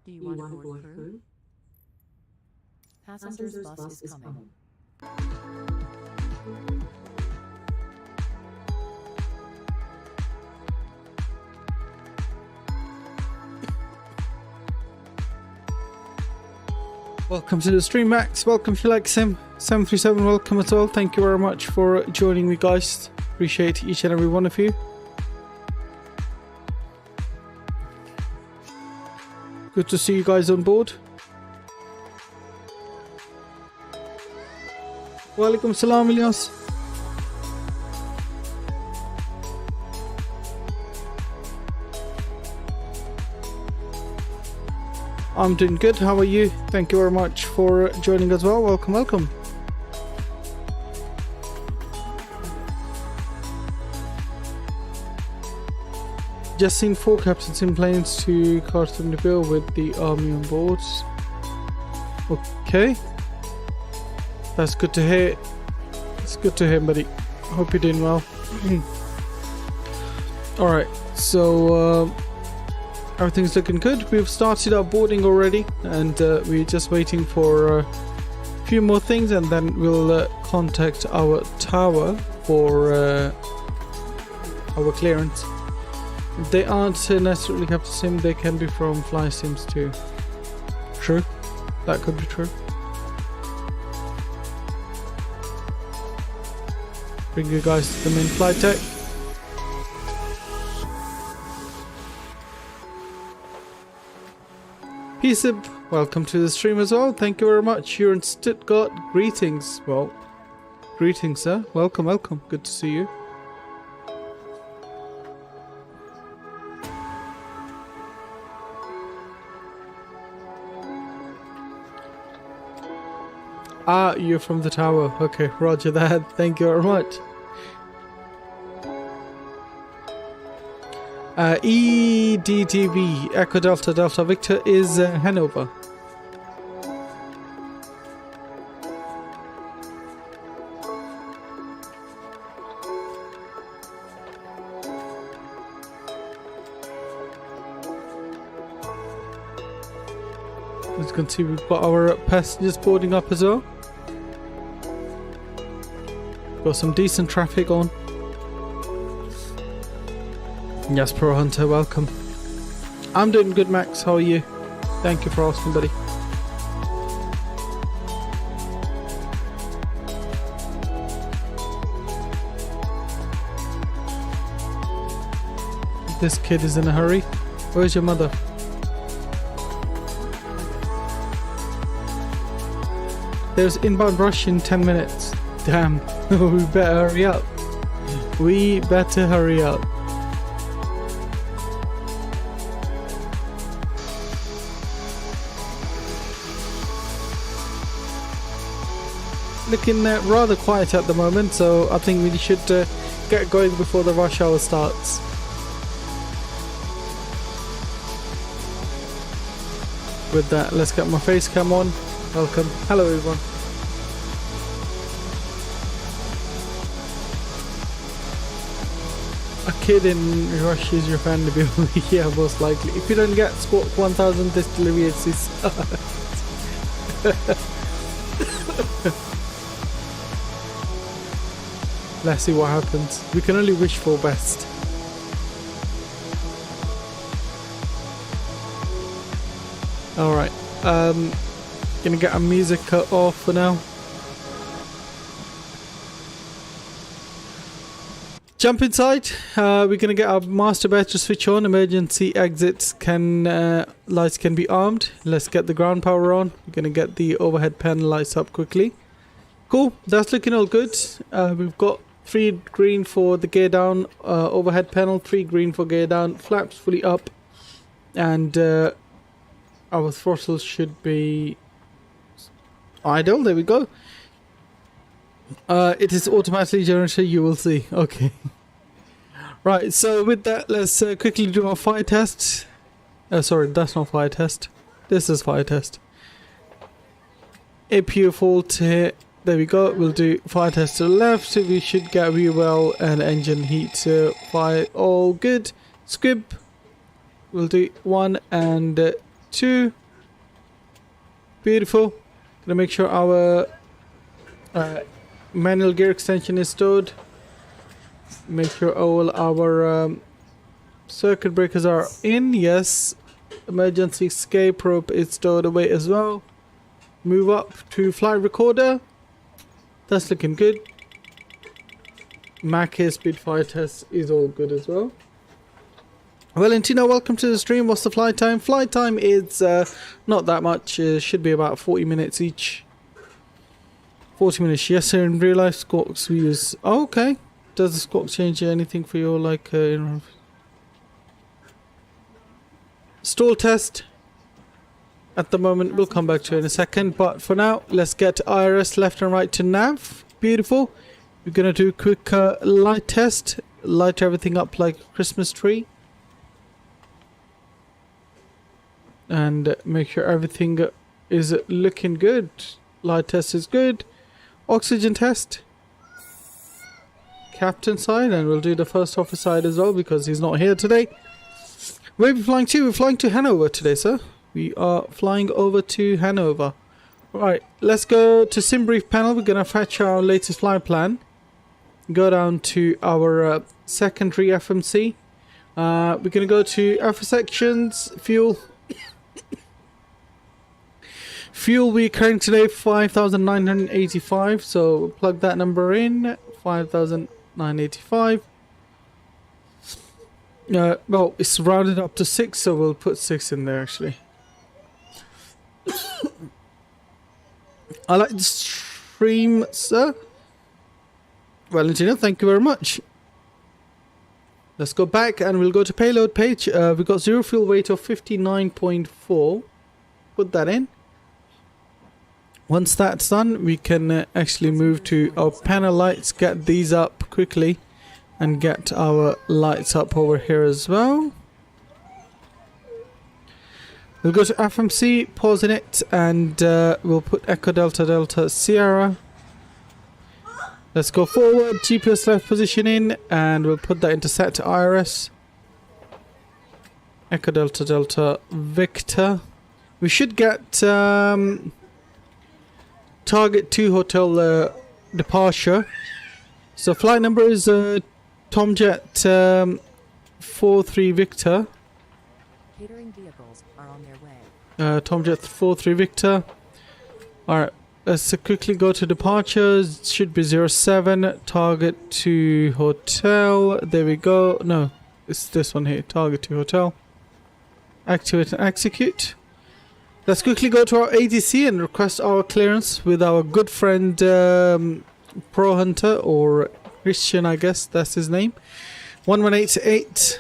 Do you want to board through? Passengers bus is coming. Welcome to the stream, Max. Welcome to Vatsim 737. Welcome as well. Thank you very much for joining me, guys. Appreciate each and every one of you. Good to see you guys on board. Walaikum salam, Ilyas. I'm doing good. How are you? Thank you very much for joining as well. Welcome, welcome. Just seen 4 captains in planes to Khartoum Nabil with the army on board. Okay. That's good to hear. It's good to hear, buddy. Hope you're doing well. Alright, so everything's looking good. We've started our boarding already, and we're just waiting for a few more things, and then we'll contact our tower for our clearance. They aren't necessarily Captain Sim, they can be from Fly Sims too. True, that could be true. Bring you guys to the main flight deck. Peace up, welcome to the stream as well. Thank you very much. You're in Stuttgart. Greetings. Well, greetings, sir. Welcome, welcome. Good to see you. Ah, you're from the tower. Okay, roger that. Thank you very much. EDTV, Echo Delta Delta Victor is Hanover. As you can see, we've got our passengers boarding up as well. Got some decent traffic on. Yes, Pro Hunter, welcome. I'm doing good, Max. How are you? Thank you for asking, buddy. This kid is in a hurry. Where's your mother? There's inbound rush in 10 minutes. Damn, we better hurry up. We better hurry up. Looking rather quiet at the moment, so I think we should get going before the rush hour starts. With that, let's get my face cam on. Welcome. Hello, everyone. A kid in rush is your fan to be yeah, most likely. If you don't get Squawk 1000, this delivery is Let's see what happens. We can only wish for best. Alright. Gonna get our music cut off for now. Jump inside. We're gonna get our master battery switch on. Emergency exits lights can be armed. Let's get the ground power on. We're gonna get the overhead panel lights up quickly. Cool. That's looking all good. We've got 3 green for the gear down overhead panel, 3 green for gear down, flaps fully up, and our throttle should be idle. There we go. It is automatically generated, you will see. Okay. Right, so with that, let's quickly do our fire test. Sorry, that's not fire test. This is fire test. APU fault here. There we go. We'll do fire test to the left. So we should get view well and engine heat fire all good. Squib. We'll do 1 and 2. Beautiful. Gonna make sure our manual gear extension is stored. Make sure all our circuit breakers are in. Yes. Emergency escape rope is stored away as well. Move up to flight recorder. That's looking good. Mac speed fire test is all good as well. Valentina, welcome to the stream. What's the flight time? Flight time is not that much. Should be about 40 minutes each. 40 minutes. Yes, sir. In real life, squawks we use. Oh, okay. Does the squawk change anything for your stall test? At the moment, we'll come back to it in a second. But for now, let's get IRS left and right to nav. Beautiful. We're gonna do a quick light test. Light everything up like a Christmas tree. And make sure everything is looking good. Light test is good. Oxygen test. Captain side, and we'll do the first officer side as well because he's not here today. Where are we flying to? We're flying to Hanover today, sir. We are flying over to Hanover. Right, let's go to sim brief panel. We're gonna fetch our latest flight plan. Go down to our secondary FMC. We're gonna go to Alpha sections, fuel. Fuel we're carrying today 5,985, so plug that number in, 5,985. Well, it's rounded up to 6, so we'll put 6 in there actually. I like the stream, sir. Valentina, thank you very much. Let's go back and we'll go to payload page. We've got 0 fuel weight of 59.4. Put that in. Once that's done, we can actually move to our panel lights, get these up quickly, and get our lights up over here as well. We'll go to FMC, pause in it, and we'll put Echo Delta Delta Sierra. Let's go forward, GPS left position in, and we'll put that into set to IRS. Echo Delta Delta Victor. We should get Target 2 Hotel departure. So flight number is Tomjet 43 Victor. Catering vehicles are on their way. Tomjet 43 Victor. Alright, let's quickly go to departures. Should be 07. Target 2 Hotel. There we go. No, it's this one here. Target 2 Hotel. Activate and execute. Let's quickly go to our ATC and request our clearance with our good friend Pro Hunter, or Christian, I guess that's his name. 1188.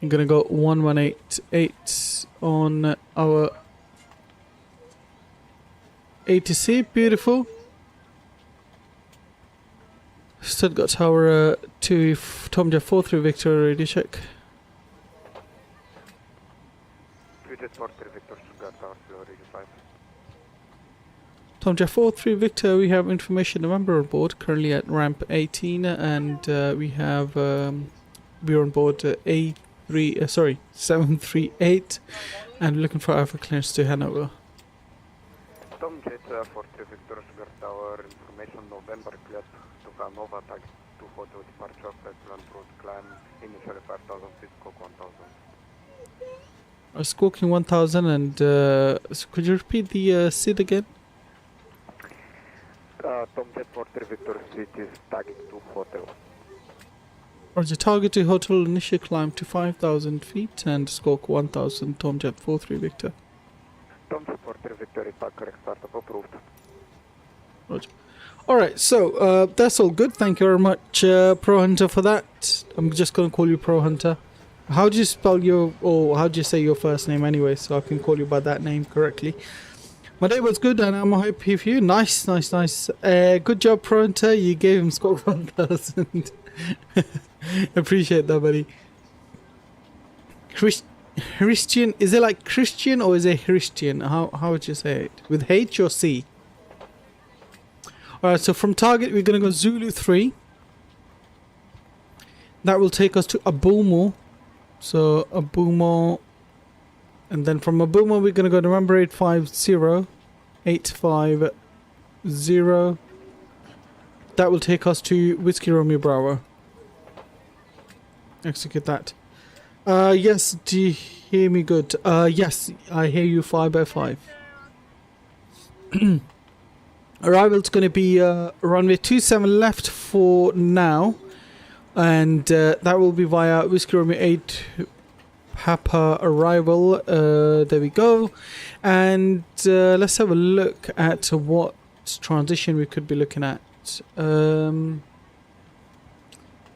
I'm gonna go 1188 on our ATC. Beautiful. Stuttgart Tower to Tomjet 43 Victor radio check. Tomjet 43 Victor, we have information November on board, currently at ramp 18, and we have we're on board 738, and looking for Alpha clearance to Hanover. Tomjet 43 Victor Sugar Tower, information November cleared to Hanover, tag 2 hotel departure, Flatland Road, climb, initially 5,000 feet, squawk 1,000. Squawking 1,000, and could you repeat the SID again? Tomjet 43 Victor Street is tagging to hotel. Roger, target to hotel, initial climb to 5,000 feet and squawk 1,000, Tomjet 43 Victor. Tomjet 43 Victor is back, correct startup approved. Roger. Alright, so that's all good. Thank you very much, Pro Hunter, for that. I'm just going to call you Pro Hunter. How do you spell your, or how do you say your first name anyway, so I can call you by that name correctly? My day was good and I'm happy for you. Nice. Good job, Pro Hunter. You gave him score 1,000. Appreciate that, buddy. Christian, is it like Christian or is it Christian? How would you say it? With H or C? Alright, so from target we're going to go Zulu 3. That will take us to Abumo. So Abumo And then from a boomer, we're going to go to November 850. 850. That will take us to Whiskey Romeo Bravo. Execute that. Yes, do you hear me good? Yes, I hear you 5x5. Arrival's going to be runway 27 left for now. And that will be via Whiskey Romeo 8 Papa arrival. There we go. And let's have a look at what transition we could be looking at.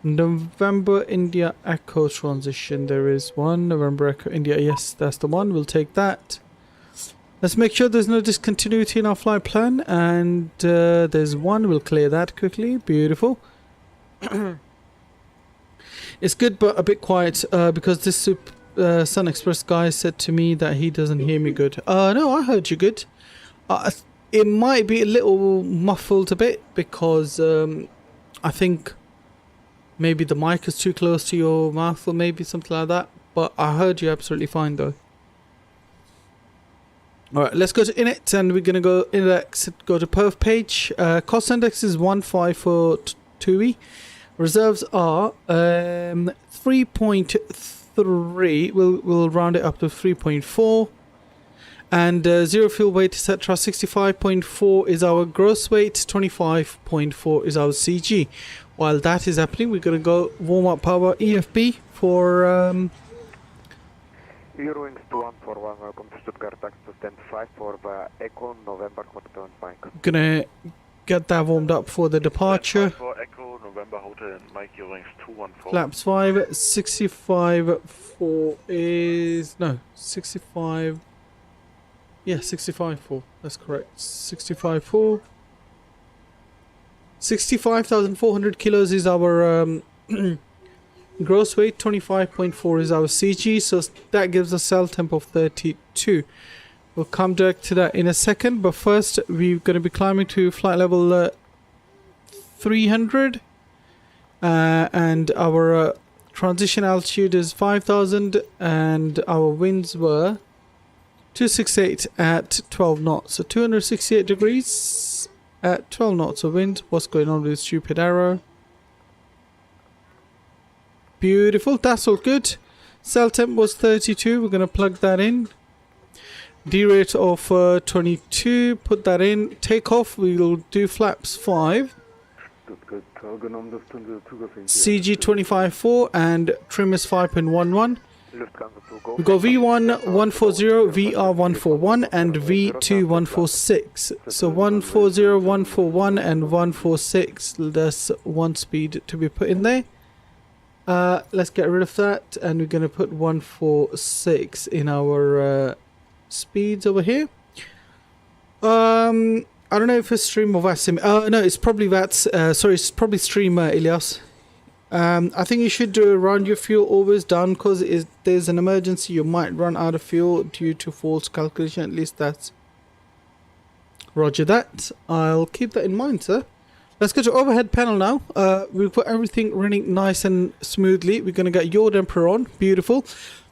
November India Echo transition. There is one. November Echo India. Yes, that's the one. We'll take that. Let's make sure there's no discontinuity in our flight plan. And there's one. We'll clear that quickly. Beautiful. It's good, but a bit quiet because this Sun Express guy said to me that he doesn't hear me good. No, I heard you good. It might be a little muffled a bit because I think maybe the mic is too close to your mouth or maybe something like that. But I heard you absolutely fine though. Alright, let's go to init and we're going to go index, go to perf page. Cost index is 1.5 for TUI. Reserves are 3.3. We'll round it up to 3.4. And zero fuel weight, etc. 65.4 is our gross weight. 25.4 is our CG. While that is happening, we're going to go warm up our EFB for... Eurowings 2141, welcome to Stuttgart, taxi to stand 5 for Echo, November Hotel and Mike. Gonna get that warmed up for the departure. For Echo, November Hotel and Mike, Eurowings 214. Flaps 5, 65 4 is... No, 65... Yeah, 65.4. That's correct. 65.4. 65,400 kilos is our gross weight. 25.4 is our CG. So that gives a cell temp of 32. We'll come back to that in a second. But first, we're going to be climbing to flight level 300. And our transition altitude is 5,000. And our winds were... 268 at 12 knots, so 268 degrees at 12 knots of wind. What's going on with this stupid arrow? Beautiful, that's all good. Cell temp was 32, we're going to plug that in. D rate of 22, put that in. Takeoff, we'll do flaps 5. CG 25.4 and trim is 5.11. We got V1 140, VR 141 and V2 146. So 140, 141 and 146. That's one speed to be put in there. Let's get rid of that and we're going to put 146 in our speeds over here. I don't know if it's stream or Vatsim. No, it's probably Vats. Sorry, it's probably stream, Ilyas. I think you should run your fuel always down because if there's an emergency you might run out of fuel due to false calculation. At least that's... Roger that. I'll keep that in mind, sir. Let's go to overhead panel now. We've got everything running nice and smoothly. We're going to get yaw damper on. Beautiful.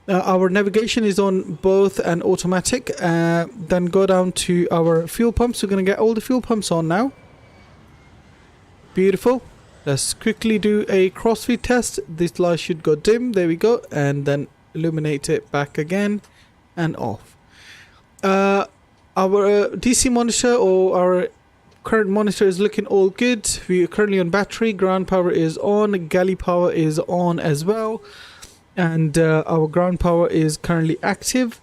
Our navigation is on both and automatic. Then go down to our fuel pumps. We're going to get all the fuel pumps on now. Beautiful. Let's quickly do a crossfeed test. This light should go dim. There we go. And then illuminate it back again and off. Our DC monitor or our current monitor is looking all good. We are currently on battery. Ground power is on. Galley power is on as well. And our ground power is currently active.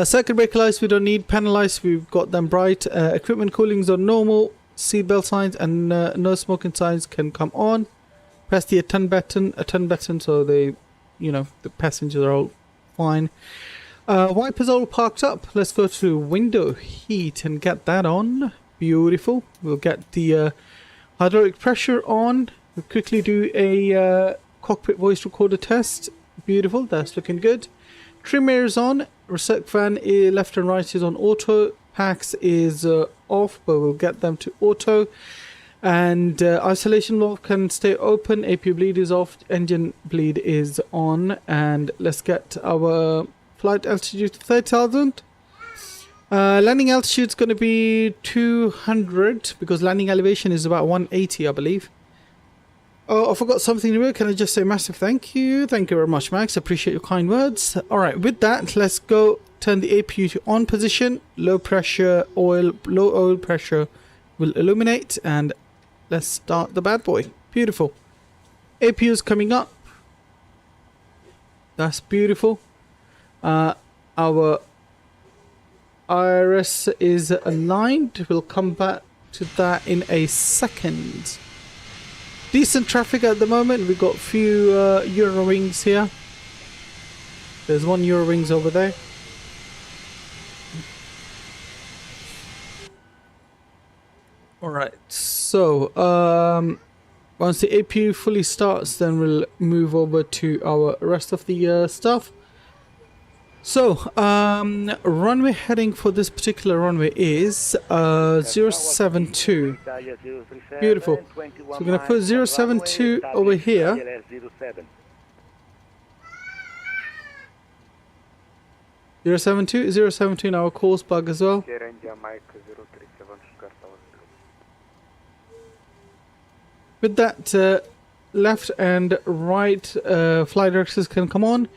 Circuit breaker lights we don't need. Panel lights, we've got them bright. Equipment coolings are normal. Seatbelt signs and no smoking signs can come on. Press the attend button so they, you know, the passengers are all fine. Wipers are all parked up. Let's go to window heat and get that on. Beautiful. We'll get the hydraulic pressure on. We'll quickly do a cockpit voice recorder test. Beautiful. That's looking good. Trim air is on. Recirc fan left and right is on auto. Packs is off, but we'll get them to auto. And isolation valve can stay open. APU bleed is off. Engine bleed is on. And let's get our flight altitude to 30,000. Landing altitude is going to be 200 because landing elevation is about 180, I believe. Oh, I forgot something to do. Can I just say massive thank you? Thank you very much, Max. Appreciate your kind words. Alright, with that, let's go turn the APU to on position. Low oil pressure will illuminate, and let's start the bad boy. Beautiful. APU is coming up. That's beautiful. Our IRS is aligned. We'll come back to that in a second. Decent traffic at the moment. We've got a few Eurowings here. There's one Eurowings over there. Alright, so once the APU fully starts, then we'll move over to our rest of the stuff. So, runway heading for this particular runway is 072. Beautiful. So we're going to put 072 over here. 072 in our course bug as well. With that, left and right flight directors can come on.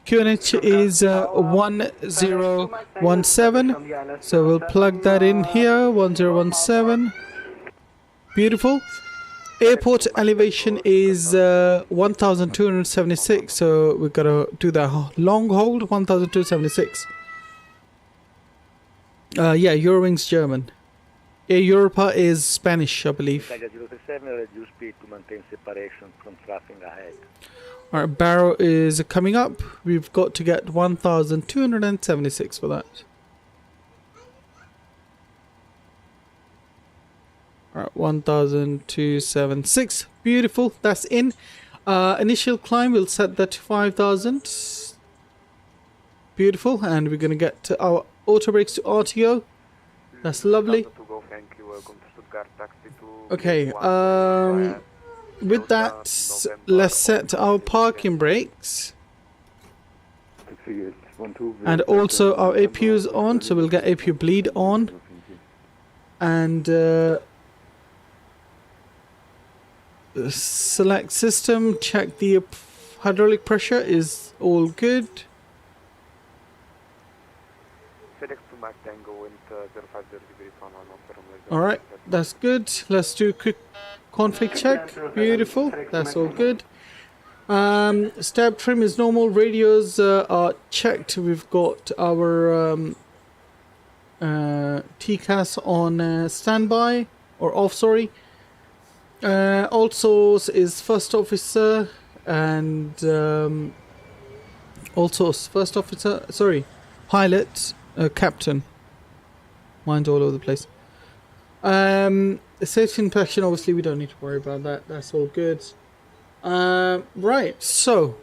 QNH is 1017, so we'll plug that in here. 1017. Beautiful. Airport elevation is 1276, so we've got to do that long hold. 1276. Yeah, Eurowings German. Air Europa is Spanish, I believe. Alright, Barrow is coming up. We've got to get 1276 for that. Alright, 1276. Beautiful, that's in. Initial climb, we'll set that to 5000. Beautiful, and we're going to get to our auto brakes to RTO. That's lovely. Okay, with that, let's set our parking brakes. And also our APU is on, so we'll get APU bleed on. And select system, check the hydraulic pressure is all good. Alright, that's good. Let's do a quick config check. Beautiful, that's all good. Stab trim is normal. Radios are checked. We've got our TCAS on standby or off, sorry. All source is first officer and all source first officer, sorry, pilot, captain. Mine's all over the place. Safety inspection, obviously we don't need to worry about that. That's all good. Right, so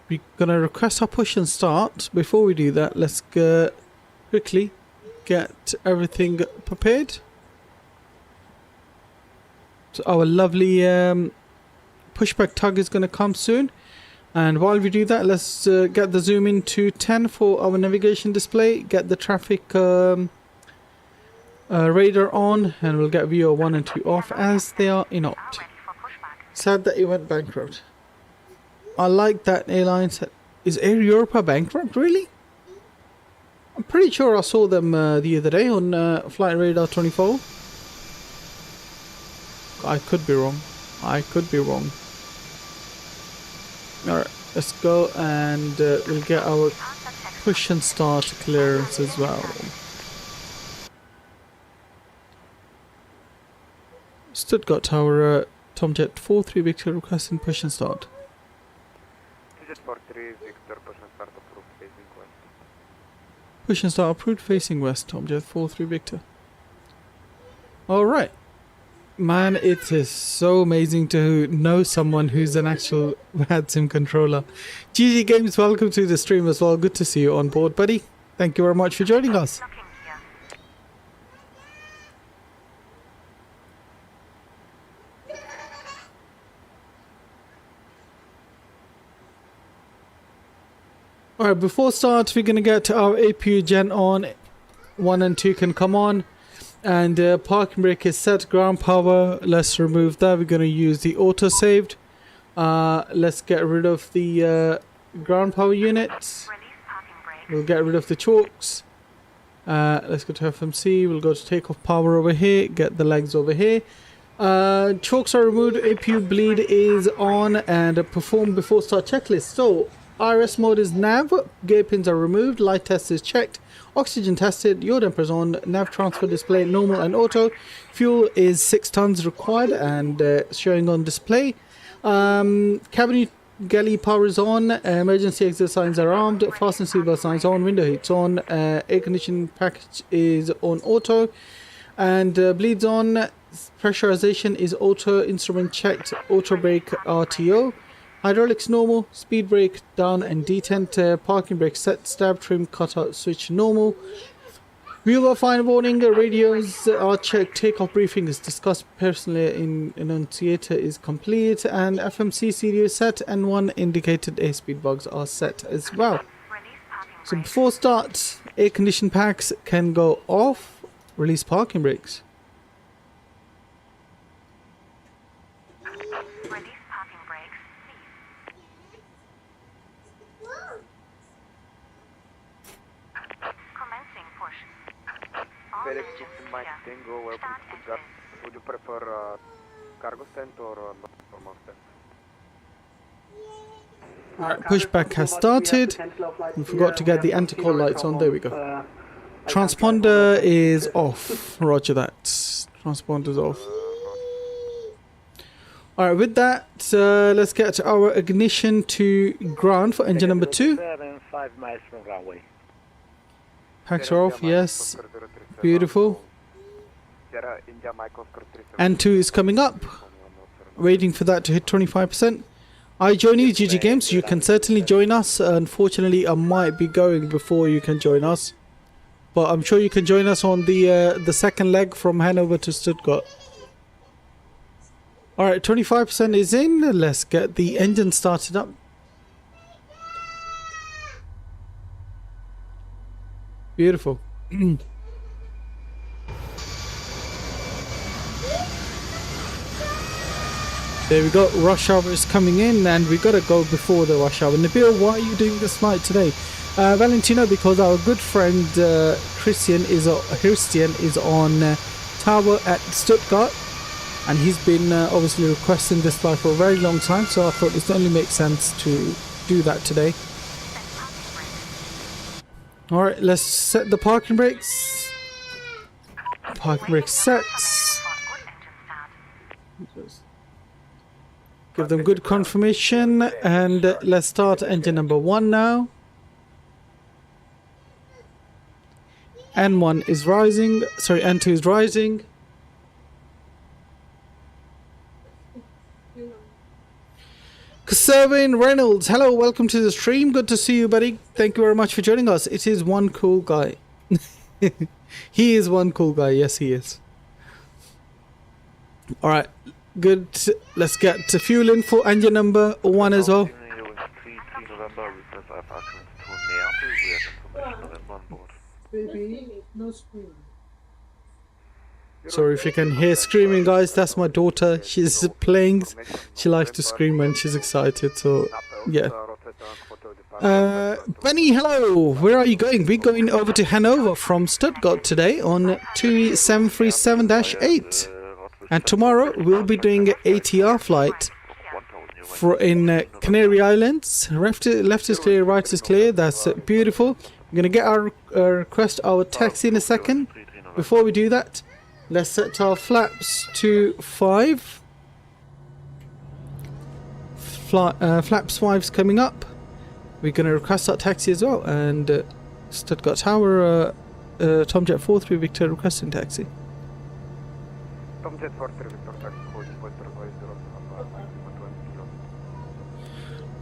we're gonna request our push and start. Before we do that, let's quickly get everything prepared. So our lovely pushback tug is gonna come soon. And while we do that, let's get the zoom in to 10 for our navigation display. Get the traffic radar on, and we'll get VO1 and 2 off as they are in opt. Sad that it went bankrupt. I like that airline said. Is Air Europa bankrupt, really? I'm pretty sure I saw them the other day on Flight Radar 24. I could be wrong. I could be wrong. Alright, let's go and we'll get our push and start clearance as well. Stuttgart Tower, Tomjet 43 Victor requesting push and start. Push and start approved facing west, Tomjet 43 Victor. Alright. Man, it is so amazing to know someone who's an actual Vatsim controller. GG Games, welcome to the stream as well. Good to see you on board, buddy. Thank you very much for joining us. Alright, before start, we're going to get our APU gen on. 1 and 2 can come on. And parking brake is set, ground power. Let's remove that. We're going to use the auto saved. Let's get rid of the ground power unit. We'll get rid of the chokes. Let's go to FMC. We'll go to takeoff power over here. Get the legs over here. Chokes are removed. APU bleed is on and perform before start checklist. So RS mode is nav. Gear pins are removed. Light test is checked. Oxygen tested. Yaw damper is on. Nav transfer display normal and auto. Fuel is 6 tons required and showing on display. Cabin galley power is on. Emergency exit signs are armed. Fasten seatbelt signs on. Window heats on. Air conditioning package is on auto. And bleeds on. Pressurization is auto. Instrument checked. Auto brake RTO. Hydraulics normal. Speed brake down and detent. Parking brake set. Stab trim cutout switch normal. Wheel bar fine warning. Radios are checked. Takeoff briefing is discussed. Personally in enunciator is complete. And FMC CD set. And 1 indicated airspeed bugs are set as well. So before start, air condition packs can go off. Release parking brakes. FedEx Mike Tango, welcome to Stuttgart. Would you prefer cargo stand or normal stand? Alright, pushback has started. We forgot to get the anti-call lights on. There we go. Transponder is off. Roger that. Transponder's off. Alright, with that, let's get our ignition to ground for engine number 2. 5 miles from runway. Packs are off, yes. Beautiful. And 2 is coming up. Waiting for that to hit 25%. I join you, GG Games. You can certainly join us. Unfortunately, I might be going before you can join us. But I'm sure you can join us on the second leg from Hanover to Stuttgart. Alright, 25% is in. Let's get the engine started up. Beautiful. There we go. Rush hour is coming in and we gotta go before the rush hour. Nabil, why are you doing this flight today? Valentino, because our good friend Christian is on tower at Stuttgart. And he's been obviously requesting this flight for a very long time. So I thought it only makes sense to do that today. Alright, let's set the parking brakes. Parking brakes set. Give them good confirmation. And let's start engine number 1 now. N1 is rising. Sorry, N2 is rising. Kerwin Reynolds, hello, welcome to the stream. Good to see you, buddy. Thank you very much for joining us. It is one cool guy. He is one cool guy. Yes, he is. All right, good. Let's get to fuel in for engine number 1 as well. Baby, no screaming. Sorry if you can hear screaming, guys. That's my daughter. She's playing. She likes to scream when she's excited. So, yeah. Benny, hello. Where are you going? We're going over to Hanover from Stuttgart today on TUI 737-8. And tomorrow we'll be doing an ATR flight in Canary Islands. Left is clear, right is clear. That's beautiful. We're going to get our request our taxi in a second. Before we do that, let's set our flaps to 5. Flaps 5's coming up. We're going to request our taxi as well. And Stuttgart Tower, Tomjet 43 Victor requesting taxi. Tomjet 43 Victor taxi holding point 0.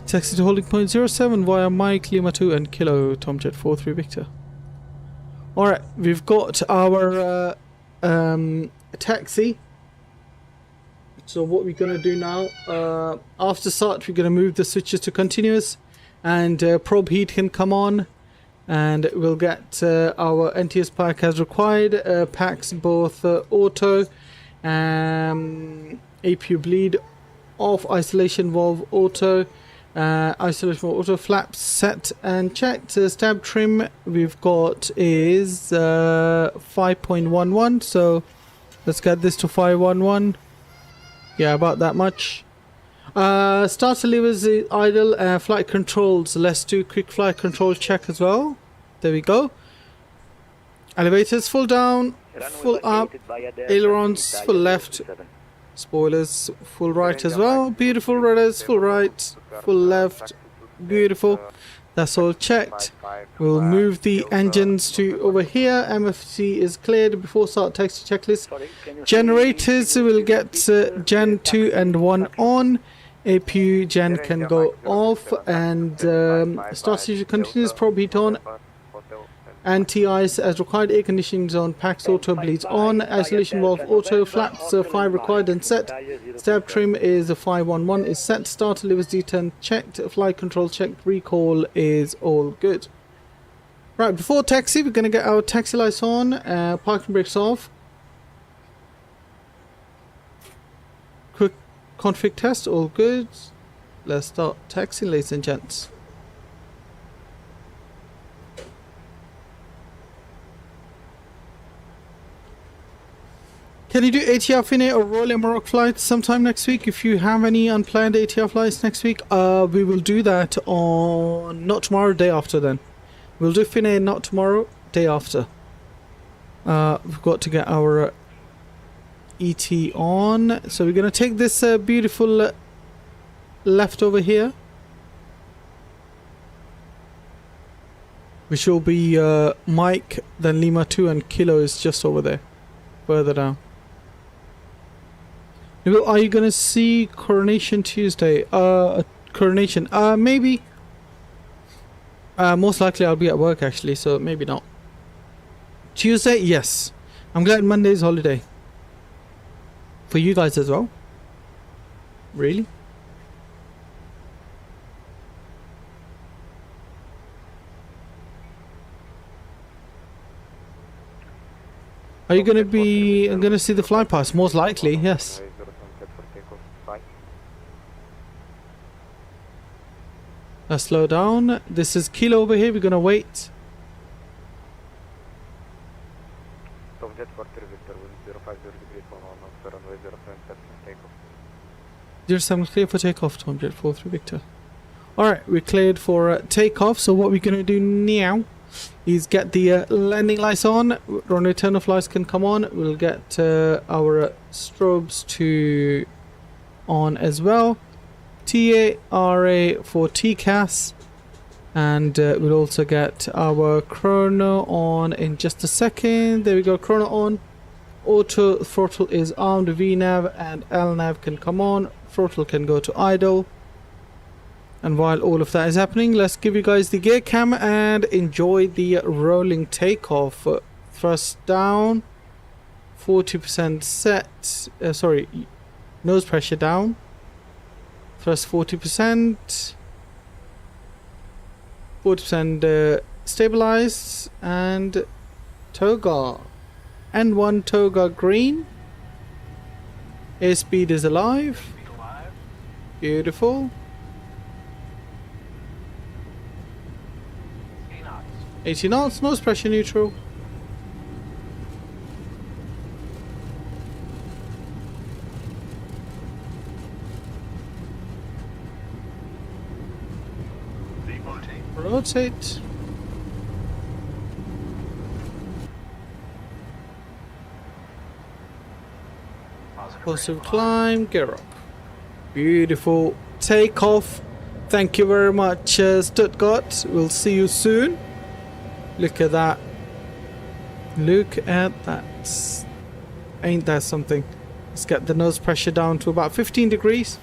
Taxi to holding point 07 via Mike Lima 2 and Kilo Tomjet 43 Victor. Alright, we've got our taxi. So what we're going to do now, after start we're going to move the switches to continuous and probe heat can come on, and we'll get our NTS pack as required. Packs both auto, APU bleed off, isolation valve auto, isolation valve auto, flaps set and checked. Stab trim we've got is 5.11, so let's get this to 511. Yeah, about that much. Starter levers is idle. Flight controls, let's do quick flight control check as well. There we go. Elevators full down, full up, ailerons full left, spoilers full right as well. Beautiful. Rudders full right, full left. Beautiful. That's all checked. We'll move the engines to over here. MFC is cleared before start taxi checklist. Generators will get Gen 2 and 1 on. APU Gen can go off, and start stage continues, probe heat on, anti-ice as required, air conditioning zone, packs auto bleeds on, isolation valve auto, flaps 5 required and set, stab trim is 511 is set, starter levers D10 checked, flight control checked, recall is all good. Right, before taxi we're going to get our taxi lights on, parking brakes off. Quick config test, all good. Let's start taxi, ladies and gents. Can you do ATR Finnair or Royal Emirates flights sometime next week? If you have any unplanned ATR flights next week, we will do that on not tomorrow, day after then. We'll do Finnair not tomorrow, day after. We've got to get our ET on. So we're going to take this beautiful left over here, which will be Mike, then Lima 2, and Kilo is just over there, further down. Are you gonna see Coronation Tuesday? Coronation? Maybe. Most likely I'll be at work actually, so maybe not. Tuesday? Yes. I'm glad Monday's holiday. For you guys as well? Really? Are you gonna be... I'm gonna see the fly pass? Most likely, yes. Let's slow down. This is Kilo over here. We're gonna wait. Zero 7 clear for takeoff. Tom Jet 43 Victor. Alright, we're cleared for takeoff. So what we're gonna do now is get the landing lights on. Runway turn off lights can come on. We'll get our strobes to on as well. TARA for TCAS, and we'll also get our chrono on in just a second. There we go, chrono on. Auto throttle is armed. VNav and LNav can come on. Throttle can go to idle. And while all of that is happening, let's give you guys the gear cam and enjoy the rolling takeoff. Thrust down, 40% set. Sorry, nose pressure down. Thrust 40%. 40% stabilized, and toga. N1 toga green. Airspeed is alive. Beautiful. 80 knots, nose pressure neutral. Rotate. Positive climb, gear up. Beautiful takeoff. Thank you very much, Stuttgart. We'll see you soon. Look at that. Look at that. Ain't that something? Let's get the nose pressure down to about 15 degrees.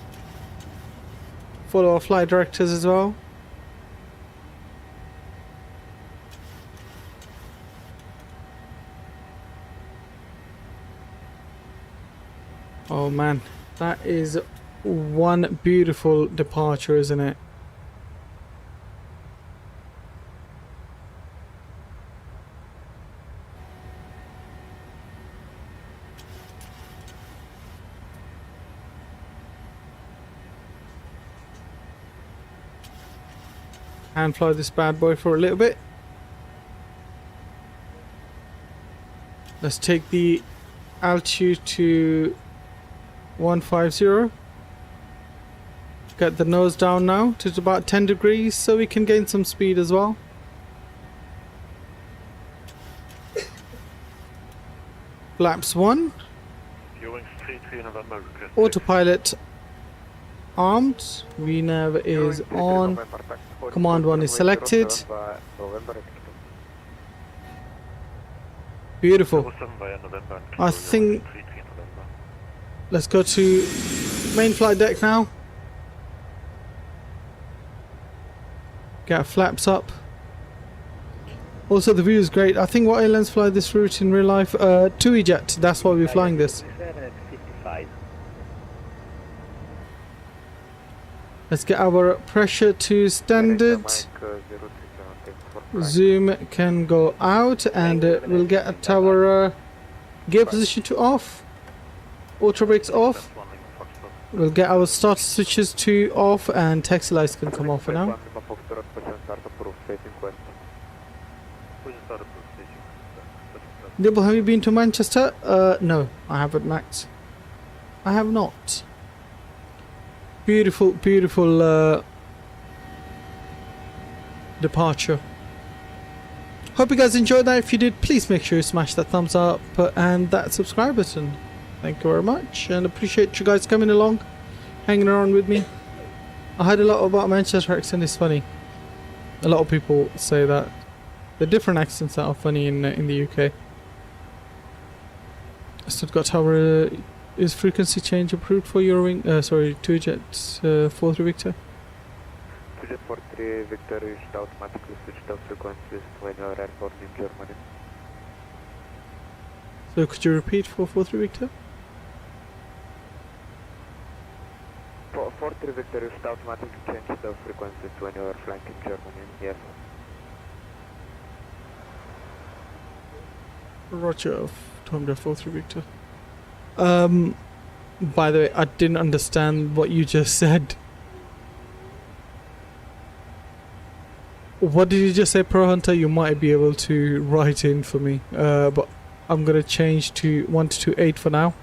Follow our flight directors as well. Oh man, that is one beautiful departure, isn't it? and fly this bad boy for a little bit. Let's take the altitude to 150. Get the nose down now to about 10 degrees so we can gain some speed as well. Flaps 1. Eurowings 33 November request. Autopilot armed. VNAV is on. Command 1 is selected. Beautiful. 07 via November and I Kilo think- Eurowings 33 November. Let's go to main flight deck now. Get our flaps up. Also, the view is great. I think what airlines fly this route in real life? TUI jet. That's why we're flying this. 55. Let's get our pressure to standard. Zoom can go out, and we'll get our gear position to off. Auto brakes off. Landing Foxtrot. We'll get our starter switches to off, and taxi lights can come off for now. Who's the starter proof station? Nibble, have you been to Manchester? No, I haven't, Max. I have not. Beautiful, beautiful departure. Hope you guys enjoyed that. If you did, please make sure you smash that thumbs up and that subscribe button. Thank you very much, and appreciate you guys coming along, hanging around with me. I heard a lot about Manchester accent. It's funny. A lot of people say that the different accents that are funny in the UK. Stuttgart Tower is frequency change approved for Eurowing? Sorry, TUI Jet 43 Victor. Jet 43 Victor is automatically switched off frequencies when you are airborne in Germany. So could you repeat for 43 Victor? 43 Victor is automatically changed the frequencies when you are flying in Germany, yes. Roger, Tom 43 Victor. By the way, I didn't understand what you just said. What did you just say, Pro Hunter? You might be able to write in for me, but I'm gonna change to 1228 for now.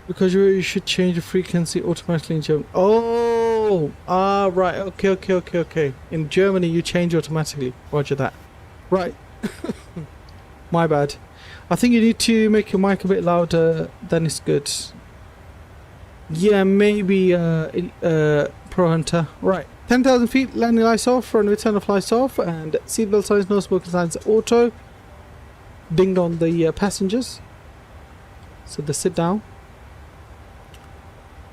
Because you should change the frequency automatically in Germany. Oh, right. Okay. In Germany, you change automatically. Roger that. Right. My bad. I think you need to make your mic a bit louder. Then it's good. Yeah, maybe Pro Hunter. Right. 10,000 feet. Landing lights off. Runway turn off lights off. And seatbelt signs, no smoking signs, auto. Dinged on the passengers. So they sit down.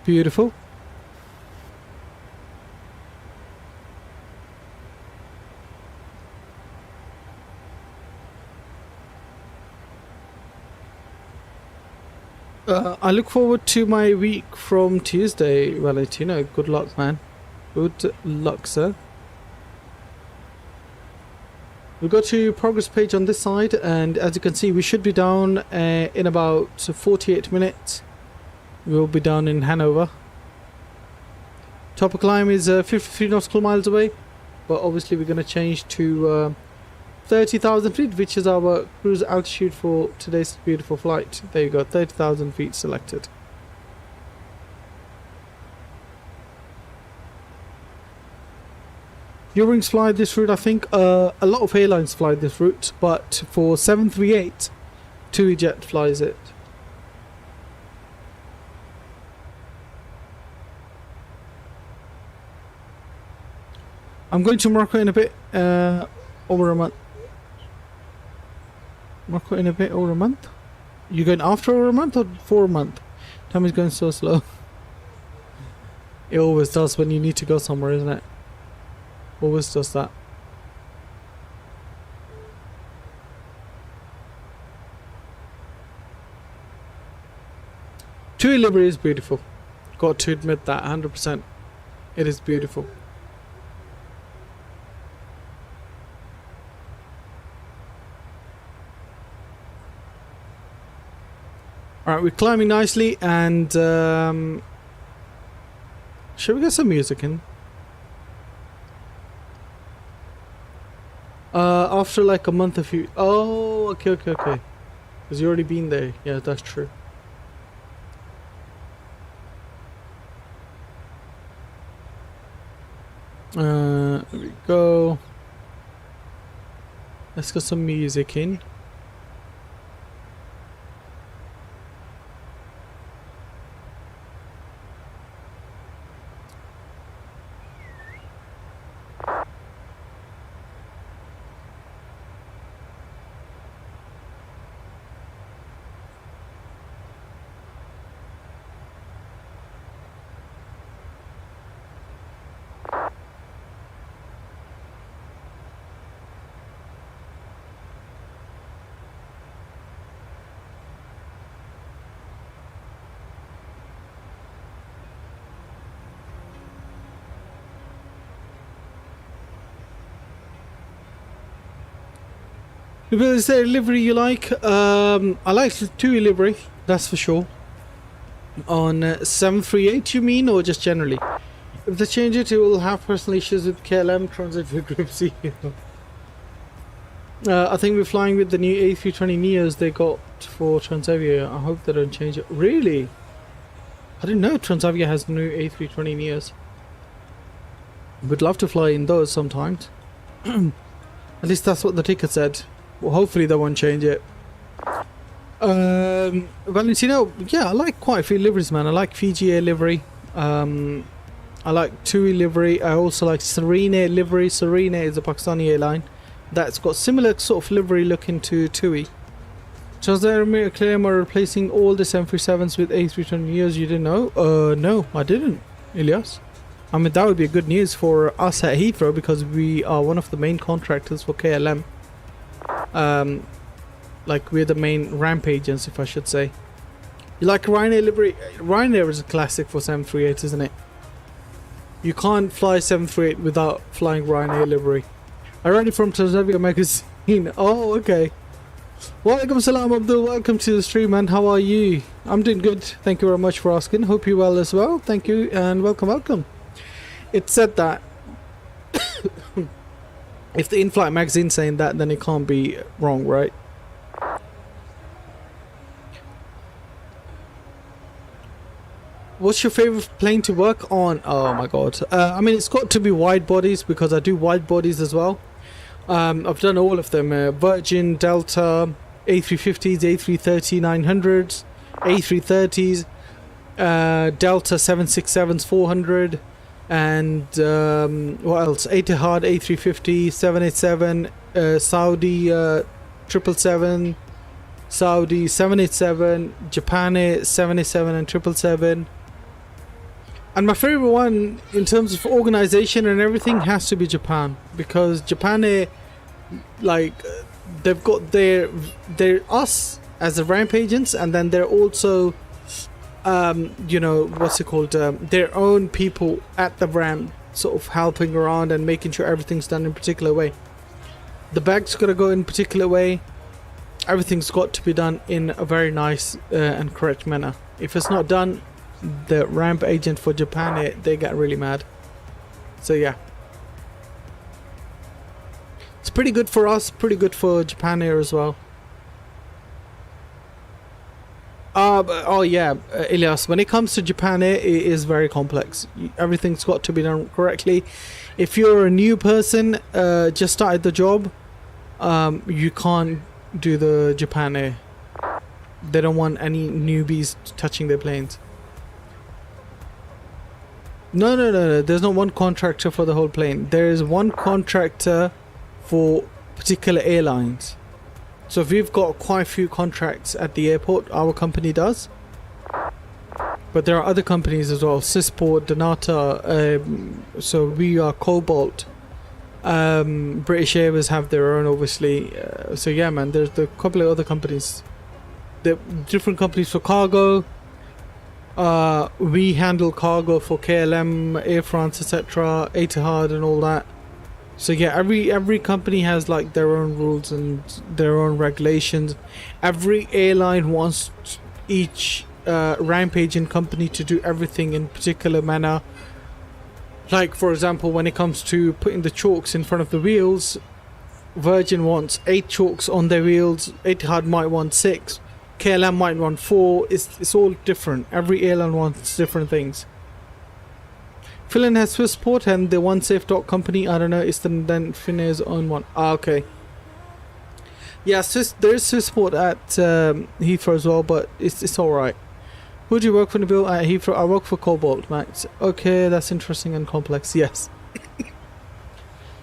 Beautiful. I look forward to my week from Tuesday, Valentino. Good luck, man. Good luck, sir. We'll go to progress page on this side, and as you can see, we should be down in about 48 minutes. We'll be down in Hanover. Top of climb is 53 nautical miles away, but obviously we're going to change to 30,000 feet, which is our cruise altitude for today's beautiful flight. There you go, 30,000 feet selected. Eurowings fly this route, I think. A lot of airlines fly this route, but for 738, TUI Jet flies it. I'm going to Morocco in a bit, over a month. Morocco in a bit over a month? You going after over a month or for a month? Time is going so slow. It always does when you need to go somewhere, isn't it? Always does that. TUI livery is beautiful. Got to admit that, 100%. It is beautiful. Alright, we're climbing nicely, and should we get some music in? After like a month of you. Oh, okay. Because you already been there. Yeah, that's true. There we go. Let's get some music in. Is there a livery you like? I like the TUI livery, that's for sure. On 738 you mean, or just generally? If they change it, it will have personal issues with KLM transit for Group C. I think we're flying with the new A320neos they got for Transavia. I hope they don't change it. Really? I didn't know Transavia has new A320neos. Would love to fly in those sometimes. At least that's what the ticket said. Well, hopefully they won't change it. Valentino, yeah, I like quite a few liveries, man. I like Fiji Air livery. I like TUI livery. I also like Serene Air livery. Serene Air is a Pakistani airline that's got similar sort of livery looking to TUI. Transavia claim are replacing all the 737s with A320neos. You didn't know? No, I didn't, Ilyas. I mean, that would be good news for us at Heathrow because we are one of the main contractors for KLM. Like we're the main ramp agents, if I should say. You like Ryanair livery? Ryanair is a classic for 738, isn't it? You can't fly 738 without flying Ryanair livery. I read it from Transavia magazine. Oh, okay. Walaikum salam, Abdul. Welcome to the stream, man. How are you? I'm doing good. Thank you very much for asking. Hope you're well as well. Thank you and welcome. It said that if the in-flight magazine's saying that, then it can't be wrong, right? What's your favorite plane to work on? Oh my god. I mean, it's got to be wide bodies because I do wide bodies as well. I've done all of them. Virgin, Delta, A350s, A330-900s, A330s, Delta 767s, 400, and what else? Etihad, A350, 787, Saudi 777, Saudi 787, Japan Air 787 and 777. And my favorite one in terms of organization and everything has to be Japan, because Japan Air, like, they've got their us as the ramp agents, and then they're also you know, what's it called, their own people at the ramp sort of helping around and making sure everything's done in a particular way. The bag's got to go in a particular way. Everything's got to be done in a very nice and correct manner. If it's not done, the ramp agent for Japan, they get really mad. So yeah, it's pretty good for us, pretty good for Japan Air as well. Oh yeah, Ilyas, when it comes to Japan Air, it is very complex. Everything's got to be done correctly. If you're a new person, just started the job, you can't do the Japan Air. They don't want any newbies touching their planes. No. There's not one contractor for the whole plane. There is one contractor for particular airlines. So we've got quite a few contracts at the airport, our company does. But there are other companies as well, Sysport, Donata, so we are Cobalt. British Airways have their own, obviously. So yeah, man, there's a couple of other companies. There are different companies for cargo. We handle cargo for KLM, Air France, etc., Etihad and all that. So yeah, every company has like their own rules and their own regulations. Every airline wants each rampaging company to do everything in particular manner. Like for example, when it comes to putting the chokes in front of the wheels, Virgin wants 8 chokes on their wheels, Etihad might want 6, KLM might want 4. It's all different. Every airline wants different things. Finland has Swissport and the OneSafe company. I don't know, it's then Finnair's own one. Ah, okay. Yeah, there is Swissport at Heathrow as well, but it's alright. Who do you work for, Nabil? At Heathrow? I work for Cobalt, Max. Okay, that's interesting and complex. Yes.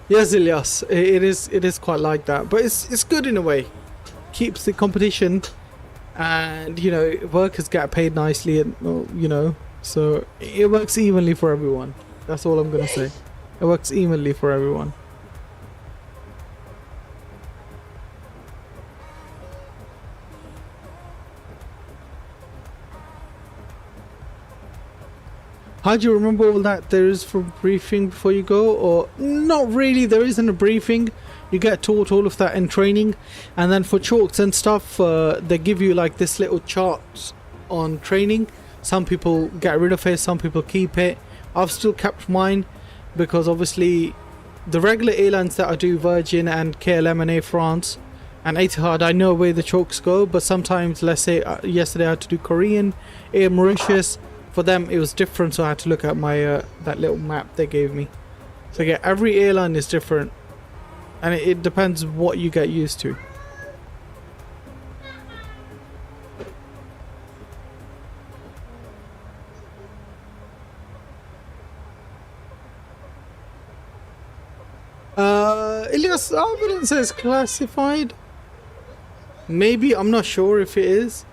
Yes, Ilyas. It is quite like that, but it's good in a way. Keeps the competition, and you know, workers get paid nicely, and you know, so it works evenly for everyone. That's all I'm gonna say. It works evenly for everyone. How do you remember all that there is for briefing before you go? Or not really, there isn't a briefing. You get taught all of that in training, and then for chalks and stuff, they give you like this little chart on training. Some people get rid of it, some people keep it. I've still kept mine because obviously the regular airlines that I do, Virgin and KLM and Air France and Etihad, I know where the chokes go, but sometimes, let's say yesterday I had to do Korean, Air Mauritius. For them it was different, so I had to look at my that little map they gave me. So yeah, every airline is different, and it depends what you get used to. Ilyas, I wouldn't say it's classified. Maybe, I'm not sure if it is.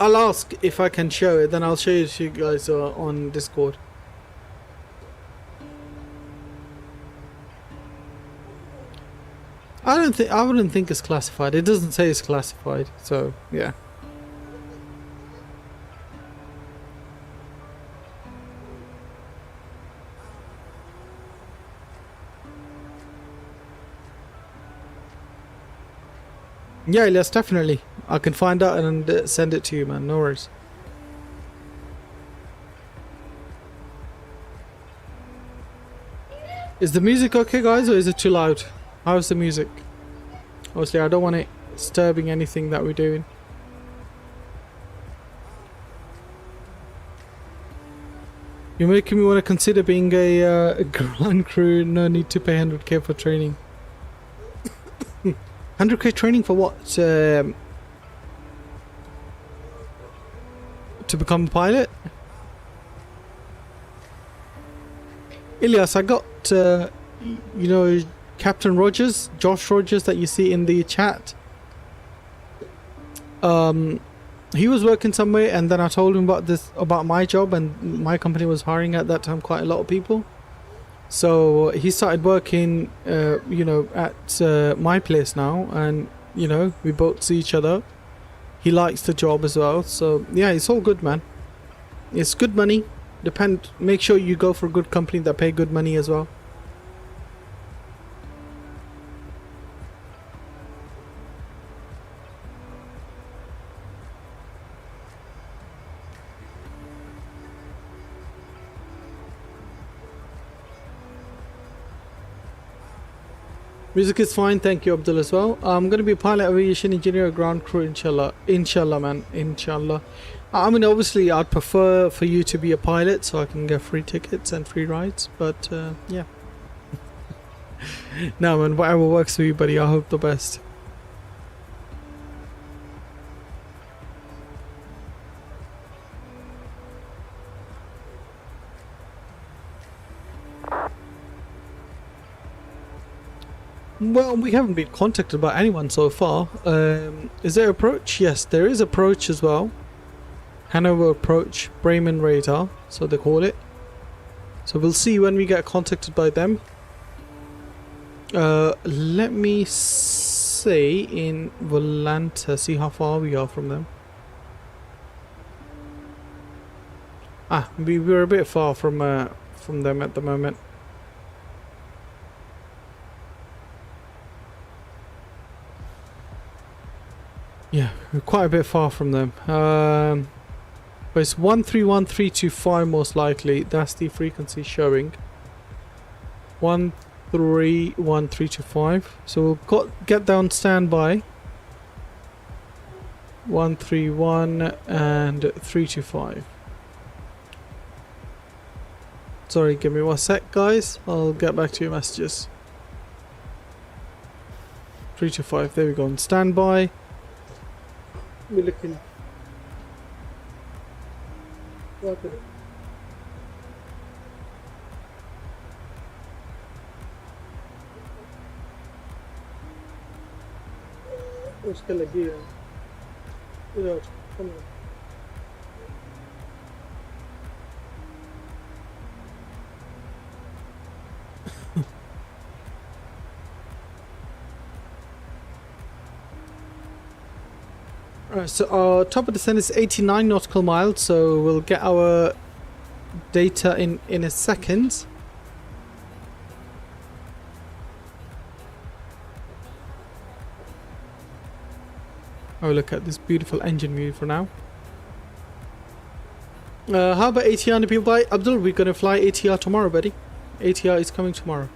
I'll ask if I can show it, then I'll show it to you guys on Discord. I wouldn't think it's classified. It doesn't say it's classified, so yeah. Yeah, yes, definitely. I can find out and send it to you, man. No worries. Is the music okay, guys, or is it too loud? How's the music? Obviously, I don't want it disturbing anything that we're doing. You're making me want to consider being a ground crew. No need to pay 100k for training. 100k training for what? To become a pilot? Ilyas, I got, you know, Captain Rogers, Josh Rogers that you see in the chat. He was working somewhere, and then I told him about my job, and my company was hiring at that time quite a lot of people. So he started working, you know, at my place now, and you know, we both see each other. He likes the job as well, so yeah, it's all good, man. It's good money. Make sure you go for a good company that pay good money as well. Music is fine, thank you, Abdul, as well. I'm going to be a pilot, aviation engineer, ground crew, inshallah. Inshallah, man, inshallah. I mean, obviously, I'd prefer for you to be a pilot so I can get free tickets and free rides, but yeah. No, man, whatever works for you, buddy. I hope the best. Well, we haven't been contacted by anyone so far. Is there approach? Yes, there is approach as well. Hanover approach, Bremen radar, so they call it. So we'll see when we get contacted by them. Let me say in Volanta, see how far we are from them. Ah, we're a bit far from them at the moment. Yeah, we're quite a bit far from them. But it's 131325 most likely. That's the frequency showing. 131325. So we'll get down standby. 131 and 325. Sorry, give me 1 sec, guys. I'll get back to your messages. 325. There we go. On standby. We're looking. Okay. उसके लगी है इधर come on. Alright, so our top of descent is 89 nautical miles, so we'll get our data in a second. Oh, look at this beautiful engine view for now. How about ATR and the people by Abdul? We're gonna fly ATR tomorrow, buddy. ATR is coming tomorrow.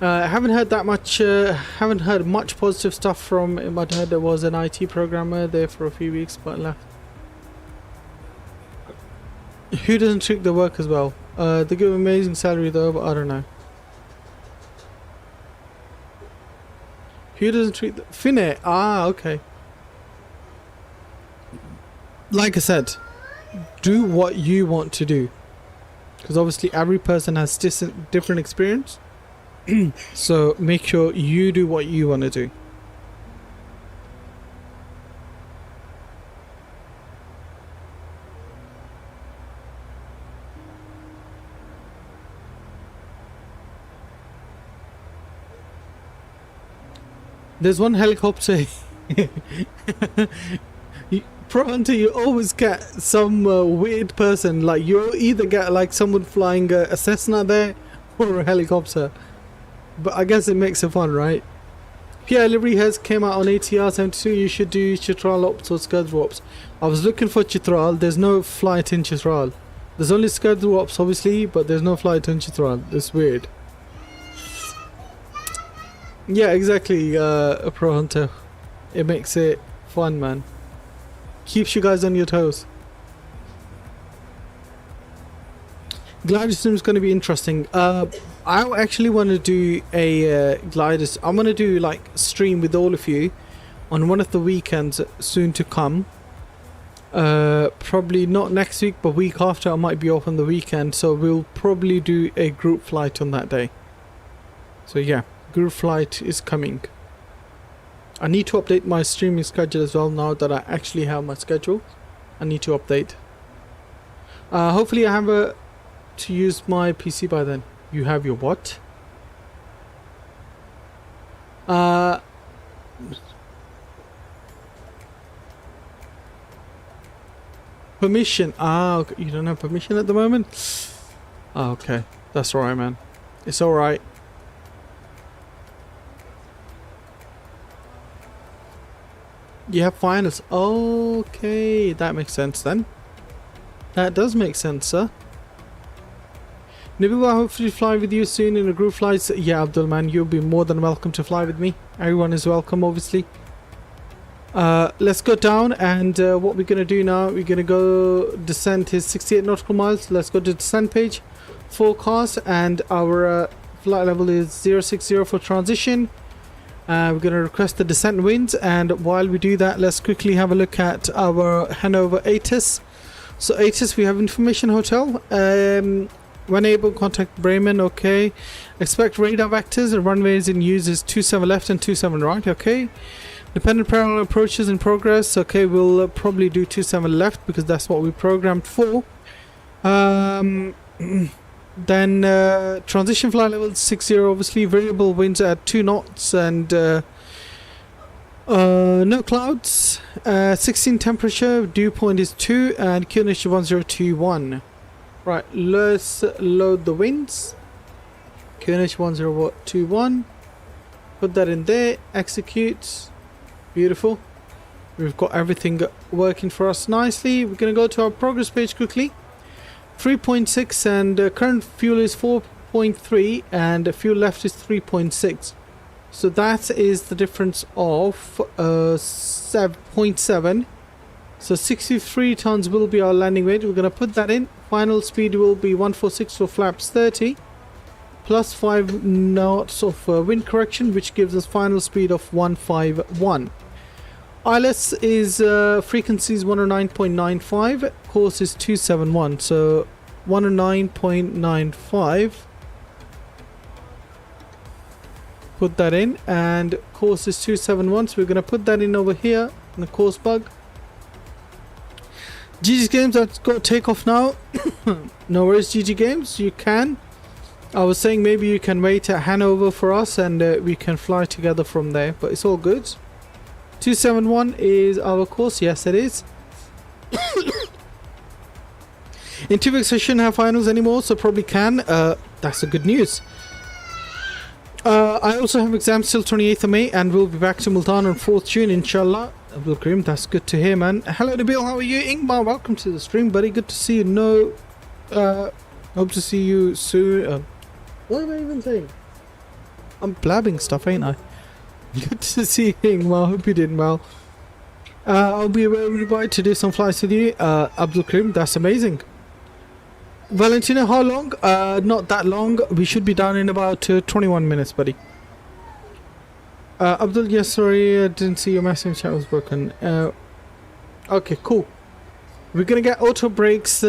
I haven't heard that much. Haven't heard much positive stuff from him. I heard there was an IT programmer there for a few weeks, but left. Who doesn't treat the work as well? They give amazing salary though, but I don't know. Who doesn't treat the Finnair? Ah, okay. Like I said, do what you want to do, because obviously every person has different experience. So make sure you do what you want to do. There's one helicopter. Pro Hunter, you always get some weird person. Like you either get like someone flying a Cessna there or a helicopter. But I guess it makes it fun, right? Pierre Livery has came out on ATR 72. You should do Chitral ops or Skadru ops. I was looking for Chitral. There's no flight in Chitral. There's only Skadru ops, obviously, but there's no flight in Chitral. It's weird. Yeah, exactly, a Pro Hunter. It makes it fun, man. Keeps you guys on your toes. Glider sim is going to be interesting. I actually want to do a glider. I'm going to do like stream with all of you on one of the weekends soon to come. Probably not next week, but week after. I might be off on the weekend, so we'll probably do a group flight on that day. So yeah, group flight is coming. I need to update my streaming schedule as well now that I actually have my schedule. I need to update. Hopefully I have to use my PC by then. You have your what? Permission. Ah, okay. You don't have permission at the moment? Ah, okay. That's alright, man. It's alright. You have finals. Okay, that makes sense then. That does make sense, sir. Maybe we'll hopefully fly with you soon in a group flight. Yeah, Abdul, man, you'll be more than welcome to fly with me. Everyone is welcome, obviously. Let's go down, and what we're gonna do now, we're gonna go descent is 68 nautical miles. Let's go to descent page, forecast, and our flight level is 060 for transition. We're gonna request the descent winds, and while we do that, let's quickly have a look at our Hanover ATIS. So ATIS, we have information hotel. When able, contact Bremen. Okay. Expect radar vectors. The runways in use is 27 left and 27 right. Okay. Dependent parallel approaches in progress. Okay, we'll probably do 27 left because that's what we programmed for. Then transition flight level 60, obviously variable winds at 2 knots and no clouds. 16 temperature, dew point is 2 and QNH 1021. Right, let's load the winds. QNH 1021. Put that in there. Execute. Beautiful. We've got everything working for us nicely. We're going to go to our progress page quickly. 3.6 and current fuel is 4.3 and fuel left is 3.6. So that is the difference of 7.7. So 63 tons will be our landing weight. We're going to put that in. Final speed will be 146 for flaps 30. Plus 5 knots of wind correction, which gives us final speed of 151. ILS is frequency is 109.95, course is 271, so 109.95. Put that in, and course is 271, so we're going to put that in over here in the course bug. GG Games, that's got to take off now. No worries, GG Games, you can. I was saying maybe you can wait at Hanover for us and we can fly together from there, but it's all good. 271 is our course. Yes, it is. In 2 weeks I shouldn't have finals anymore, so probably can. That's a good news. I also have exams till 28th of May and we'll be back to Multan on 4th June, inshallah. Abdul Karim, that's good to hear, man. Hello Nabil, how are you? Ingmar, welcome to the stream, buddy. Good to see you. Hope to see you soon. What am I even saying? I'm blabbing stuff, ain't I? Good to see you, Ingmar. Hope you did well. I'll be available to do some flights with you. Abdul Karim, that's amazing. Valentina, how long? Not that long. We should be done in about 21 minutes, buddy. Abdul, yes, sorry, I didn't see your message. Chat was broken. Okay, cool. We're gonna get auto brakes.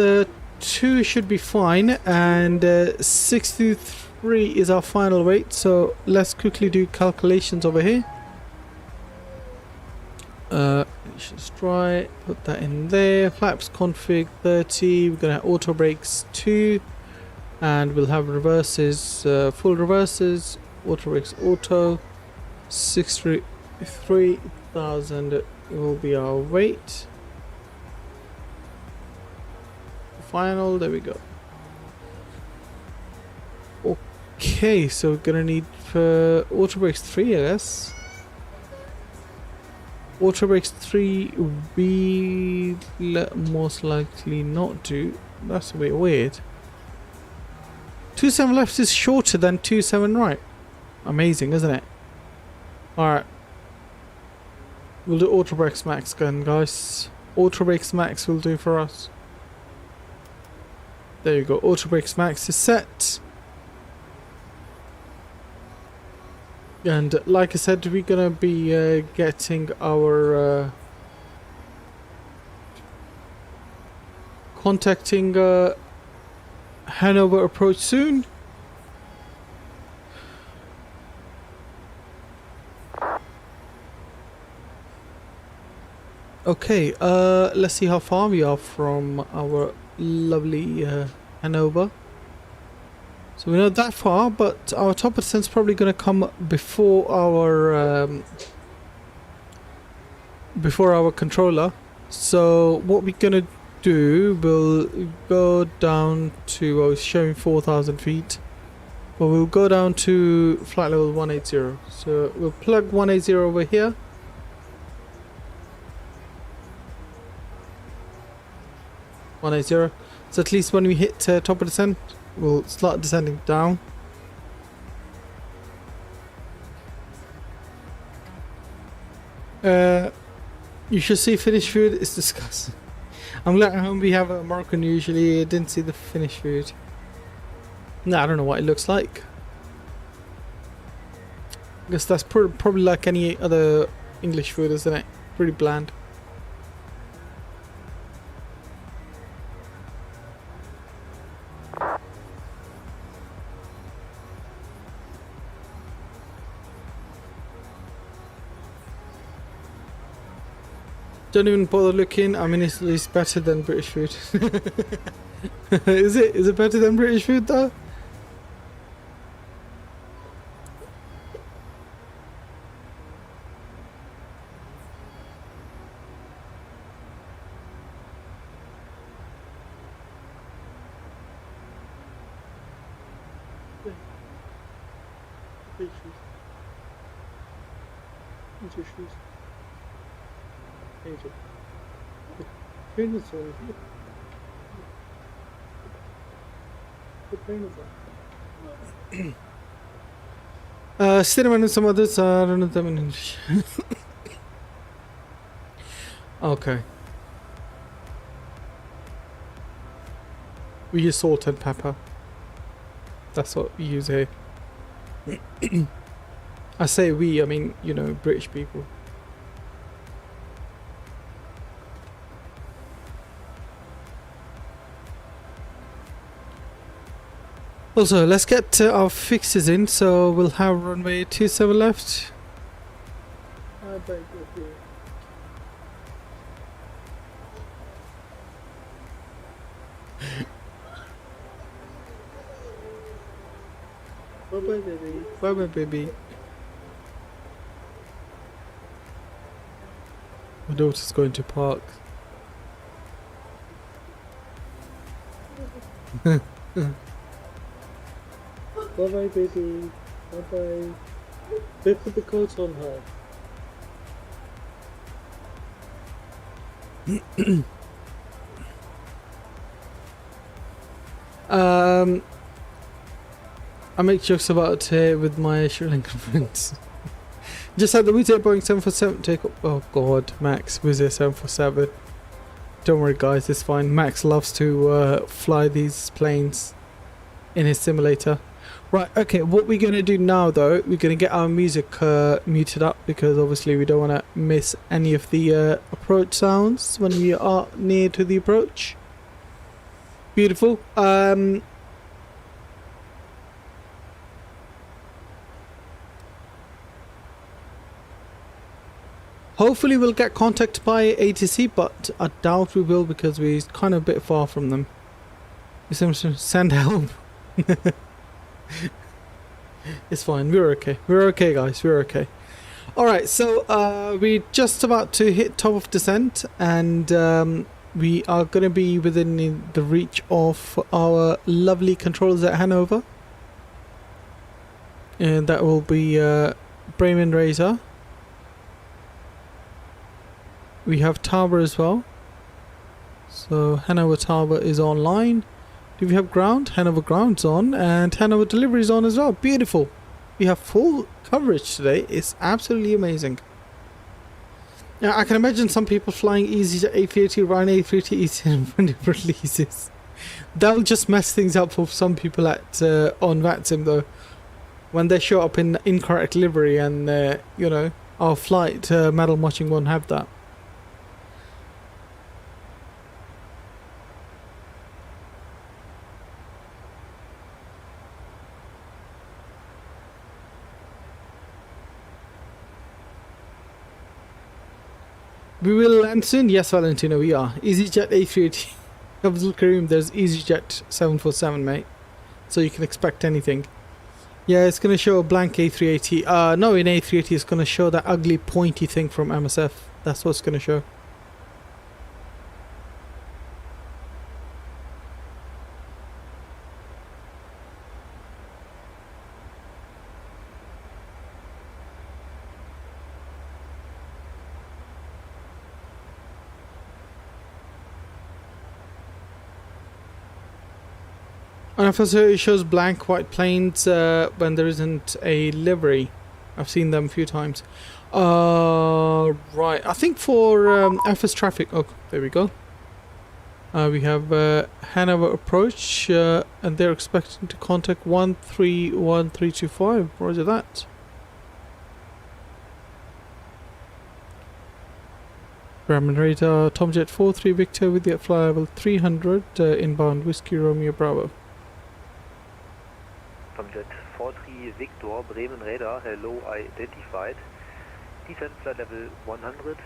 2 should be fine, and 63 is our final weight. So let's quickly do calculations over here. Let's try put that in there. Flaps config 30. We're gonna have auto brakes 2, and we'll have reverses, full reverses. Auto brakes auto. 63,000 will be our weight. Final, there we go. Okay, so we're gonna need auto brakes 3, I guess. Auto brakes 3 we most likely not do. That's a bit weird. 27 left is shorter than 27 right. Amazing, isn't it? Alright. We'll do auto brakes max again, guys. Auto brakes max will do for us. There you go. Auto brakes max is set. And like I said, we're gonna be getting our contacting Hanover approach soon. Okay, let's see how far we are from our lovely Hanover. So we're not that far, but our top descent is probably going to come before our controller. So what we're going to do, we'll go down to, I was showing 4,000 feet, but we'll go down to flight level 180. So we'll plug 180 over here. So at least when we hit top of descent, we'll start descending down. You should see finished food. It's disgusting. I'm glad at home we have a Moroccan usually. I didn't see the finished food. No, I don't know what it looks like. I guess that's probably like any other English food, isn't it? Pretty bland. Don't even bother looking. I mean, it's at least better than British food. Is it? Is it better than British food though? Cinnamon and some others, I don't know them in English. Okay. We use salt and pepper. That's what we use here. I say we, I mean, you know, British people. Also, let's get our fixes in, so we'll have runway 27 left. Bye bye baby. Bye bye baby. My daughter's going to park. Bye bye baby. Bye bye. They put the coat on her. I make jokes about it with my Sri Lankan friends. Just had the Wizz Air Boeing 747 take up. Oh god, Max, Wizz Air 747. Don't worry guys, it's fine. Max loves to fly these planes in his simulator. Right, okay, what we're going to do now though, we're going to get our music muted up because obviously we don't want to miss any of the approach sounds when we are near to the approach. Beautiful. Hopefully we'll get contact by ATC, but I doubt we will because we're kind of a bit far from them. We send help. It's fine, we're okay. We're okay guys, we're okay. Alright, so we're just about to hit top of descent and we are going to be within the reach of our lovely controllers at Hanover. And that will be Bremen Razor. We have Tower as well. So Hanover Tower is online. Do we have ground? Hanover ground's on and Hanover delivery is on as well. Beautiful. We have full coverage today. It's absolutely amazing. Now I can imagine some people flying EasyJet A380, Ryanair A380 when it releases. That'll just mess things up for some people at on Vatsim though. When they show up in incorrect livery and you know, our flight medal matching won't have that. We will land soon? Yes, Valentino, we are. EasyJet A380. Abdul Karim, there's EasyJet 747, mate. So you can expect anything. Yeah, it's going to show a blank A380. No, in A380 it's going to show that ugly pointy thing from MSF. That's what it's going to show. And also it shows blank white planes when there isn't a livery. I've seen them a few times. Right, I think for FS traffic, oh, there we go. We have Hanover approach and they're expecting to contact 131325, roger that. Bremen radar, Tomjet 43 Victor with the fly level 300 inbound Whiskey Romeo Bravo. Tomjet 43 Victor, Bremen radar, hello, identified. Descent flight level 100.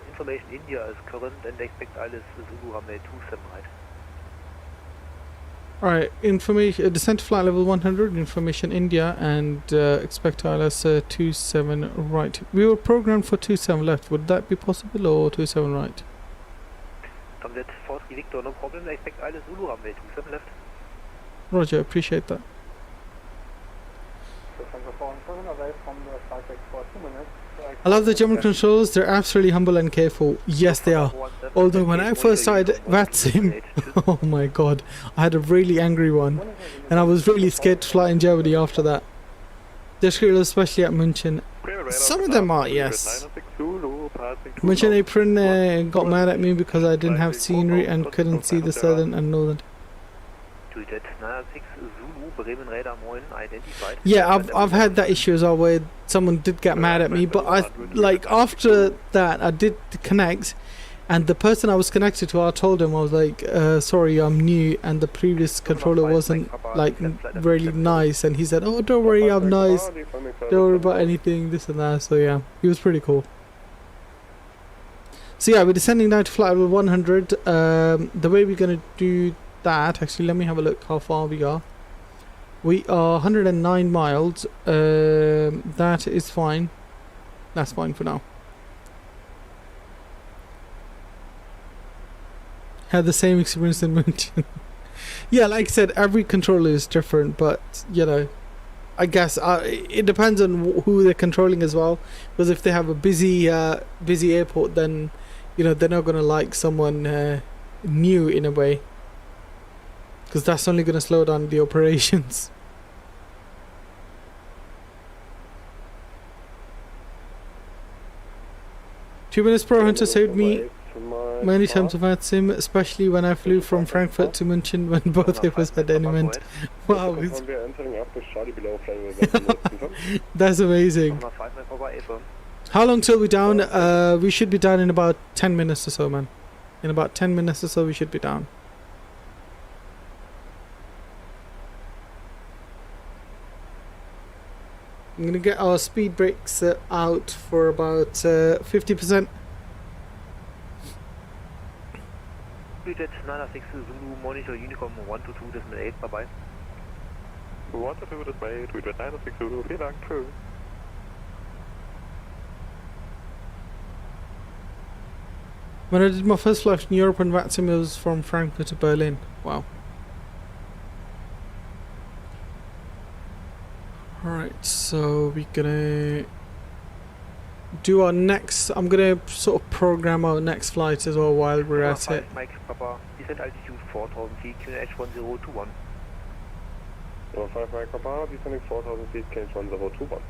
Information India is current and expect ILS Zulu runway 27 right. Alright, information descent flight level 100, information India and expect ILS 27 right. We were programmed for 27 left, would that be possible or 27 right? Tomjet 43 Victor, no problem, expect ILS Zulu runway 27 left. Roger, appreciate that. I love the German controls. They're absolutely humble and careful. Yes, they are. Although when I first started Vatsim, oh my god, I had a really angry one, and I was really scared to fly in Germany after that. They're screwed, especially at München. Some of them are, yes. München apron got mad at me because I didn't have scenery and couldn't see the southern and northern. Yeah, I've had that issue as well, where someone did get mad at me, but after that I did connect, and the person I was connected to, I told him, I was like, sorry, I'm new and the previous controller wasn't like really nice, and he said, oh, don't worry, I'm nice, don't worry about anything, this and that. So yeah, he was pretty cool. So yeah, we're descending now to flight level 100. The way we're gonna do that, actually, let me have a look how far we are. We are 109 miles. That is fine. That's fine for now. Had the same experience in München. Yeah, like I said, every controller is different, but you know, I guess it depends on who they're controlling as well. Because if they have a busy airport, then you know they're not gonna like someone new in a way, because that's only gonna slow down the operations. Two minutes per hunter saved me many times of Vatsim, especially when I flew from Frankfurt to München when both of us had element. Wow, that's amazing. How long till we down? We should be down in about 10 minutes or so, man. In about 10 minutes or so we should be down. I'm gonna get our speed brakes out for about 50%. Jet 906 Zulu, monitor Unicom 122.8, bye bye. 122.8, Jet 906 Zulu, vielen Dank, tschüss. When I did my first flight in Europe and Vatsim, it was from Frankfurt to Berlin. Wow. Alright, so we're gonna do our next. I'm gonna sort of program our next flight as well while we're at it. Mike Papa, descent altitude 4000 feet, QNH 1021. 5 Mike Papa, descending 4000 feet, QNH 1021.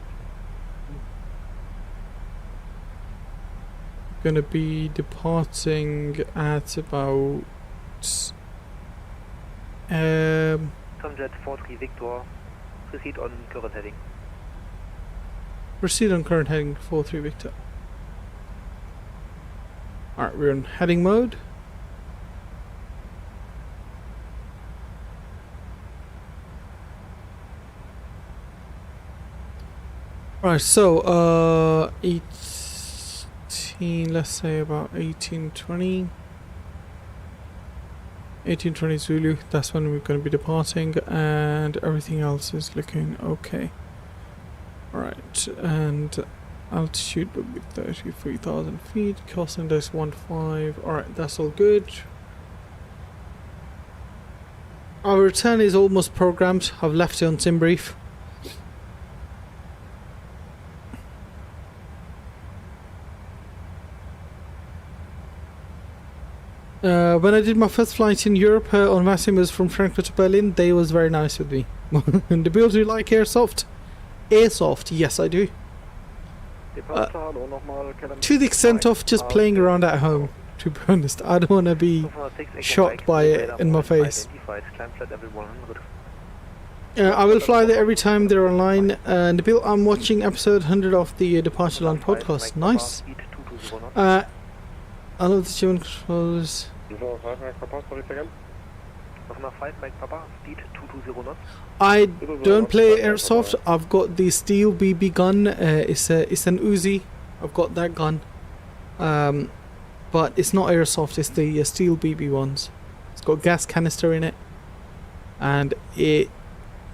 Gonna be departing at about Jet 43 Victor, proceed on current heading. Proceed on current heading 43 Victor. Alright, we're in heading mode. Right, so 18, let's say about 1820. 1820 Zulu, that's when we're going to be departing, and everything else is looking okay. Alright, and altitude will be 33,000 feet, cost index 1.5. Alright, that's all good. Our return is almost programmed. I've left it on sim brief. When I did my first flight in Europe on Vatsim, was from Frankfurt to Berlin. They was very nice with me. And the build, do you like airsoft? Airsoft, yes I do. To the extent of just playing around at home, to be honest. I don't want to be shot by it in my face. I will fly there every time they're online. And Bill, I'm watching episode 100 of the Departure Land podcast. Nice. I love the German controllers. I don't play airsoft. I've got the steel BB gun. It's an Uzi. I've got that gun. But it's not airsoft. It's the steel BB ones. It's got gas canister in it, and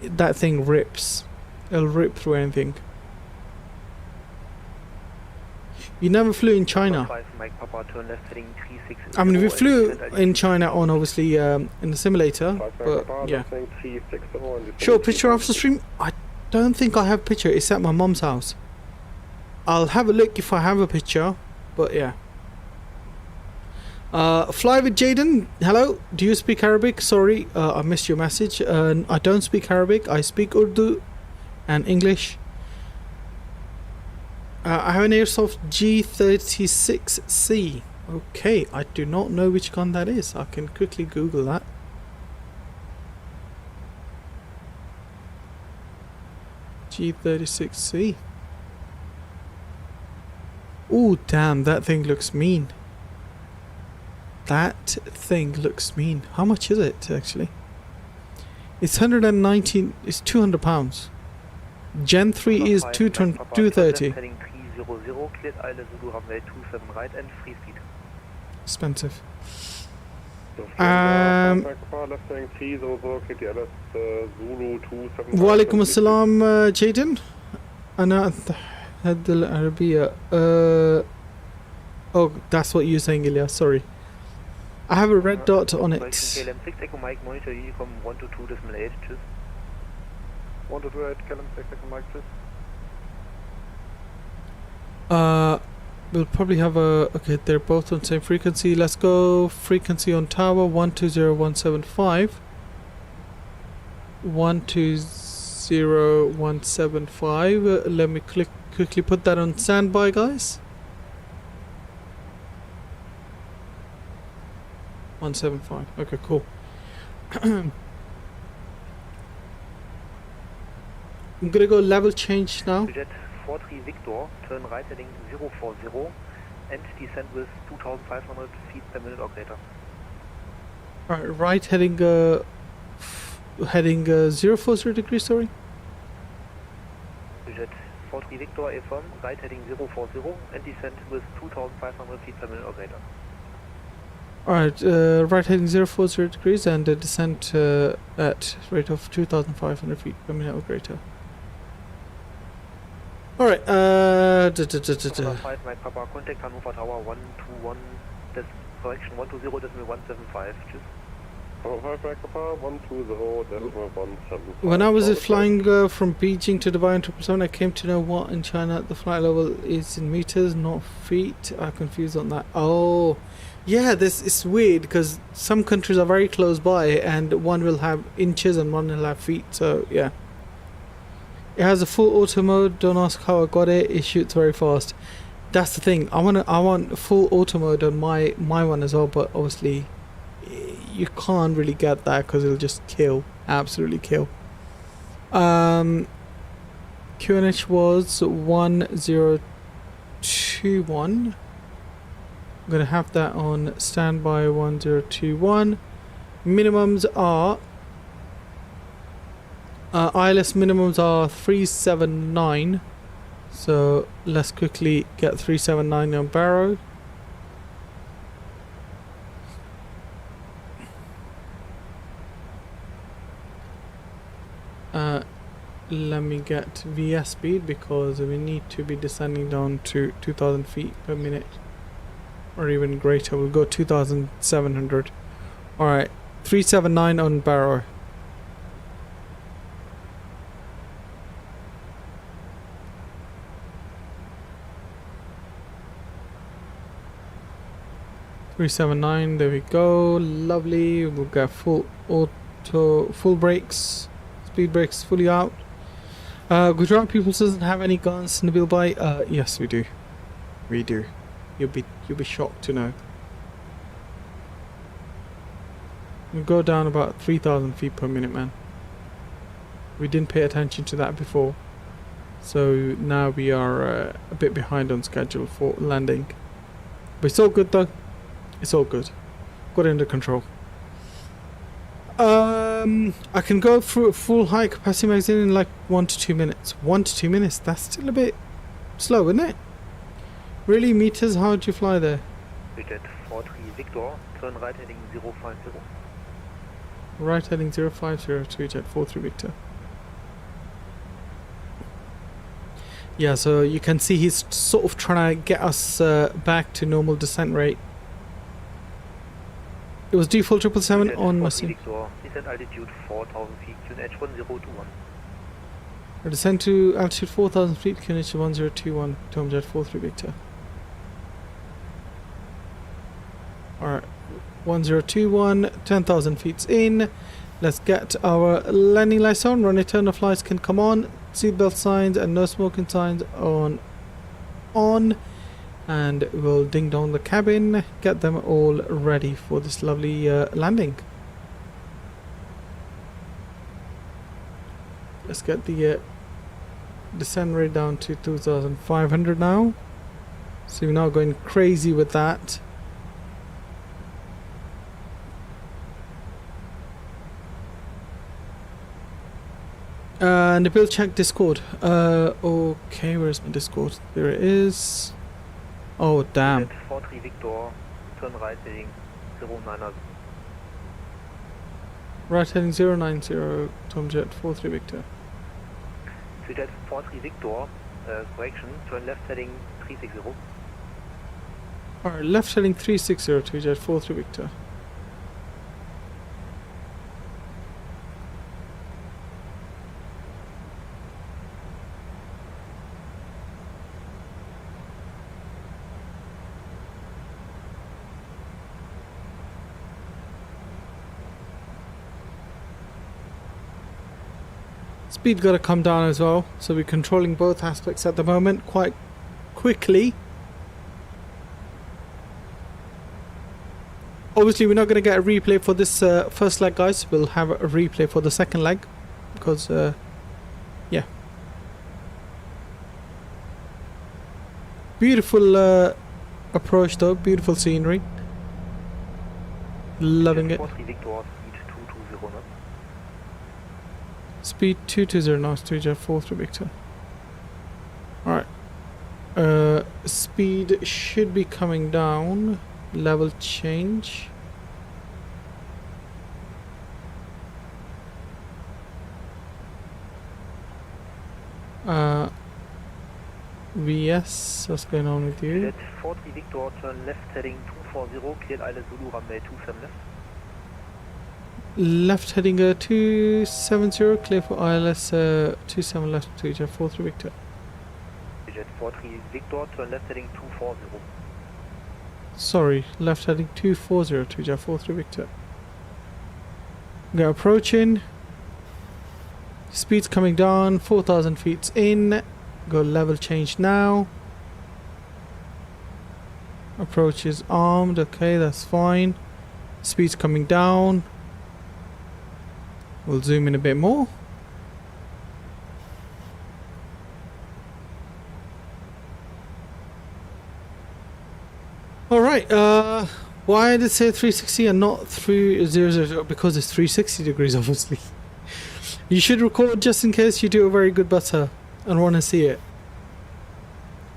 that thing rips. It'll rip through anything. You never flew in China. I mean, we flew in China on obviously in the simulator, but yeah. Show a picture of the stream. I don't think I have a picture. It's at my mom's house. I'll have a look if I have a picture. But yeah. Fly with Jaden. Hello. Do you speak Arabic? Sorry, I missed your message. I don't speak Arabic. I speak Urdu and English. I have an Airsoft G36C. Okay, I do not know which gun that is. I can quickly Google that. G36C. Ooh, damn, that thing looks mean. That thing looks mean. How much is it, actually? It's 119... It's £200. Gen 3 is 230. Heading 300, cleared Isle Zulu runway 27 right and free speed. Expensive. Left heading 300, cleared the Isle Zulu 27 Wa alaikum assalam, Jaden. Ana had the Arabia. Oh, that's what you're saying, Ilya. Sorry. I have a red dot on it. KLM 6 Echo Mike monitor Unicom 122.8. Tschüss. 128, KLM 6 Echo Mike, tschüss. We'll probably have a... Okay, they're both on the same frequency. Let's go frequency on tower 120175. 120175. Let me quickly put that on standby, guys. 175. Okay, cool. I'm gonna go level change now. Jet 43 Victor, turn right heading 040 and descend with 2,500 feet per minute or greater. Alright, right heading heading 040 degrees, sorry. Jet 43 Victor, affirm, right heading 040 and descend with 2,500 feet per minute or greater. Alright, right heading 040 degrees and descent at rate of 2,500 feet per minute or greater. Alright, 5 Mike Papa, contact Hannover Tower 121, correction 120.175, tschüss. 5 Mike Papa, 120.175. when I was flying from Beijing to Dubai in 777, I came to know what in China the flight level is in meters, not feet. I'm confused on that. Oh, yeah, this is weird because some countries are very close by and one will have inches and one will have feet, so yeah. It has a full auto mode. Don't ask how I got it. It shoots very fast. That's the thing. I want full auto mode on my one as well, but obviously you can't really get that because it'll just kill, absolutely kill. QNH was 1021. I'm gonna have that on standby 1021. Minimums are ILS minimums are 379. So let's quickly get 379 on Barrow. Let me get VS speed because we need to be descending down to 2,000 feet per minute or even greater. We'll go 2,700. Alright, 379 on Barrow. .379, there we go. Lovely. We'll get full brakes, speed brakes fully out. Gujarat people doesn't have any guns in the bill by. Yes, we do. We do. You'll be shocked to know. We'll go down about 3,000 feet per minute, man. We didn't pay attention to that before, so now we are a bit behind on schedule for landing. But it's all good though. It's all good. Got it under control. I can go through a full high capacity magazine in like 1 to 2 minutes. 1 to 2 minutes. That's still a bit slow, isn't it? Really, meters? How would you fly there? Jet 43 Victor, turn right heading 050. Right heading 050 to Jet 43 Victor. Yeah, so you can see he's sort of trying to get us back to normal descent rate. It was default 777 on my sim. Descent altitude 4,000 feet, QNH 1021. Descend to altitude 4,000 feet, QNH 1021, Tomjet 43 Victor. Alright, 1021, 10,000 feet in. Let's get our landing lights on. Run return of flights can come on. Seatbelt signs and no smoking signs on. And we'll ding dong the cabin, get them all ready for this lovely landing. Let's get the descent rate down to 2,500 now. So we're now going crazy with that. And we'll check Discord. Okay, where's my Discord? There it is. Oh damn. 43 Victor, turn right heading 090. Right heading 090, Tomjet 43 Victor. Jet 43 Victor, correction, turn left heading 360. Alright, left heading 360 to Jet 43 Victor. Speed got to come down as well, so we're controlling both aspects at the moment quite quickly. Obviously we're not going to get a replay for this first leg, guys. We'll have a replay for the second leg because yeah, beautiful approach though, beautiful scenery, loving it. 43 Victor, speed 220 knots. Speed 220 knots to Jet 43 Victor. Alright. Speed should be coming down. Level change. VS, what's going on with you? Jet 43 Victor, turn left heading 240, cleared Isle Zulu runway 27 left. Left heading 270, clear for ILS 27 left to Jet 43 Victor. Jet 43 Victor, turn left heading 240. Sorry, left heading 240 to Jet 43 Victor. Go approaching. Speed's coming down, 4,000 feet in. Go level change now. Approach is armed, okay, that's fine. Speed's coming down. We'll zoom in a bit more. Alright, why did it say 360 and not 300? Because it's 360 degrees, obviously. You should record just in case you do a very good butter and want to see it.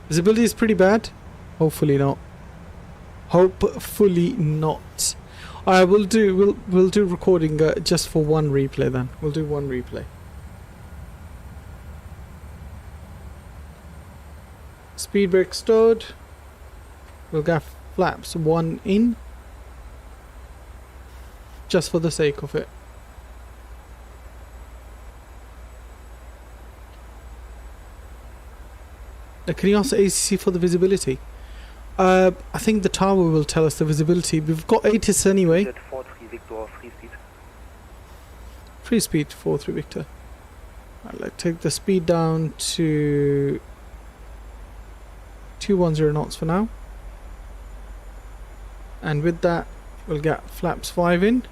Visibility is pretty bad. Hopefully not. Hopefully not. We'll do recording just for one replay then. We'll do one replay. Speed brake stowed. We'll get flaps 1 in. Just for the sake of it. Can you ask the ACC for the visibility? I think the tower will tell us the visibility. We've got ATIS anyway. Jet 43 Victor, free speed. Free speed 43 Victor. Let's take the speed down to 210 knots for now. And with that, we'll get flaps 5 in.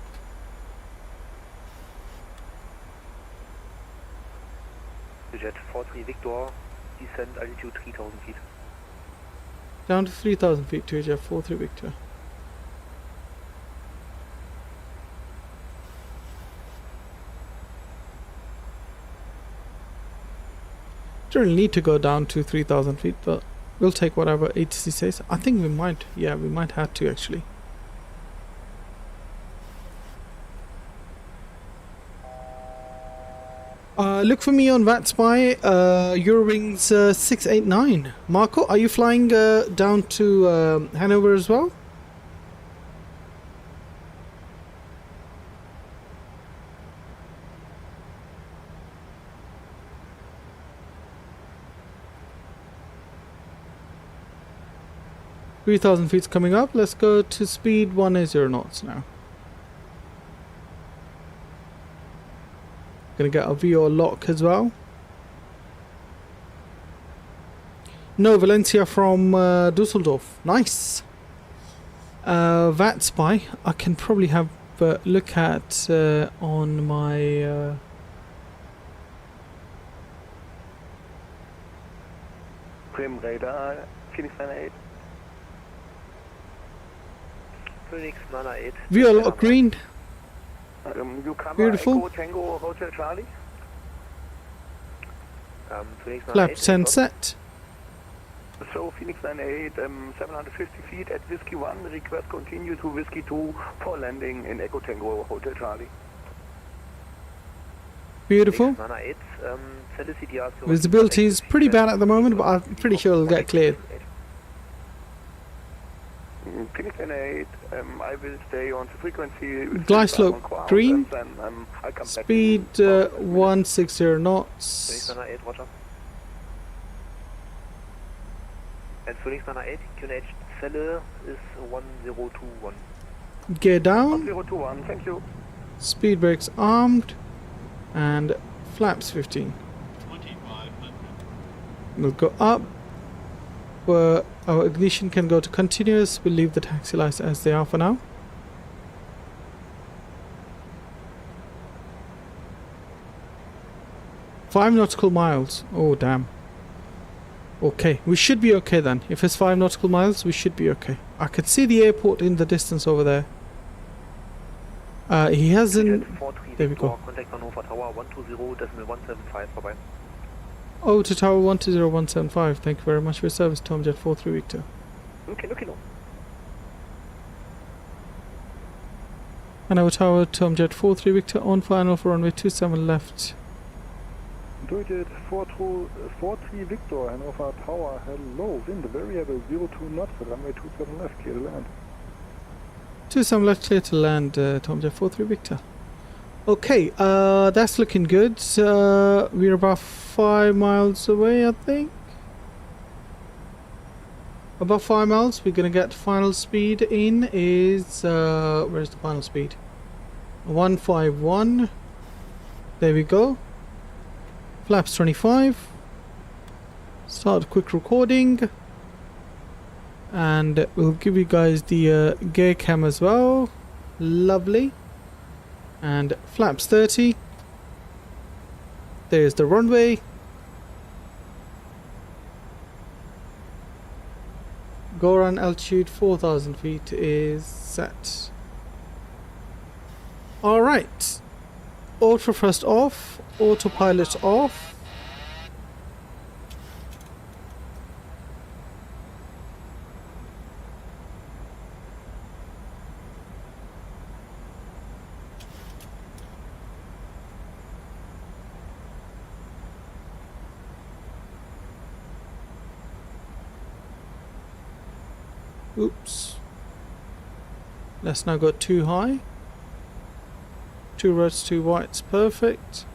Jet 43 Victor, descend altitude 3000 feet. Down to 3,000 feet to Jet 43 Victor. Don't really need to go down to 3,000 feet, but we'll take whatever ATC says. I think we might, yeah, we might have to actually. Look for me on VatSpy, Eurowings 689. Marco, are you flying down to Hanover as well? 3,000 feet's coming up. Let's go to speed 180 knots now. Gonna get a VO lock as well. No, Valencia from Dusseldorf. Nice. Vatsim, I can probably have a look at on my... Prim radar, Phoenix 98. Phoenix 98. VO lock green. You cover Beautiful. Echo Tango Hotel Charlie. Phoenix 98. Flaps and set. So Phoenix 98, 750 feet at Whiskey 1, request continue to Whiskey 2 for landing in Echo Tango Hotel Charlie. Beautiful. Phoenix 98, Zelle CDR zurück. Visibility is pretty bad at the moment, but I'm pretty sure it'll get cleared. Phoenix 98, I will stay on the frequency. Glide slope green. And then, I'll come back Speed to 160 Phoenix knots. 98, roger. And Phoenix 98, QNH Zelle is 1021. Gear down. 1021, thank you. Speed brakes armed. And flaps 15. 2500. We'll go up. Where our ignition can go to continuous. We'll leave the taxi lights as they are for now. Five nautical miles. Oh damn. Okay, we should be okay then. If it's 5 nautical miles, we should be okay. I could see the airport in the distance over there. He hasn't... There we go. Contact Hannover Tower 120.175 vorbei. Oh, to tower 120175. Thank you very much for your service, Tom Jet 43 Victor. Okay, okay, no. And our tower, Tom Jet 43 Victor, on final for runway 27 left. Stuttgart 43 Victor, Hannover Tower, hello, wind variable 02 knots, runway 27 left, clear to land. 27 left, clear to land, Tom Jet 43 Victor. Okay, that's looking good. We're about 5 miles away, I think. About 5 miles. We're gonna get final speed in is where's the final speed? 151. There we go. Flaps 25. Start quick recording. And we'll give you guys the gear cam as well. Lovely. And flaps 30. There's the runway. Go run altitude 4,000 feet is set. Alright. Auto thrust off. Autopilot off. Oops. Let's not go too high. 2 reds, 2 whites, perfect.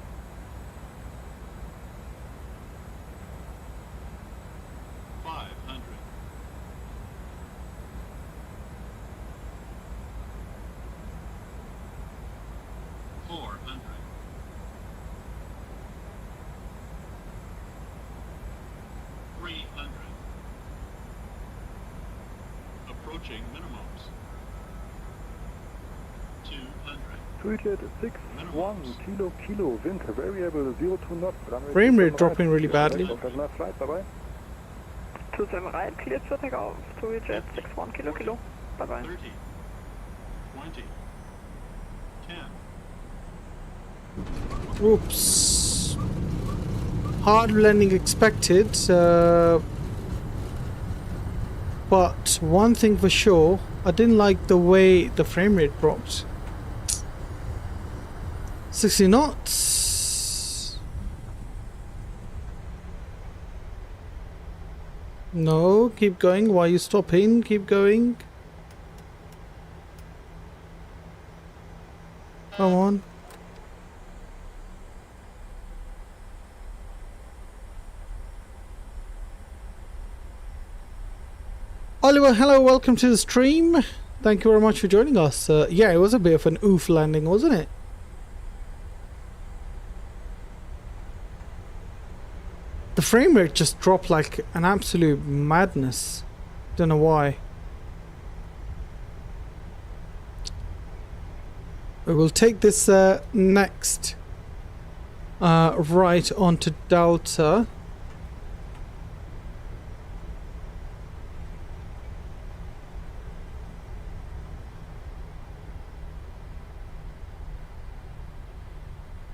Approaching minimums. 200. Stuttgart 61 kilo, wind variable 02 knots, runway Frame rate 27 dropping right, really clear to badly. land. Have a nice flight, bye bye. 27 right, clear to take off. Stuttgart 61 kilo. Bye bye. 30. 20. 10. Oops. Hard landing expected. But one thing for sure, I didn't like the way the frame rate dropped. 60 knots. No, keep going. Why are you stopping? Keep going. Come on. Oliver, hello, welcome to the stream. Thank you very much for joining us. Yeah, it was a bit of an oof landing, wasn't it? The frame rate just dropped like an absolute madness. Don't know why. We will take this next right onto Delta.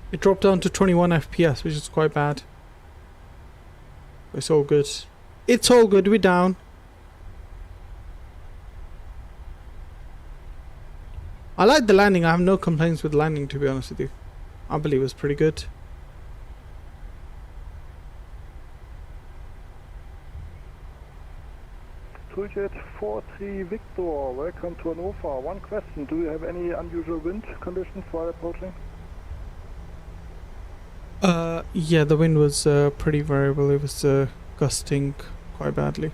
It dropped down to 21 FPS, which is quite bad. It's all good. It's all good, we're down. I like the landing. I have no complaints with landing, to be honest with you. I believe it was pretty good. TUI 43 Victor, welcome to Hannover. One question, do you have any unusual wind conditions while approaching? Yeah, the wind was pretty variable. It was gusting quite badly.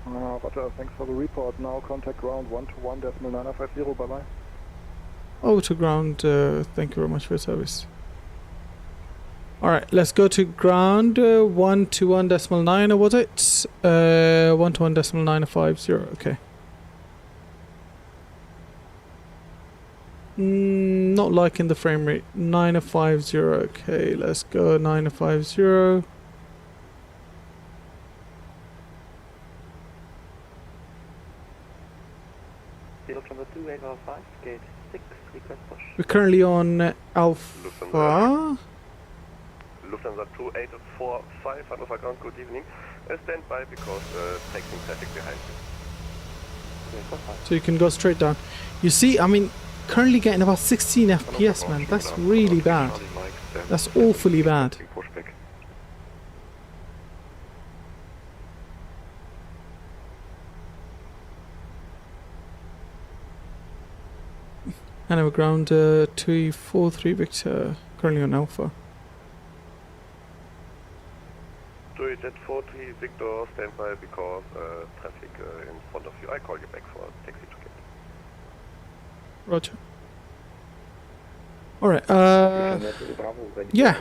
Roger, thanks for the report. Now contact ground 121.950, bye bye. Over to ground, thank you very much for your service. Alright, let's go to ground 121.9, or was it? 121.950, okay. Not liking the frame rate. 950, okay, let's go 950. Lufthansa 2805, gate 6, request push. We're currently on Alpha. Lufthansa 2845, Hannover ground, good evening. Stand by because taxing traffic behind you. So you can go straight down. You see, I mean, currently getting about 16 FPS, man. That's really bad. That's awfully bad. Hanover ground 243 Victor, currently on Alpha. TUI 43 Victor, stand by because traffic in front of you. I call you back for taxi ticket. Roger. Alright, yeah.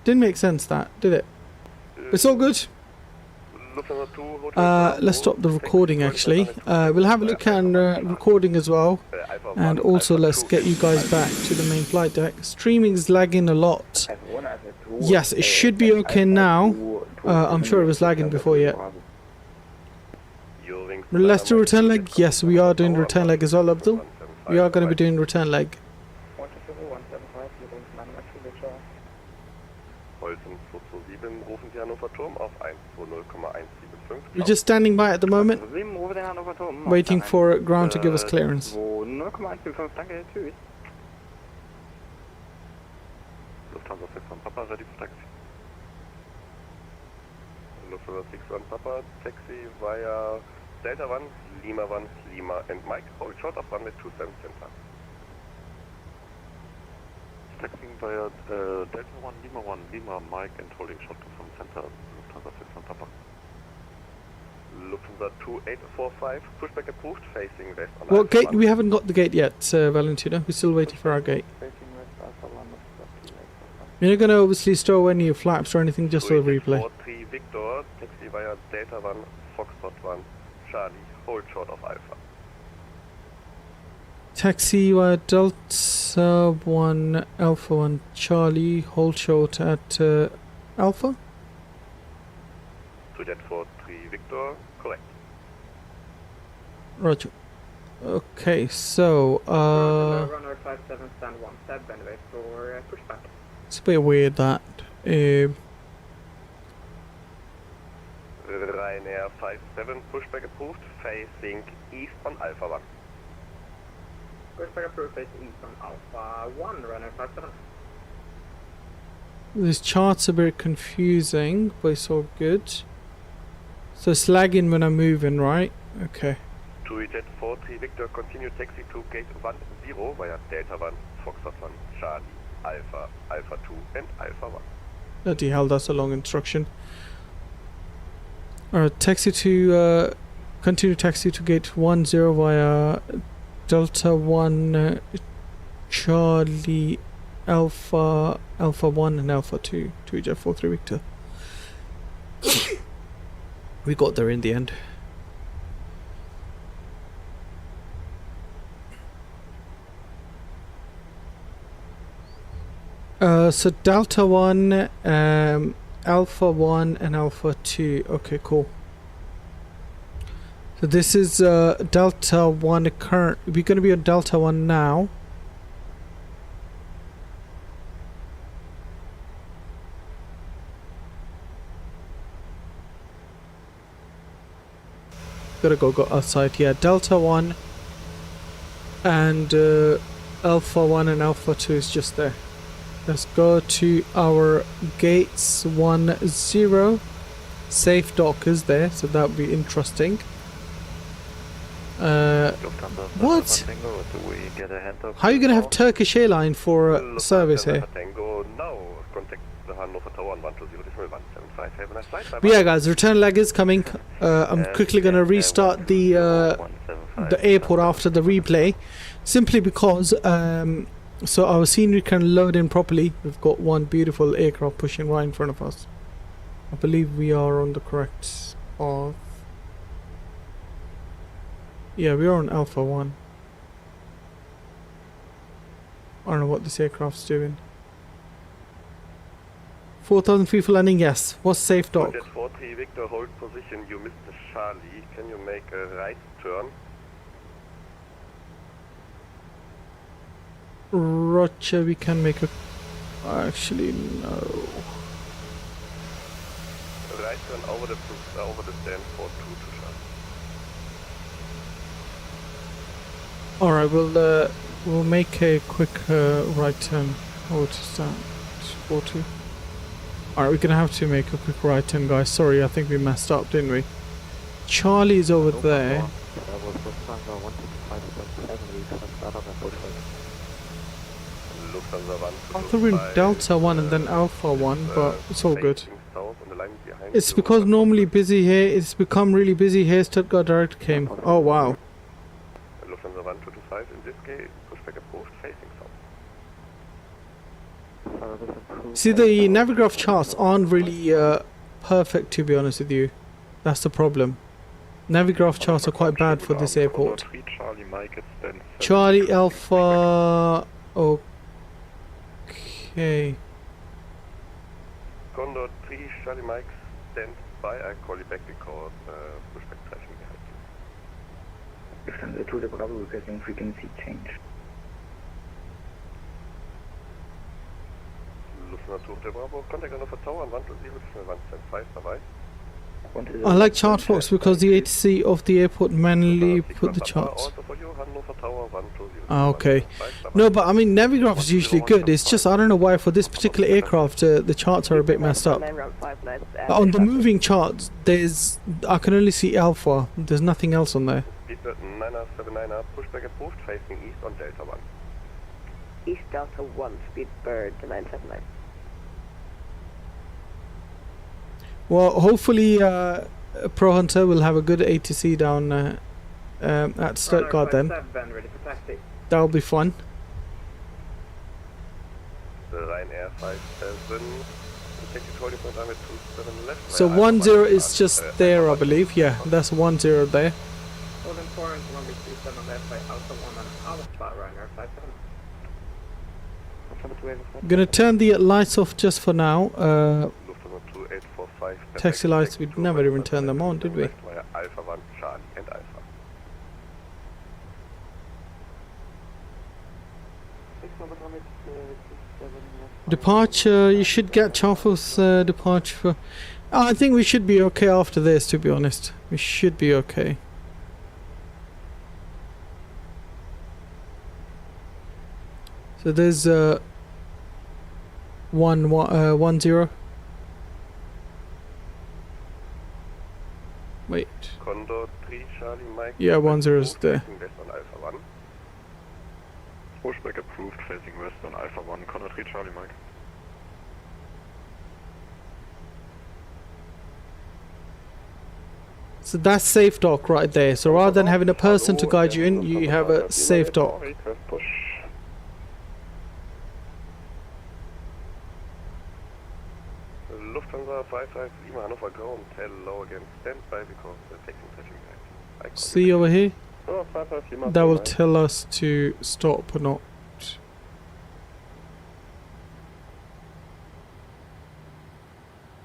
Didn't make sense that, did it? It's all good. Let's stop the recording actually. We'll have a look at recording as well. And also let's get you guys back to the main flight deck. Streaming is lagging a lot. Yes, it should be okay now. I'm sure it was lagging before yet. Let's do return leg. Yes, we are doing return leg as well, Abdul. We are going to be doing return leg. We're just standing by at the moment, waiting for ground to give us clearance. Lufthansa 61 Papa, ready for taxi. Lufthansa 61 Papa, taxi via Delta 1, Lima 1, Lima and Mike. Hold short of runway 27 center. Taxiing via Delta 1, Lima 1, Lima, Mike and holding short from center, Lufthansa 61 Papa. Lufthansa 2845, pushback approved, facing west on What gate? We haven't got the gate yet, Valentino. We're still waiting for our gate. You're not going to obviously stow any flaps or anything, just for the replay. 43 Victor, taxi via Delta 1, Foxtrot 1, Charlie, hold short of Alpha. Taxi via Delta 1, Alpha 1, Charlie, hold short at Alpha. To that 43 Victor, correct. Roger. Okay, so Runner 57 stand 1, tab bandwidth for pushback. it's a bit weird that. Ryanair 57, pushback approved, facing east on Alpha 1. Pushback approved, facing east on Alpha 1, runner 57. This chart's a bit confusing, but it's all good. So it's lagging when I'm moving, right? Okay. TUI Jet 43 Victor, continue taxi to gate 10 via Delta 1, Foxtrot 1, Charlie, Alpha, Alpha 2 and Alpha 1. Bloody hell, that's a long instruction. Taxi to continue taxi to gate 10 via Delta 1 Charlie Alpha 1 and Alpha 2 Jet 43 Victor. We got there in the end. So Delta 1, Alpha 1 and Alpha 2. Okay, cool. So this is Delta 1 current. We're going to be on Delta 1 now. Gotta go outside. Yeah, Delta 1 and Alpha 1 and Alpha 2 is just there. Let's go to our gates 10. Safe dock is there, so that would be interesting. What? How are you gonna have Turkish airline for service here? But yeah, guys, return leg is coming. I'm quickly gonna restart the airport after the replay, simply because so our scenery can load in properly. We've got one beautiful aircraft pushing right in front of us. I believe we are on the correct path. Yeah, we are on Alpha 1. I don't know what this aircraft's doing. 4,000 feet for landing, yes. What's safe dock? Jet 43 Victor, hold position. You missed the Charlie. Can you make a right turn? Roger, we can make a... Actually, no. Right turn over the stand for 2 to turn. Alright, we'll make a quick right turn over to stand 42. Alright, we're gonna have to make a quick right turn, guys. Sorry, I think we messed up, didn't we? Charlie's over there. I thought we were in Delta 1 and then Alpha 1, but it's all good. It's because normally busy here, it's become really busy here. Stuttgart Direct came. Oh wow. Lufthansa 1225 in this case, pushback approach facing south. See, the Navigraph charts aren't really perfect, to be honest with you. That's the problem. Navigraph charts are quite bad for this airport. Charlie Alpha... Okay. Condor 3, Charlie Mike, stand by. I call you back because pushback traffic behind you. Lufthansa 2 to Bravo requesting frequency change. Lufthansa 2 to Bravo, contact Hannover Tower and 120-175, bye-bye. I like Chartfox because the ATC of the airport manually put the charts. Okay. No, but I mean, Navigraph is usually good. It's just, I don't know why for this particular aircraft the charts are a bit messed up. On the moving charts, I can only see Alpha. There's nothing else on there. Speedbird 9979, pushback approved, facing east on Delta 1. East Delta 1, Speedbird 979. Well, hopefully Pro Hunter will have a good ATC down at Stuttgart then. That'll be fun. The Ryanair 57, detected holding point with 27 left. So 10 is just there, I believe. Yeah, that's 10 there. Holding 4 and Columbia 27 left by Alpha 1 and Alpha Ryanair 57. Gonna turn the lights off just for now. Taxi lights, we never even turned them on, did we? Alpha 1, Charlie and Alpha. Departure, you should get Chartfox departure for... I think we should be okay after this, to be honest. We should be okay. So there's 10. Wait. Condor 3, Charlie Mike. Yeah, 10 is there. West on Alpha 1. Pushback approved, facing west on Alpha 1, Condor 3, Charlie Mike. So that's safe dock right there. So rather than having a person to guide you in, you have a safe dock. Request push. Lufthansa 55 Lima Hannover ground. Hello again. Stand by because the taking traffic light. See over here? Oh, 55 Lima. That will tell us to stop or not.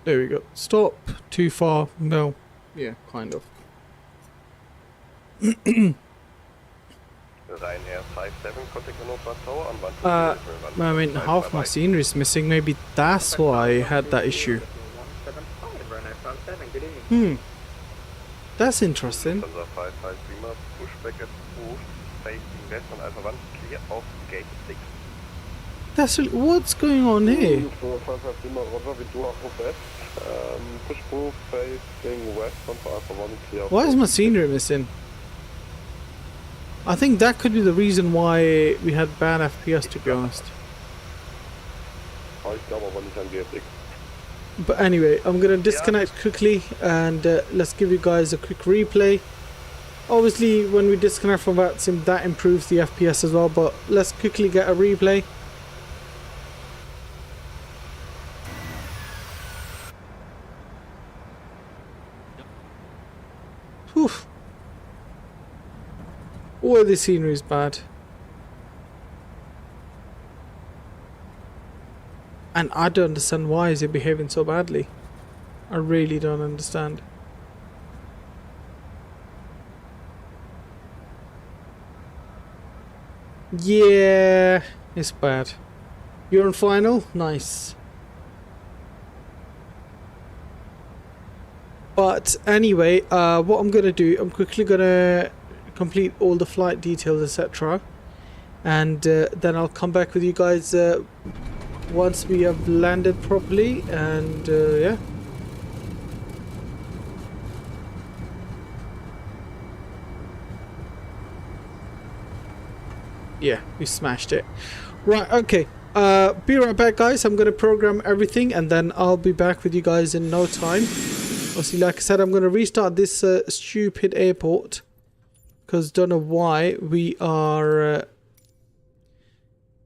There we go. Stop. Too far. No. Yeah, kind of. Ryanair 57 contact Hannover Tower on 1. I mean, half my scenery is missing. Maybe that's why I had that issue. 175, Ryanair 57, good evening. Hmm. That's interesting. Lufthansa 55 Lima, pushback approved, facing west on Alpha 1, clear of gate 6. That's what's going on here? 55 Lima, Roger, we do our best. Push proof facing west on Alpha 1, clear. Why is my scenery missing? I think that could be the reason why we had bad FPS, to be honest. Ich glaube aber nicht an GSX. But anyway, I'm gonna disconnect quickly and let's give you guys a quick replay. Obviously, when we disconnect from Vatsim, that improves the FPS as well, but let's quickly get a replay. Whew. Oh, the scenery is bad. And I don't understand why is it behaving so badly. I really don't understand. Yeah, it's bad. You're on final? Nice. But anyway, what I'm gonna do, I'm quickly gonna complete all the flight details, etc. And then I'll come back with you guys once we have landed properly, and yeah. Yeah, we smashed it. Right, okay. Be right back, guys. I'm gonna program everything and then I'll be back with you guys in no time. Obviously, like I said, I'm gonna restart this stupid airport because don't know why we are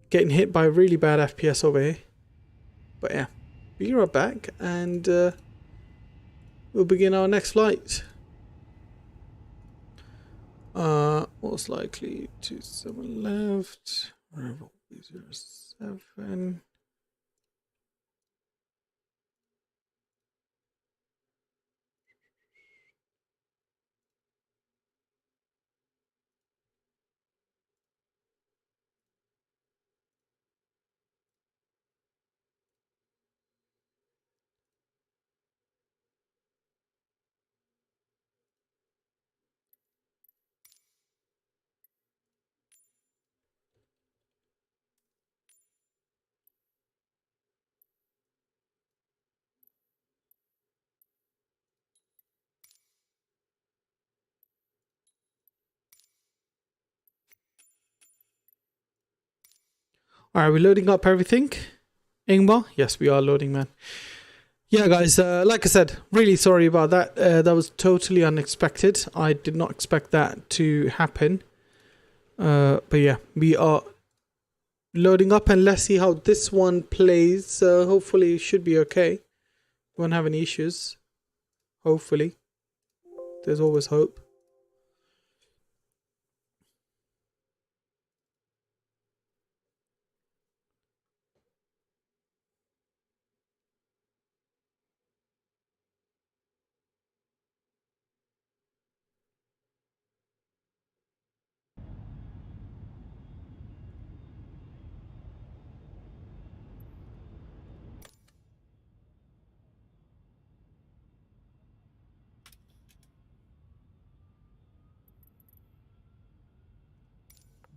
getting hit by really bad FPS over here. But yeah, be right back and we'll begin our next flight. Most likely 27 left. 07. Alright, we're loading up everything. Ingmar? Yes, we are loading, man. Yeah, guys, like I said, really sorry about that. That was totally unexpected. I did not expect that to happen. But yeah, we are loading up and let's see how this one plays. Hopefully it should be okay. Won't have any issues. Hopefully. There's always hope.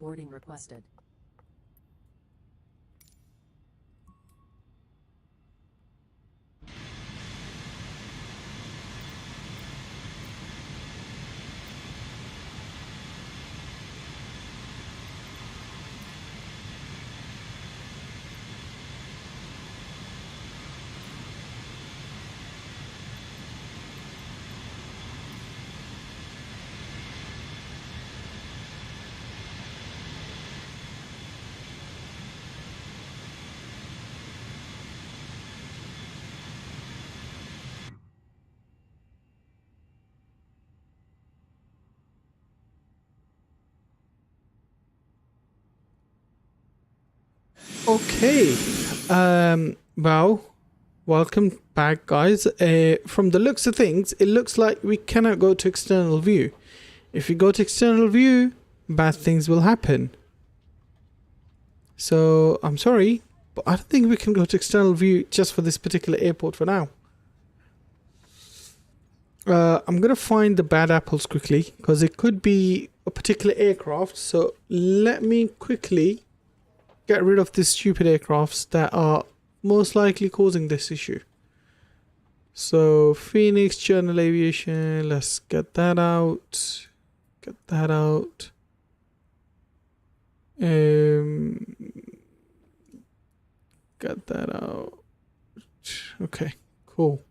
Boarding requested. Okay. Well, welcome back, guys. From the looks of things, it looks like we cannot go to external view. If you go to external view, bad things will happen. So, I'm sorry, but I don't think we can go to external view just for this particular airport for now. I'm going to find the bad apples quickly, because it could be a particular aircraft. So, let me quickly get rid of these stupid aircrafts that are most likely causing this issue. So, Phoenix, Journal Aviation, let's get that out. Get that out. Get that out. Okay, cool.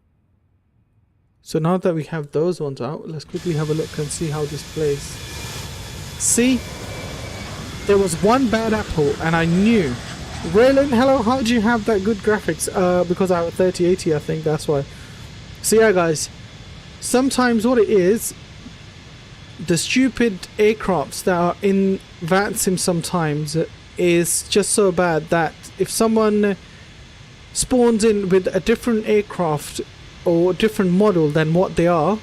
So now that we have those ones out, let's quickly have a look and see how this plays. See? There was one bad apple and I knew. Raylan, hello, how do you have that good graphics? Because I have a 3080, I think that's why. So yeah, guys. Sometimes what it is, the stupid aircrafts that are in Vatsim sometimes is just so bad that if someone spawns in with a different aircraft or different model than what they are,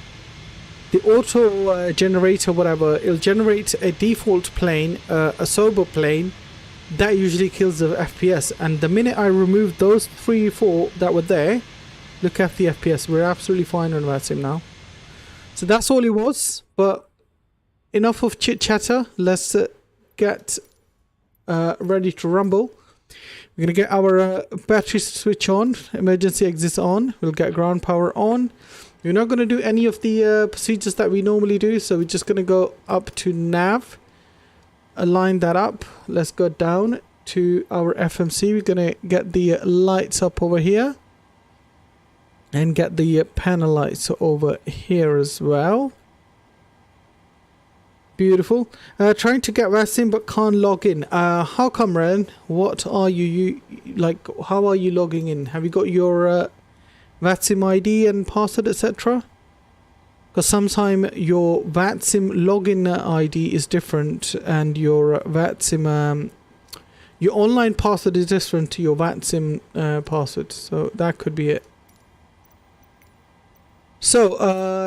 the auto generator, whatever, it'll generate a default plane, a sober plane, that usually kills the FPS. And the minute I removed those 3-4 that were there, look at the FPS. We're absolutely fine on Vatsim now. So that's all it was. But enough of chit chatter. Let's get ready to rumble. We're gonna get our battery switch on, emergency exits on. We'll get ground power on. We're not gonna do any of the procedures that we normally do, so we're just gonna go up to nav, align that up. Let's go down to our FMC. We're gonna get the lights up over here and get the panel lights over here as well. Beautiful. Trying to get Vatsim but can't log in. How come, Ren? What are you like? How are you logging in? Have you got your Vatsim ID and password, etc.? Because sometimes your Vatsim login ID is different, and your Vatsim your online password is different to your Vatsim password. So that could be it. So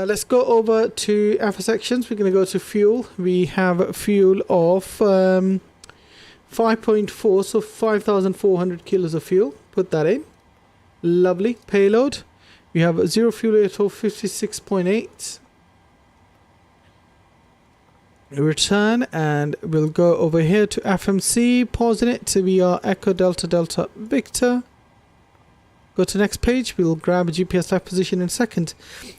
let's go over to alpha sections. We're going to go to fuel. We have fuel of 5.4, so 5,400 kilos of fuel. Put that in. Lovely. Payload. We have 0 fuel rate of 56.8. Return, and we'll go over here to FMC. Pausing it. We are Echo Delta Delta Victor. Go to next page. We'll grab a GPS left position in a second.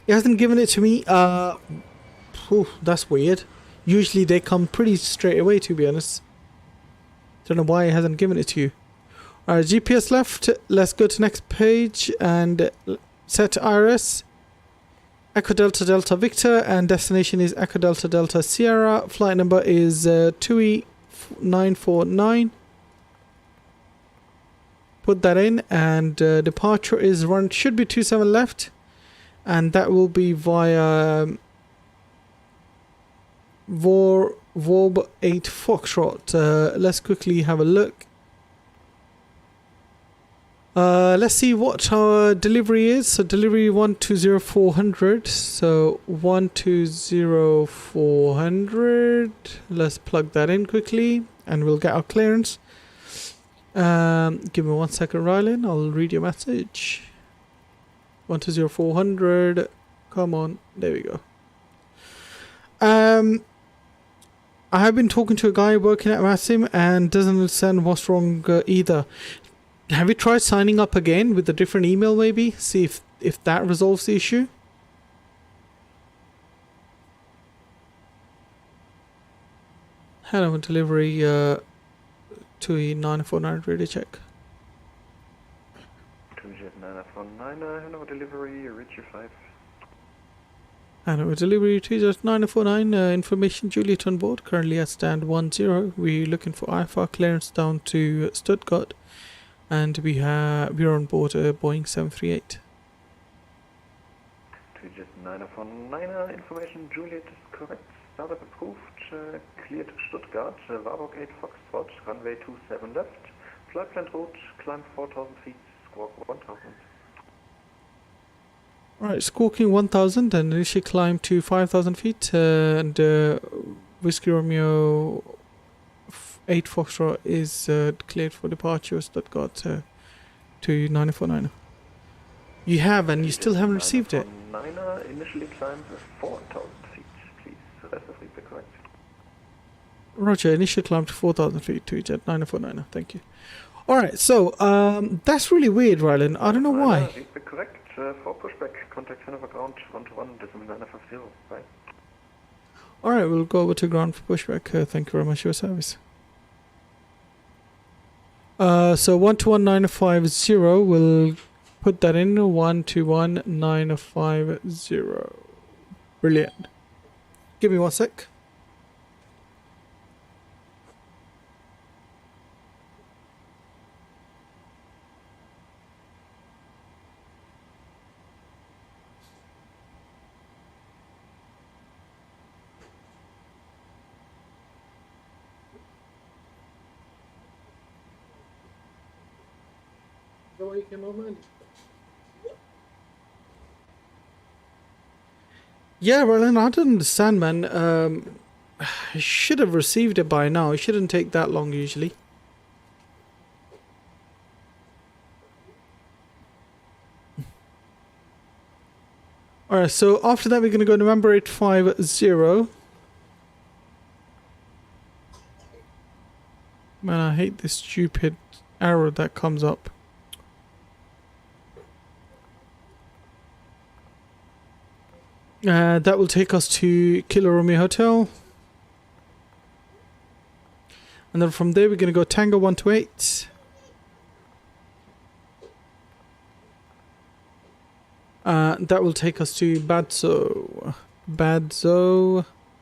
It hasn't given it to me. That's weird. Usually they come pretty straight away, to be honest. Don't know why it hasn't given it to you. Alright, GPS left. Let's go to next page and set IRS. Echo Delta Delta Victor, and destination is Echo Delta Delta Sierra. Flight number is TUI 949. Put that in, and departure is should be 27 left, and that will be via VORB 8 Foxtrot. Let's quickly have a look. Let's see what our delivery is. So delivery 120400. So 120400. Let's plug that in quickly, and we'll get our clearance. Give me 1 second, Rylan. I'll read your message. 120400. Come on, there we go. I have been talking to a guy working at Vatsim and doesn't understand what's wrong either. Have you tried signing up again with a different email, maybe? See if that resolves the issue. Hello, delivery. TUI 949, ready check. TUI 949, hello delivery, Richie 5. Hello, delivery TUI 949, information Juliet on board, currently at stand 10. We're looking for IFR clearance down to Stuttgart, and we're on board a Boeing 738. TUI 949, information Juliet is correct. Startup approved, clear to Stuttgart, Warburg 8 Foxtrot, runway 27 left, Flight plan route, climb 4,000 feet, squawk 1,000. Alright, squawking 1000 and initial climb to 5000 feet. And Whiskey Romeo 8 Foxtrot is declared for departure, Stuttgart to 949. You have, and you still haven't received it. 9er initially climbed 4,000 feet, please. Rest of feedback correct. Roger, initial climb to 4,000 feet to jet 949. Thank you. Alright, so that's really weird, Rylan. I don't know why. Feedback correct. For pushback, contact Hanover ground 1-1, decimal 950. Bye. Alright, we'll go over to ground for pushback. Thank you very much for your service. So 121950, we'll put that in 121950. Brilliant. Give me 1 sec. Yeah, Roland, I don't understand, man. I should have received it by now. It shouldn't take that long usually. Alright, so after that we're going to go November 850. Man, I hate this stupid arrow that comes up. That will take us to Kilo Romeo Hotel. And then from there we're going to go Tango 128. That will take us to Badzo.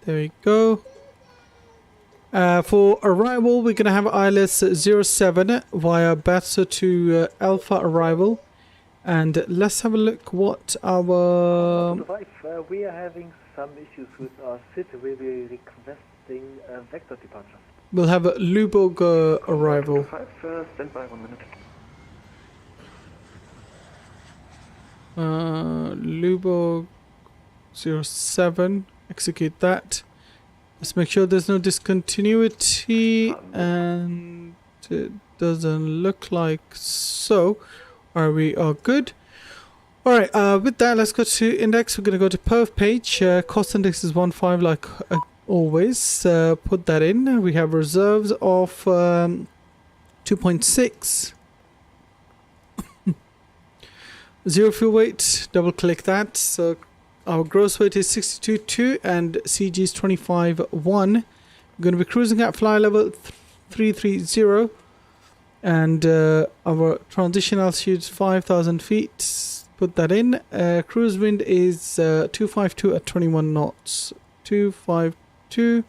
There we go. For arrival we're going to have ILS 07 via Badzo to Alpha arrival. And let's have a look what our... we are having some issues with our city. We'll be requesting a vector departure. We'll have a Luborg arrival. 5, stand by 1 minute. Luborg 07. Execute that. Let's make sure there's no discontinuity. And it doesn't look like so. We are good. Alright, with that, let's go to index. We're going to go to perf page. Cost index is 1.5 like always. Put that in. We have reserves of 2.6. 0 fuel weight. Double click that. So our gross weight is 62.2 and CG is 25.1. We're going to be cruising at fly level 330. And our transition altitude is 5,000 feet. Put that in. Cruise wind is 252 at 21 knots. 252,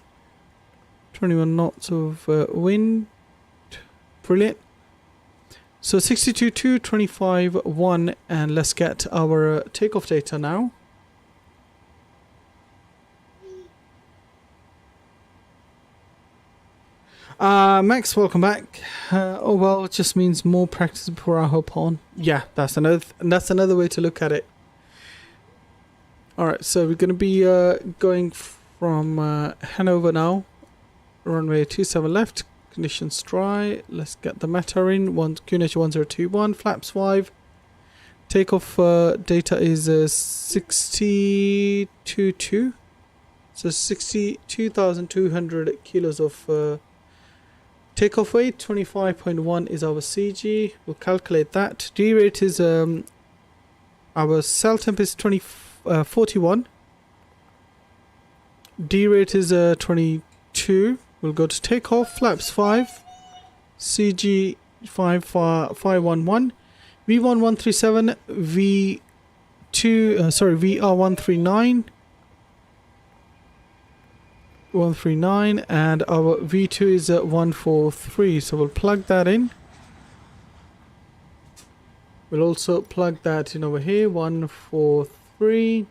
21 knots of wind. Brilliant. So 62.2, 25.1, and let's get our takeoff data now. Max, welcome back. Oh well, it just means more practice before I hop on. Yeah, that's another way to look at it. Alright, so we're going to be going from Hanover now. Runway 27 left. Conditions dry. Let's get the META in. QNH 1021. Flaps 5. Takeoff data is 62.2. So 62,200 kilos of takeoff weight. 25.1 is our CG. We'll calculate that. D rate is our cell temp is 41. D rate is 22. We'll go to takeoff. Flaps 5. CG 511. V1137. VR139. 139, and our V2 is 143, so we'll plug that in. We'll also plug that in over here. 143.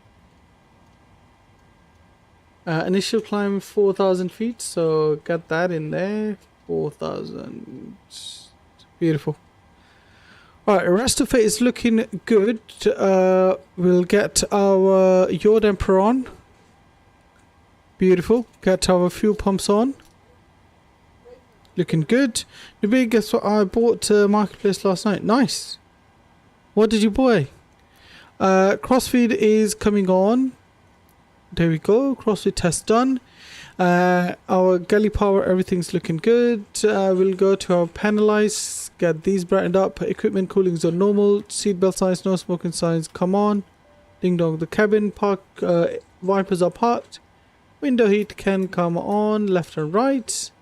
Initial climb 4,000 feet, so get that in there. 4,000 Beautiful. Alright, the rest of it is looking good. We'll get our yaw damper on. Beautiful. Get our fuel pumps on. Looking good. Maybe guess what I bought Marketplace last night. Nice. What did you buy? Crossfeed is coming on. There we go. Crossfeed test done. Our galley power, everything's looking good. We'll go to our panelize, get these brightened up. Equipment cooling zone normal. Seatbelt signs, no smoking signs, come on. Ding dong, the cabin park, wipers are parked. Window heat can come on, left and right.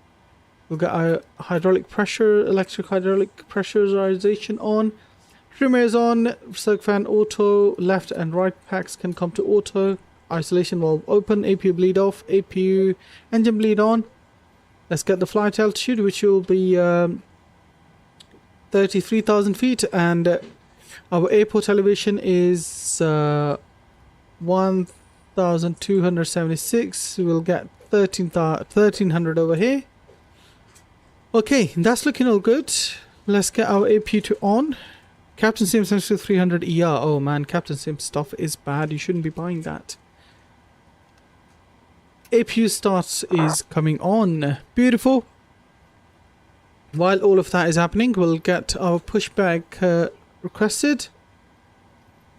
We'll get our hydraulic pressure, electric hydraulic pressurization on. Trim air is on, circ fan auto, left and right packs can come to auto. Isolation valve open, APU bleed off, APU engine bleed on. Let's get the flight altitude, which will be 33,000 feet, and our airport elevation is 1,276. We'll get 1,300 over here. Okay, that's looking all good. Let's get our APU to on. Captain Sim 300 ER. Oh man, Captain Sim stuff is bad. You shouldn't be buying that. APU starts is coming on. Beautiful. While all of that is happening, we'll get our pushback requested.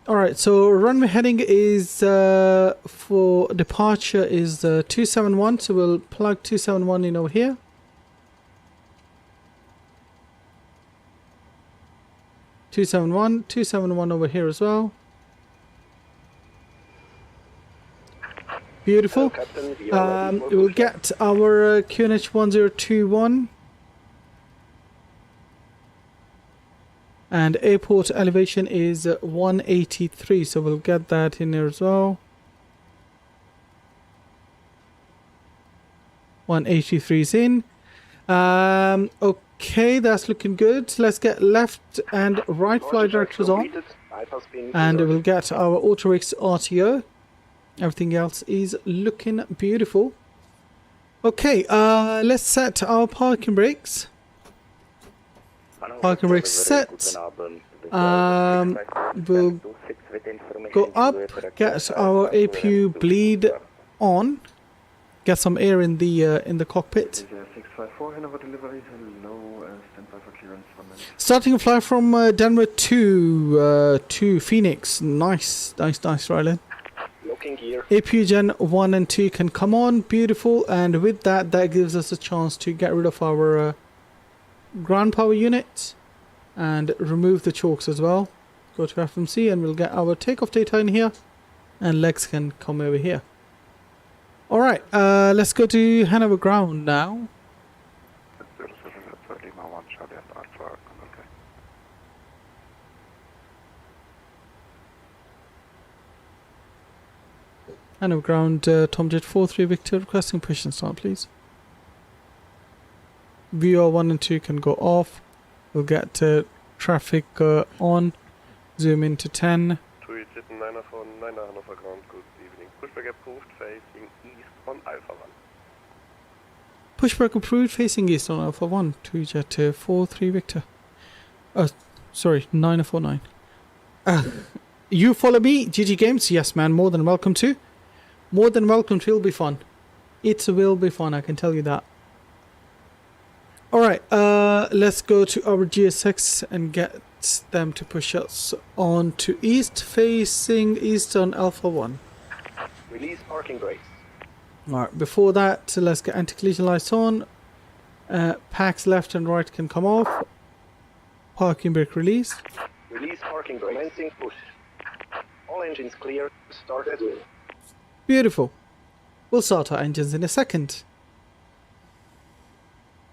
Alright, so runway heading is for departure is 271. So we'll plug 271 in over here. (271), 271 over here as well. Beautiful. We'll get our QNH 1021 and airport elevation is 183, so we'll get that in there as well. 183 is in. Okay, that's looking good. Let's get left and right flight directors on, and we'll get our Autorix RTO. Everything else is looking beautiful. Okay, let's set our parking brakes. Parking brakes set. We'll go up, get our APU bleed on, get some air in the cockpit. Starting a flight from Denver to Phoenix. Nice, Rylan. APU Gen 1 and 2 can come on. Beautiful. And with that gives us a chance to get rid of our ground power unit and remove the chokes as well. Go to FMC and we'll get our takeoff data in here, and legs can come over here. Alright, let's go to Hanover ground now. Hanover ground, Tomjet 43 Victor, requesting push and start please. VR 1 and 2 can go off. We'll get traffic on. Zoom into 10. TUI Jet 949 Hanover ground, good evening. Pushback approved, facing east on Alpha 1. Pushback approved, facing east on Alpha 1. TUI Jet 43 Victor. Sorry, 9049. You follow me, GG Games? Yes man, more than welcome to. More than welcome to, it'll be fun. It will be fun, I can tell you that. Alright, let's go to our GSX and get them to push us on to east, facing east on Alpha 1. Release parking brakes. Alright, before that, let's get anti-collision lights on. Packs left and right can come off. Parking brake release. Release parking brakes. Commencing push. All engines clear. Started. Beautiful. We'll start our engines in a second.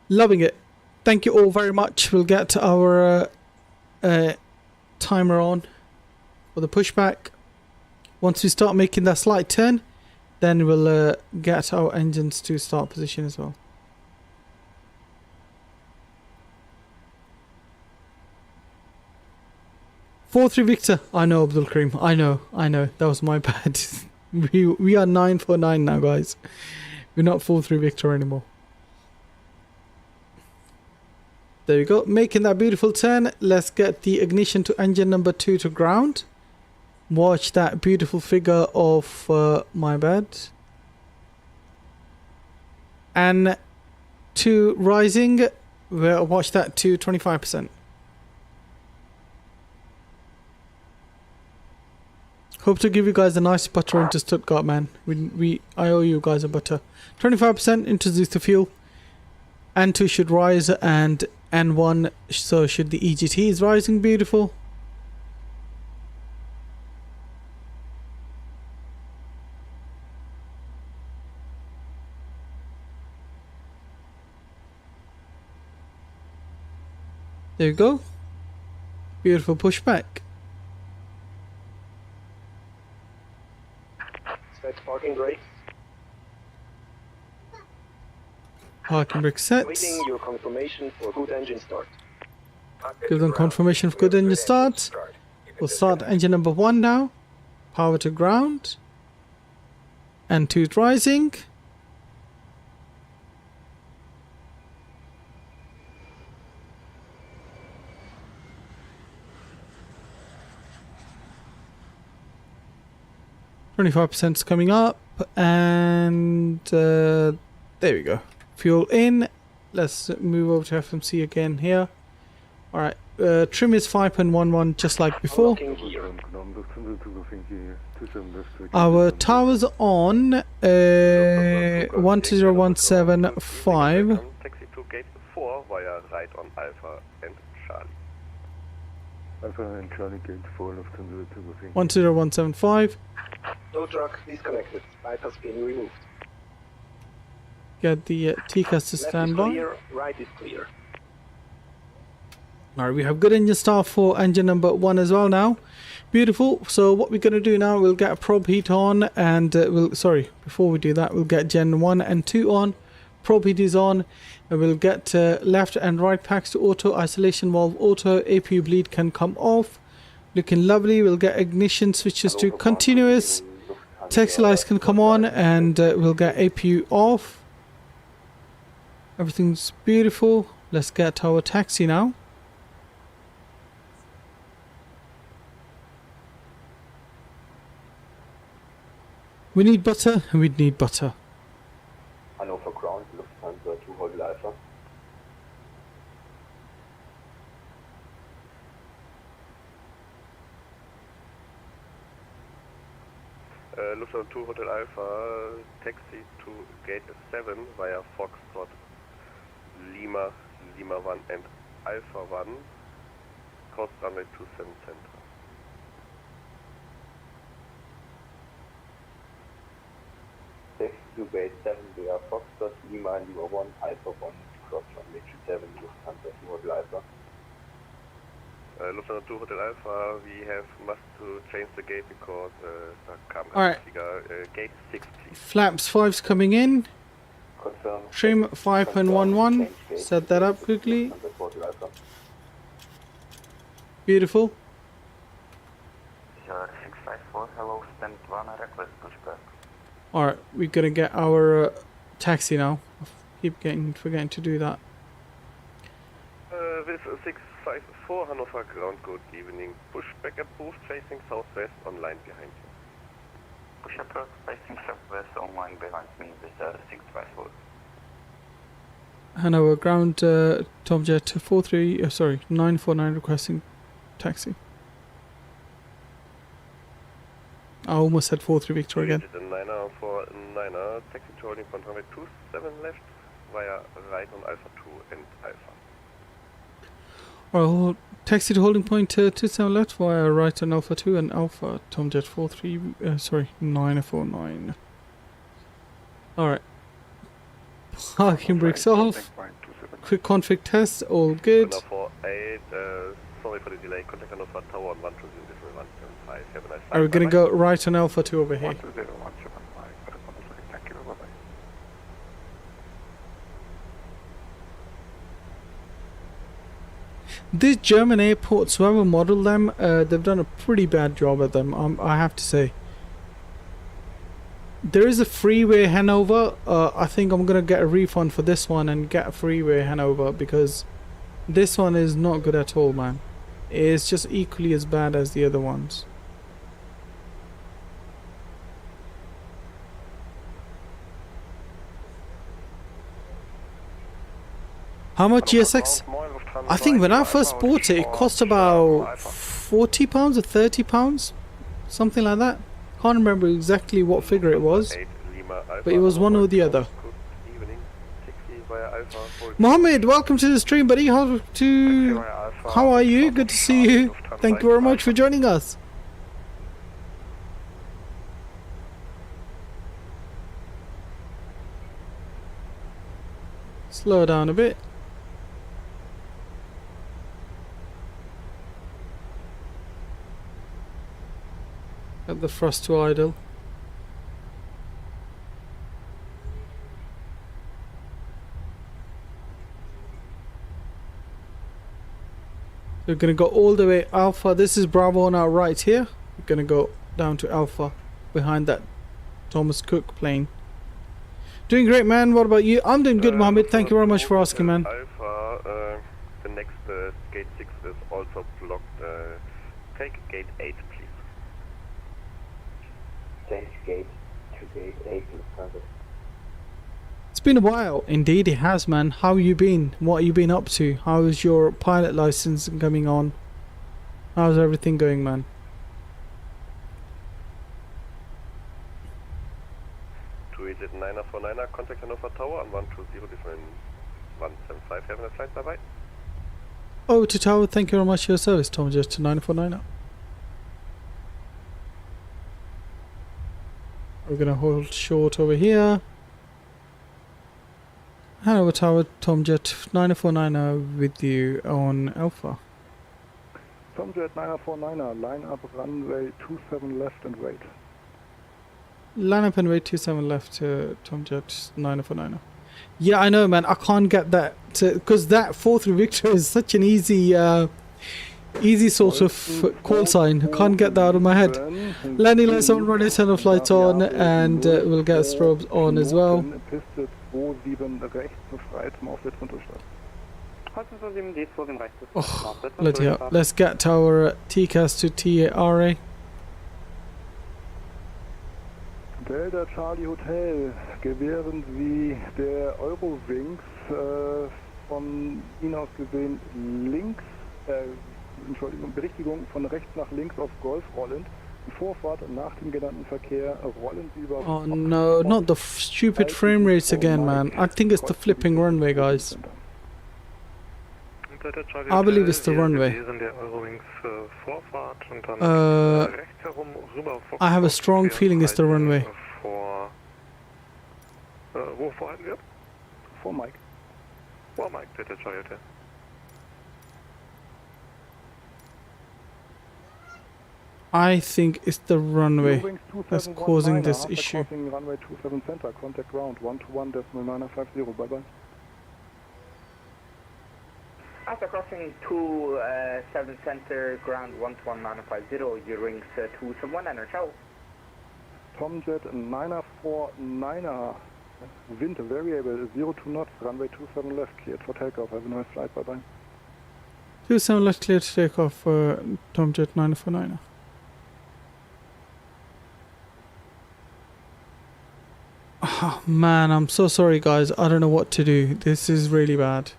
Loving it. Thank you all very much. We'll get our timer on for the pushback. Once we start making that slight turn, then we'll get our engines to start position as well. (4-3 Victor. I know, Abdul Karim. I know. That was my bad. We are 949 now, guys. We're not 4-3 Victor anymore. There we go, making that beautiful turn. Let's get the ignition to engine number 2 to ground. Watch that beautiful figure of my bad. And to rising, we'll watch that to 25%. Hope to give you guys a nice butter into Stuttgart, man. I owe you guys a butter. 25% introduce the fuel. N2 should rise, and N1 so should the EGT is rising. Beautiful. There you go. Beautiful pushback. Set parking brake. Parking brake sets. Waiting your confirmation for good engine start. Give them confirmation for good engine start. We'll start engine number 1 now. Power to ground. N2 is rising. %, is coming up, and there we go. Fuel in. Let's move over to FMC again here. Alright, trim is 5.11 just like before. Our tower's on 120.175. Taxi to gate 4 via right on Alpha and Charlie. Alpha and Charlie gate 4, Lufthansa 10175. Tow truck disconnected. Bypass pin removed. Get the TCAS to stand by. Clear, right is clear. Alright, we have good engine start for engine number 1 as well now. Beautiful. So what we're going to do now, we'll get a probe heat on, and before we do that, we'll get Gen 1 and 2 on. Probe heat is on, and we'll get left and right packs to auto, isolation valve auto, APU bleed can come off. Looking lovely. We'll get ignition switches to continuous. Taxi lights can come on, and we'll get APU off. Everything's beautiful. Let's get our taxi now. We need butter, and we need butter. Hannover ground, Lufthansa 2 Hotel Alpha. Lufthansa 2 Hotel Alpha, taxi to gate 7 via Foxtrot, Lima 1 and Alpha 1, coast runway 27 center. Taxi to gate 7 via Foxtrot, Lima 1, Alpha 1, cross runway 27, Lufthansa 2 Hotel Alpha. Lufthansa 2 Hotel Alpha, we must to change the gate because Alright. Gate 6 please. Flaps 5's coming in. Confirm. Trim 5.11. Set that up quickly. Beautiful. 654, hello, stand 1, request pushback. Alright, we're gonna get our taxi now. Keep forgetting to do that. With 654 Hannover ground, good evening. Pushback approved, facing southwest, online behind you. Push approved, facing southwest, online behind me with 654. Hanover ground, Tomjet 949 requesting taxi. I almost said 43 Victor again. 9er, taxi to holding point runway 27 left via right on Alpha 2 and Alpha. Alright, taxi to holding point 27 left via right on Alpha 2 and Alpha, Tomjet 949. Alright. Parking brakes off. Quick config test, all good. 48, sorry for the delay, contact Hannover Tower on 120.175. Have a nice Are we gonna go right on Alpha 2 over here? These German airports, whoever modeled them, they've done a pretty bad job at them, I have to say. There is a freeway Hanover. I think I'm gonna get a refund for this one and get a freeway Hanover because This one is not good at all, man. It's just equally as bad as the other ones. How much GSX? I think when I first bought it, it cost about £40 or £30, something like that. Can't remember exactly what figure it was, but it was one or the other. Mohammed, welcome to the stream, buddy. How are you? Good to see you. Thank you very much for joining us. Slow down a bit. Get the thrust to idle. We're gonna go all the way Alpha. This is Bravo on our right here. We're gonna go down to Alpha behind that Thomas Cook plane. Doing great, man. What about you? I'm doing good, Mohammed. Thank you very much for asking, man. Alpha, the next gate 6 is also blocked. Take gate 8, please. Change gate to gate 8, Lufthansa. It's been a while. Indeed it has, man. How you been? What you been up to? How is your pilot license coming on? How's everything going, man? TUI 949er, contact Hannover Tower on 120 different 175. Having a flight, bye bye. Oh, to Tower, thank you very much for your service, Tom. Just to 949er. We're gonna hold short over here. Hello Tower, Tomjet 949er with you on Alpha. Tomjet 949er, line up runway 27 left and wait. Line up and wait 27 left to Tomjet 949er. Yeah, I know, man. I can't get that because that 4-3 Victor is such an easy sort of call sign. I can't get that out of my head. Landing lights on, running center flights on, and we'll get strobes on as well. Oh, bloody hell. Let's get Tower TCAS to TARA. Delta Charlie Hotel, gewähren Sie der Eurowings von Ihnen aus gesehen links, Entschuldigung, Berichtigung von rechts nach links auf Golf rollend. Die Vorfahrt nach dem genannten Verkehr rollen Sie über... Oh no, not the stupid frame rates again, man. I think it's the flipping runway, guys. I believe it's the runway. I have a strong feeling it's the runway. Vor Mike. Vor Mike, Delta Charlie Hotel. I think it's the runway that's causing this issue. Runway 27 center, contact ground 121.950, bye bye. After crossing 27 center, ground 121.950, your rings 2719er, ciao. Tomjet 949er, wind variable 02 knots, runway 27 left, cleared for takeoff, have a nice flight, bye bye. 27 left, cleared to take off for Tomjet 949er. Oh, man, I'm so sorry, guys. I don't know what to do. This is really bad.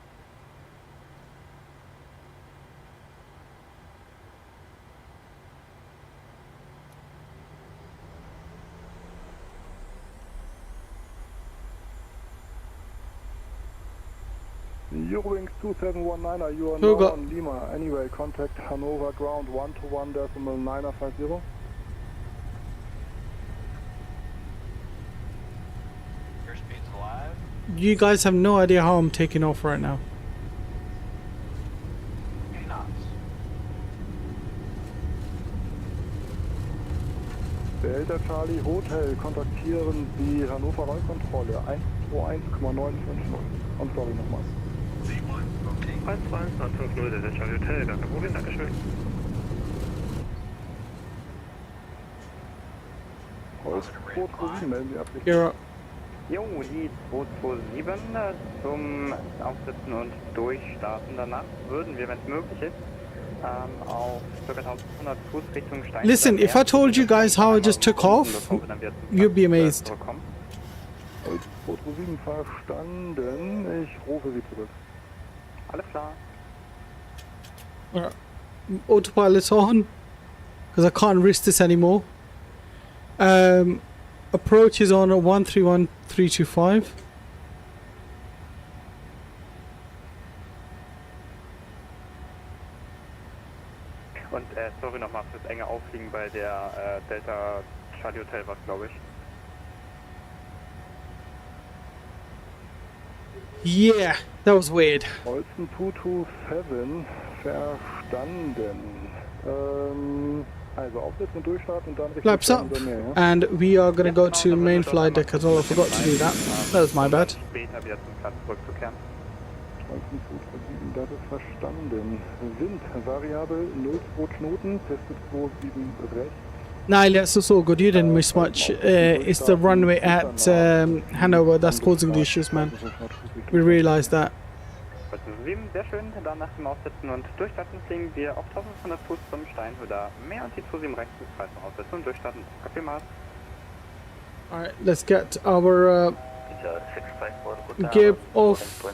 Eurowings 2719er, you are now on Lima. Anyway, contact Hanover ground 121.950. You guys have no idea how I'm taking off right now. Delta Charlie Hotel, kontaktieren Sie Hannover Rollkontrolle 121,950. I'm sorry nochmal. 121,950, Delta Charlie Hotel, danke, wohin, dankeschön. Code 7, melden Sie ab. You're up. Jo, die 227 zum Aufsetzen und Durchstarten. Danach würden wir, wenn es möglich ist, auf ca. 1500 Fuß Richtung Stein. Listen, if I told you guys how I just took off, you'd be amazed. 227 verstanden. Ich rufe Sie zurück. Alles klar. Autopilot's on, because I can't risk this anymore. Approach is on 131325. Und sorry nochmal fürs enge Auffliegen bei der Delta Charlie Hotel war, glaube ich. Yeah, that was weird. Olsen 227 verstanden. Also aufsetzen und durchstarten und dann Richtung Flaps up, and we are gonna go to main flight deck as well. I forgot to do that. That was my bad. Später wieder zum Platz zurückzukehren. Olsen 227, das ist verstanden. Wind, variabel 02 Knoten, testet 27 rechts. Nah, that's so good. You didn't miss much. It's the runway at Hanover that's causing the issues, man. We realized that. Sehr schön, dann nach dem Aussetzen und Durchstarten fliegen wir auf 1500 Fuß zum Steinhöder. Mehr und die 27 rechts ist frei zum Aussetzen und Durchstarten. Kaffee Mars. Alright, let's get our gear off,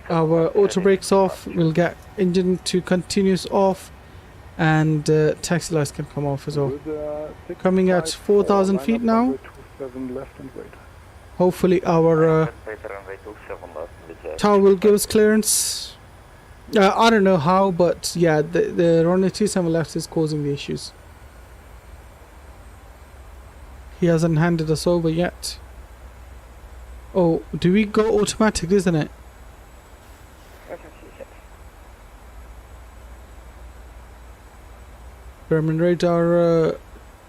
our auto brakes off. We'll get engine to continuous off, and taxi lights can come off as well. Coming at 4,000 feet now. Hopefully our tower will give us clearance. I don't know how, but yeah, the runway 27 left is causing the issues. He hasn't handed us over yet. Oh, do we go automatic, isn't it? Berman radar,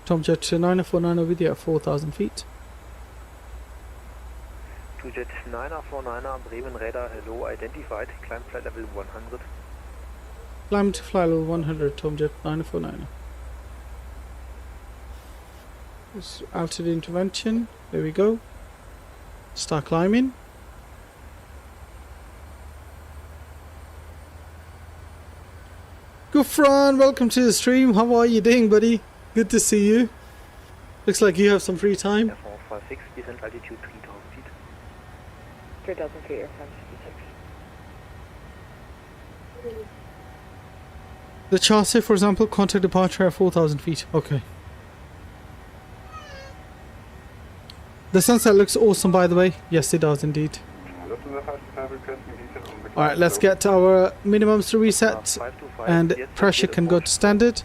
Tomjet 949 with you at 4,000 feet. TUI 949er, Bremen radar, hello, identified, climb flight level 100. Climb to fly level 100, Tomjet 949er. Altitude intervention, there we go. Start climbing. Gufran, welcome to the stream. How are you doing, buddy? Good to see you. Looks like you have some free time. F156, descent altitude 3000 feet. 3000 feet, airplane 56. The chassis, for example, contact departure at 4,000 feet. Okay. The sunset looks awesome, by the way. Yes, it does indeed. Alright, let's get our minimums to reset, and pressure can go to standard.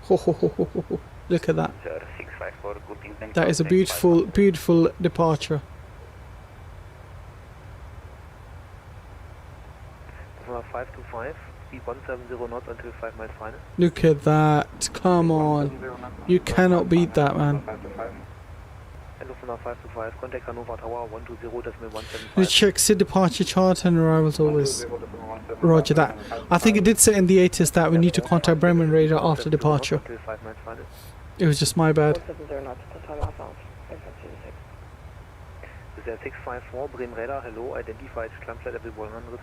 Ho, ho, ho, ho, ho, ho. Look at that. That is a beautiful, beautiful departure. Number 525, speed 170 knots until 5 miles final. Look at that. Come on. You cannot beat that, man. Hello, 525, contact Hanover Tower 120.175. You check the departure chart and arrivals always. Roger that. I think it did say in the ATIS that we need to contact Bremen radar after departure. It was just my bad. This is 654, Bremen radar, hello, identified, climb flight level 100.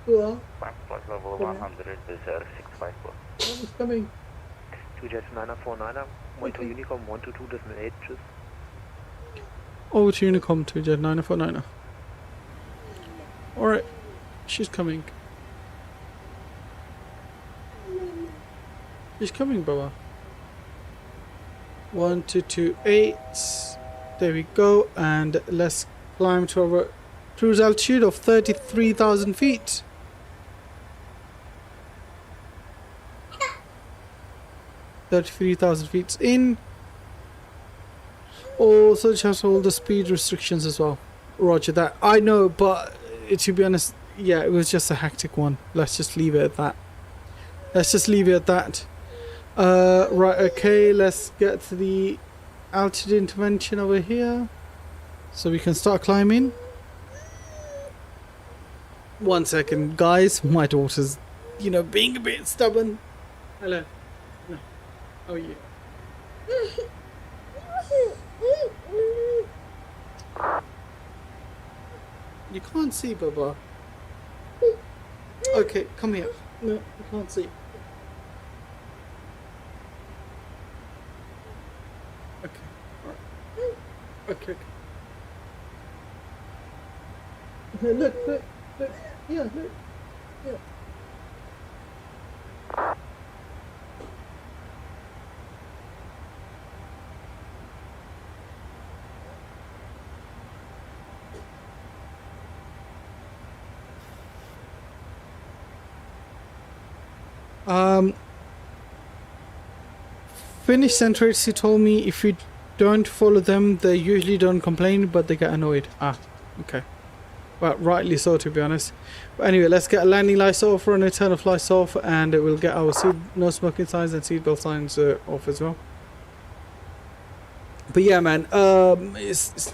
Yeah. Flight level 100 is 654. It's coming. TUI 949er, monitor Unicom 122.8 inches. Over to Unicom to Jet 949er. Alright, she's coming. She's coming, Baba. 1228. There we go, and let's climb to our cruise altitude of 33,000 feet. $33,000 in. Also, just all the speed restrictions as well. Roger that. I know, but to be honest, yeah, it was just a hectic one. Let's just leave it at that. Let's just leave it at that. Right, okay, let's get to the altitude intervention over here, so we can start climbing. 1 second, guys. My daughter's, being a bit stubborn. Hello. No. How are you? You can't see, Baba. Okay, come here. No, you can't see. Okay, alright. Okay, okay. Look, look, look. Yeah, look. Yeah. Finnish centrists, he told me if you don't follow them, they usually don't complain, but they get annoyed. Ah, okay. Well, rightly so, to be honest. But anyway, let's get a landing lights off, run internal flights off, and we'll get our no smoking signs and seatbelt signs off as well. But yeah, man, it's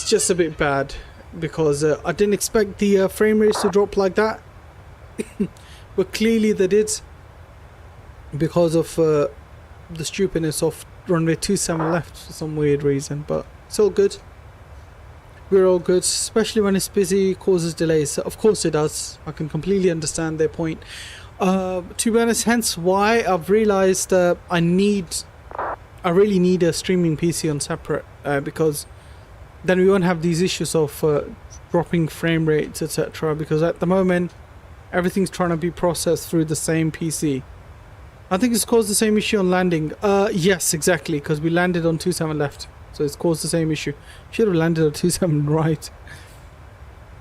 just a bit bad because I didn't expect the frame rates to drop like that. But clearly they did because of the stupidness of runway 27 left for some weird reason. But it's all good. We're all good, especially when it's busy, causes delays. So of course it does. I can completely understand their point. To be honest, hence why I've realized I really need a streaming PC on separate because then we won't have these issues of dropping frame rates, etc. Because at the moment everything's trying to be processed through the same PC. I think it's caused the same issue on landing. Yes, exactly, because we landed on 27 left. So it's caused the same issue. Should have landed on 27 right.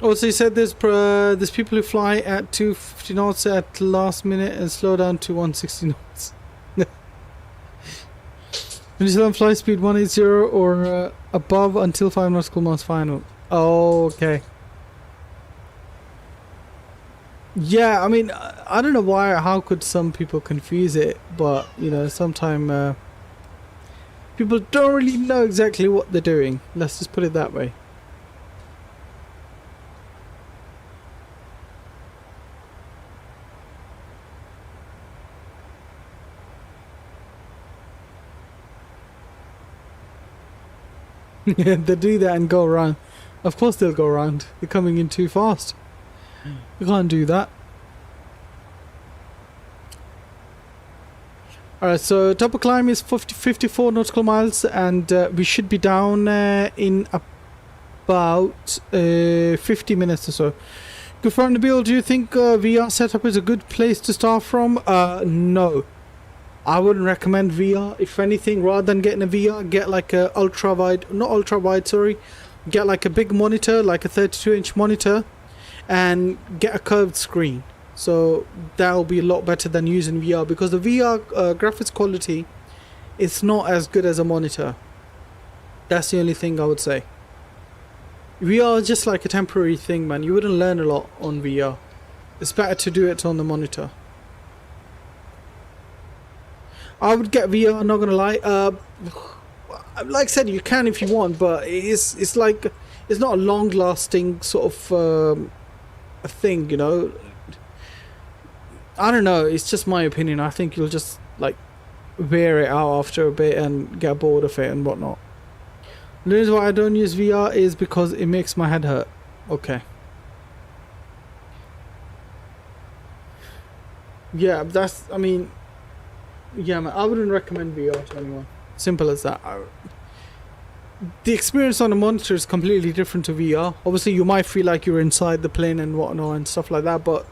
Also, he said there's people who fly at 250 knots at last minute and slow down to 160 knots. When you still on flight speed 180 or above until 5 nautical miles final. Oh, okay. Yeah, I mean, I don't know how could some people confuse it, but, you know, sometimes people don't really know exactly what they're doing. Let's just put it that way. Yeah, they do that and go around. Of course they'll go around. They're coming in too fast. You can't do that. Alright, so top of climb is 54 nautical miles and we should be down in about 50 minutes or so. Good friend Nabil, do you think VR setup is a good place to start from? No. I wouldn't recommend VR. If anything, rather than getting a VR, get like a get like a big monitor, like a 32-inch monitor, and get a curved screen. So that'll be a lot better than using VR, because the VR graphics quality is not as good as a monitor. That's the only thing I would say. VR is just like a temporary thing, man. You wouldn't learn a lot on VR. It's better to do it on the monitor. I would get VR, I'm not gonna lie. Like I said, you can if you want, but it's like, it's not a long-lasting sort of a thing, you know. I don't know, it's just my opinion. I think you'll just like wear it out after a bit and get bored of it and whatnot. The reason why I don't use VR is because it makes my head hurt. Okay. Yeah, that's, I mean, yeah, man, I wouldn't recommend VR to anyone. Simple as that. The experience on a monitor is completely different to VR. Obviously, you might feel like you're inside the plane and whatnot and stuff like that, but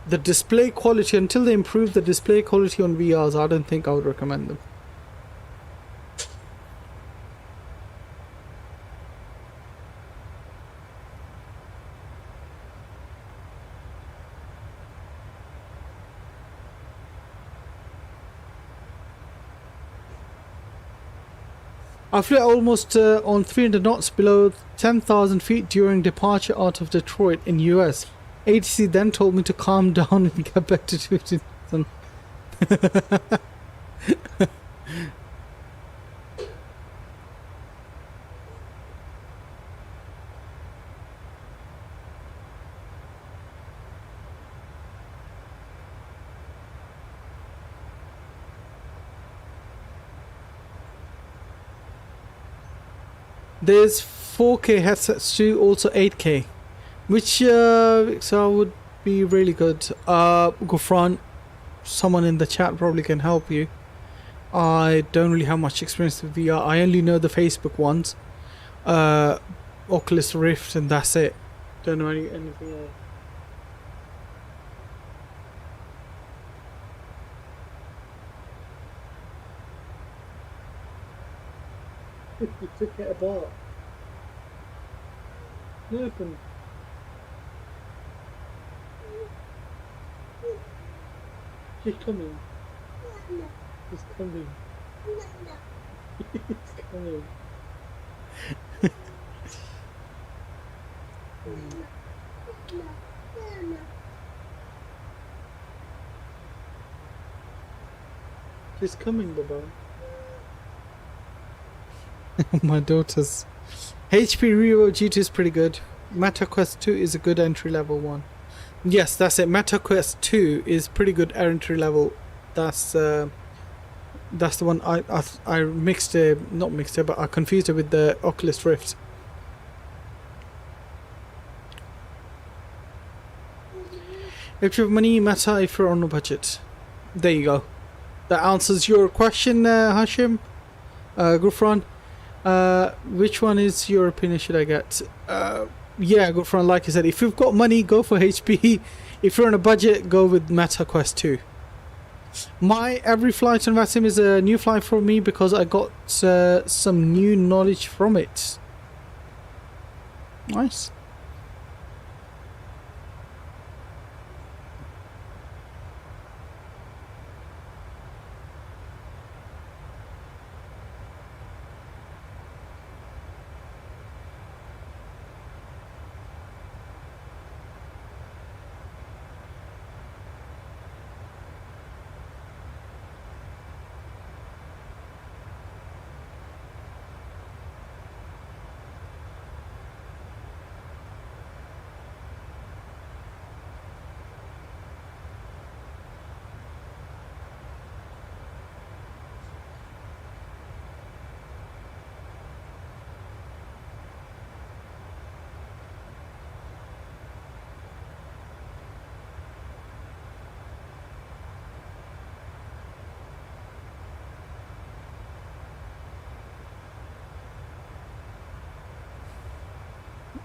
the display quality, until they improve the display quality on VRs, I don't think I would recommend them. I flew almost on 300 knots below 10,000 feet during departure out of Detroit in US. ATC then told me to calm down and get back to 15,000. There's 4K headsets too, also 8K, which so would be really good. Gufran, someone in the chat probably can help you. I don't really have much experience with VR. I only know the Facebook ones, Oculus Rift, and that's it. Don't know anything else. You took it apart. What happened? She's coming. He's coming. He's coming. She's coming, Baba. My daughter's HP Revo G2 is pretty good. Meta Quest 2 is a good entry level one. Yes, that's it. Meta Quest 2 is pretty good entry level. That's the one I mixed it, not mixed it, but I confused it with the Oculus Rift. If you have money, Meta. If you're on a budget, there you go. That answers your question, Hashim. Gufran. Which one is your opinion should I get? Yeah, Gufran, like I said, if you've got money, go for HP. If you're on a budget, go with Meta Quest 2. My every flight on Vatsim is a new flight for me because I got some new knowledge from it. Nice.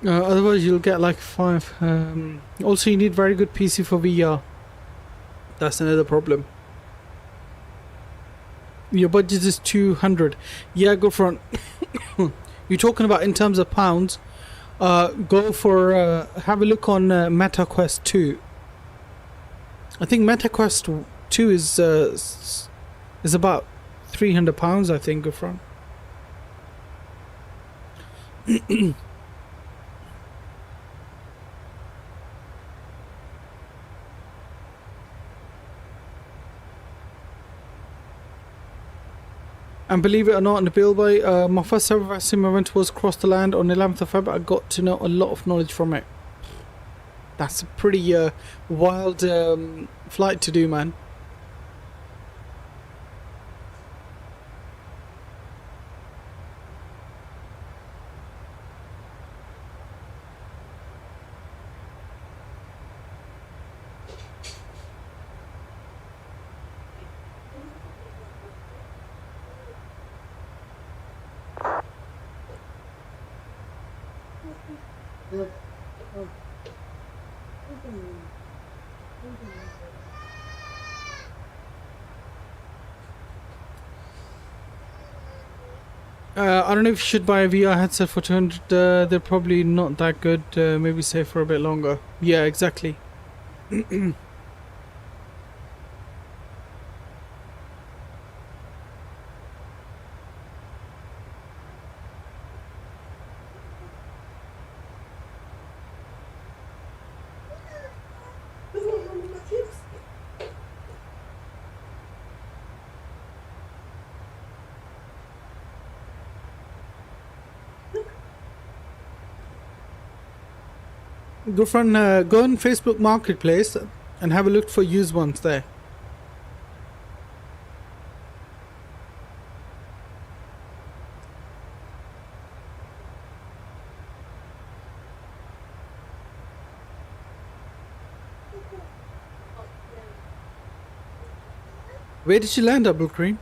Otherwise you'll get like 5. Also you need very good PC for VR. That's another problem. Your budget is 200. Yeah, go for it. You're talking about in terms of pounds. Go for have a look on Meta Quest 2. I think Meta Quest 2 is about £300. I think, go for it. And believe it or not, in the Bilbao, my first ever Vatsim event was across the land on 11th of February. I got to know a lot of knowledge from it. That's a pretty wild flight to do, man. I don't know if you should buy a VR headset for 200. They're probably not that good. Maybe stay for a bit longer. Yeah, exactly. Go on Facebook Marketplace and have a look for used ones there. Where did you land, Double Cream?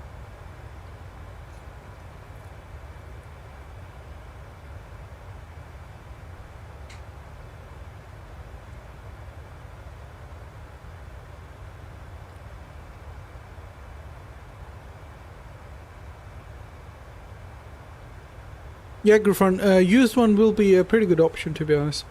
Yeah, Griffon, used one will be a pretty good option, to be honest.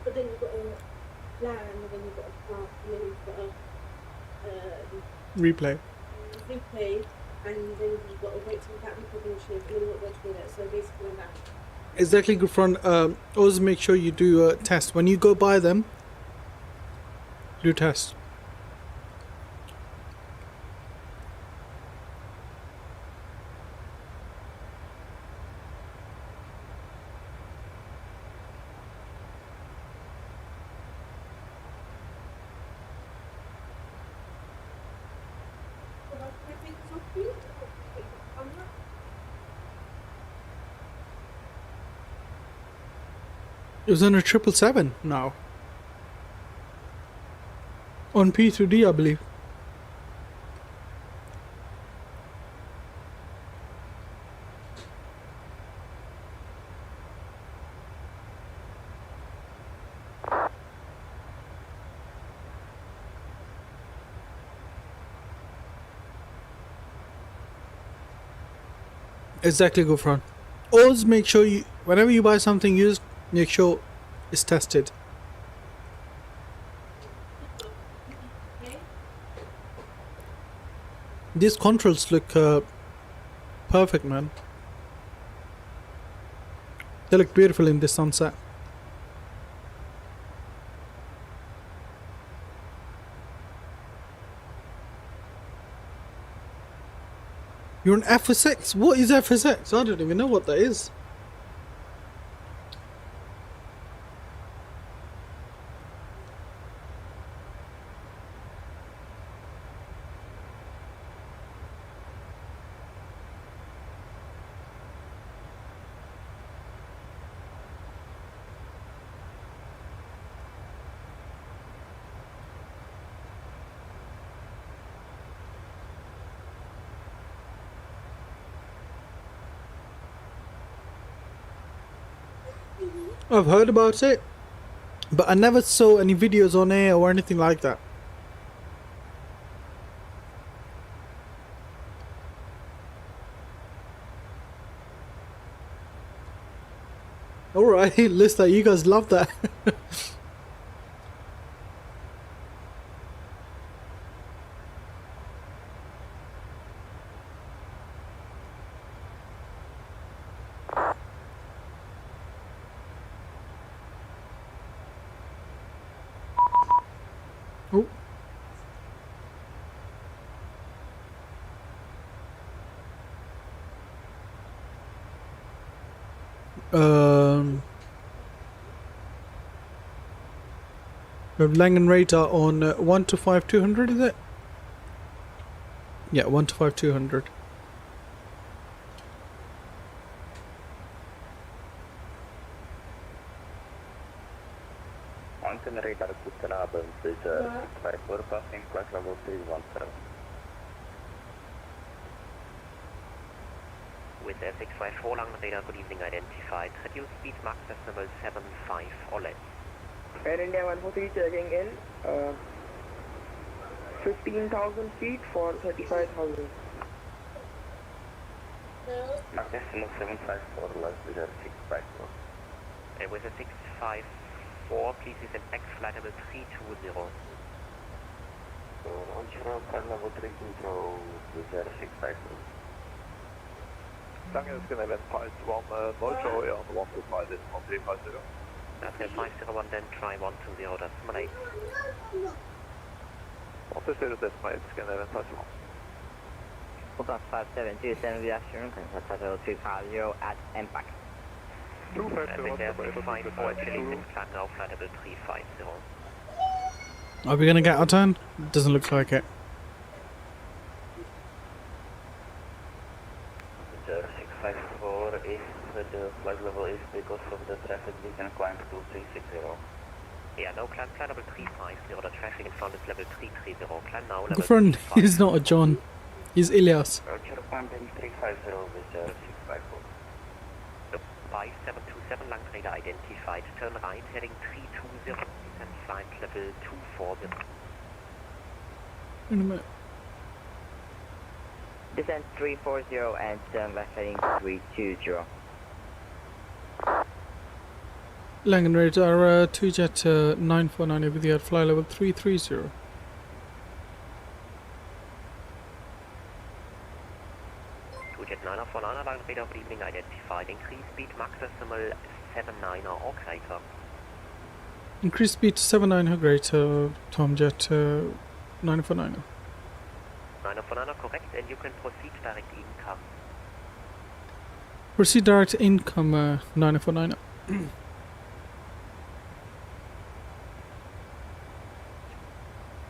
But then you've got a land, and then you've got a park, and then you've got a Replay. replay, and then you've got to wait till that recognition, and then you've got to wait till that. So basically like that. Exactly, Griffon. Always make sure you do a test. When you go buy them, do test. It was on a 777 now. On P2D, I believe. Exactly, go front. Always make sure you, whenever you buy something used, make sure it's tested. These controls look perfect, man. They look beautiful in this sunset. You're an FSX? What is FSX? I don't even know what that is. I've heard about it, but I never saw any videos on air or anything like that. Alright, Lister, you guys love that. We have Langen radar on 1 to 5 200, is it? Yeah, 1 to 5 200. Mountain radar, guten Abend, this is 654 passing flight level 317. With 654 Langen radar, good evening, identified. Reduce speed max decimal 75 or less. Air India 143 checking in, 15,000 feet for 35,000. Max decimal 754 less, this is 654. And with a 654, please descend X flight level 320. On zero, flight level 3 control, this is 654. Lange is going to land Pulse 1 Mojo on 125 decimal 350. That's 501, then try 120.8. Officer decimal 8, scanner possible. Stuttgart 5727 reaction, contact 250 at impact. 250, 54 Chile, climb now, flight level 350. Are we gonna get our turn? Doesn't look like it. Sir, 654 is the flight level is because of the traffic we can climb to 360. Yeah, no, climb flight level 350, the traffic in front is level 330, climb now, level Good friend, he's not a John. He's Ilyas. Roger, climbing 350 with 654. 5727 long radar identified, turn right, heading 320, descend flight level 240. In a minute. Descent 340 and turn left heading 320. Langen radar 2 jet 949 with the fly level 330. Jet 949, long radar, good evening, identified, increase speed max decimal 79 or greater. Increase speed to 79 greater, Tom jet 949. 949 correct, and you can proceed direct income. Proceed direct income 949.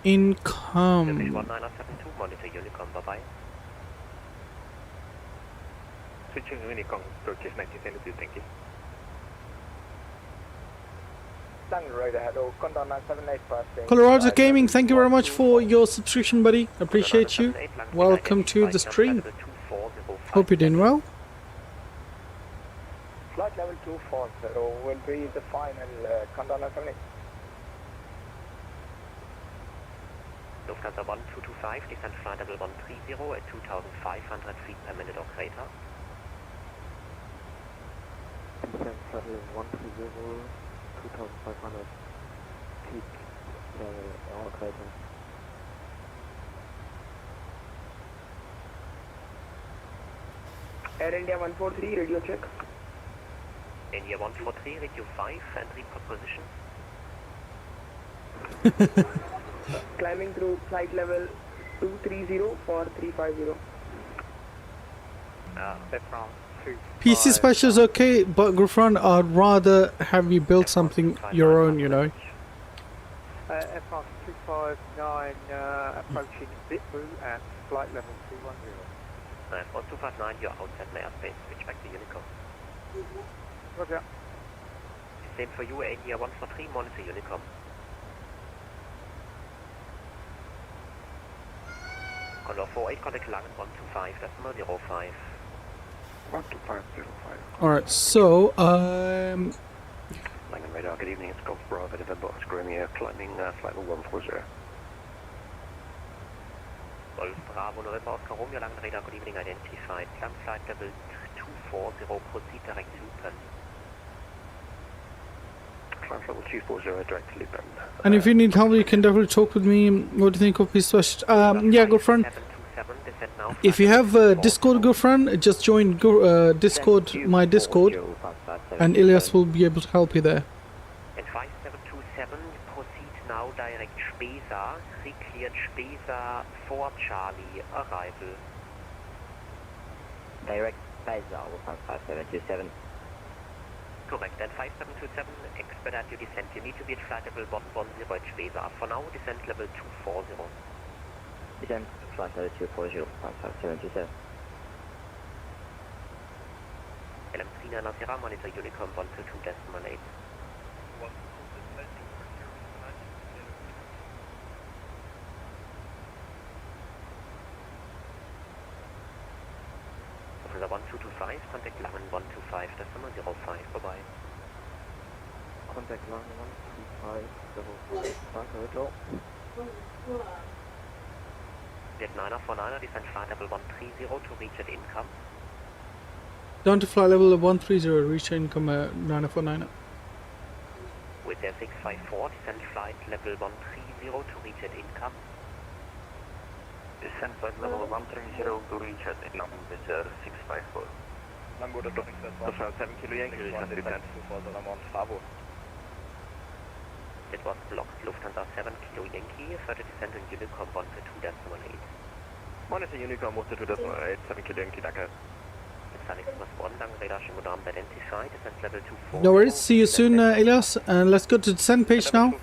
Income. 1972, monitor Unicom, bye bye. Switching Unicom, Turkish 1972, thank you. Colorado Gaming, thank you very much for your subscription, buddy. Appreciate you. Welcome to the stream. Hope you're doing well. Flight level 240 will be the final Condor 978. Lufthansa 1225, descent flight level 130 at 2,500 feet per minute or greater. Descent flight level 130, 2,500 feet or greater. Air India 143, radio check. India 143, radio 5, and report position. Climbing through flight level 230 for 350. PC Special is okay, but Griffon, I'd rather have you build something your own, you know. Aircraft 259 approaching Bitbu at flight level 210. Airport 259, you're outside my airspace, switch back to Unicom. Roger. Same for you, India 143, monitor Unicom. Condor 48, contact Langen 125, decimal 05. 12505. Alright, so, Langen radar, good evening, it's Golf Bravo, November, Oscar Romeo, climbing flight level 140. Golf Bravo, November, Oscar Romeo, Langen radar, good evening, identified, climb flight level 240, proceed direct to Luton. Climb level 240, direct to Luton. and if you need help, you can definitely talk with me. What do you think of PC Special? Yeah, good friend. If you have Discord, good friend, just join Discord, my Discord, and Ilyas will be able to help you there. And 5727, proceed now direct Spesa, re-cleared Spesa for Charlie, arrival. Direct Spesa, 5727. Correct, and 5727, expedite your descent. You need to be at flight level 110 at Spesa. For now, descent level 240. Descent flight level 240, 5727. LM39 Sierra, monitor Unicom 122.8. Officer 1225, contact Langen 125, decimal 05, bye-bye. Contact Langen 125, hello. Jet 949, descent flight level 130 to reach at income. Down to flight level 130, reach income 949. With their 654, descent flight level 130 to reach at income. Descent flight level 130 to reach at income with 654. Langborder dropping 7 kilo Yankee, descent. It was blocked. Lufthansa 7 Kilo Yankee, further descent on Unicom 1 for 2.8. Monitor Unicom 1 for 2.8, 7 Kilo Yankee, danke. Alex One, lang radar schön guten Abend, identified, descent level 24. No worries. See you soon, Elias. And let's go to descent page now.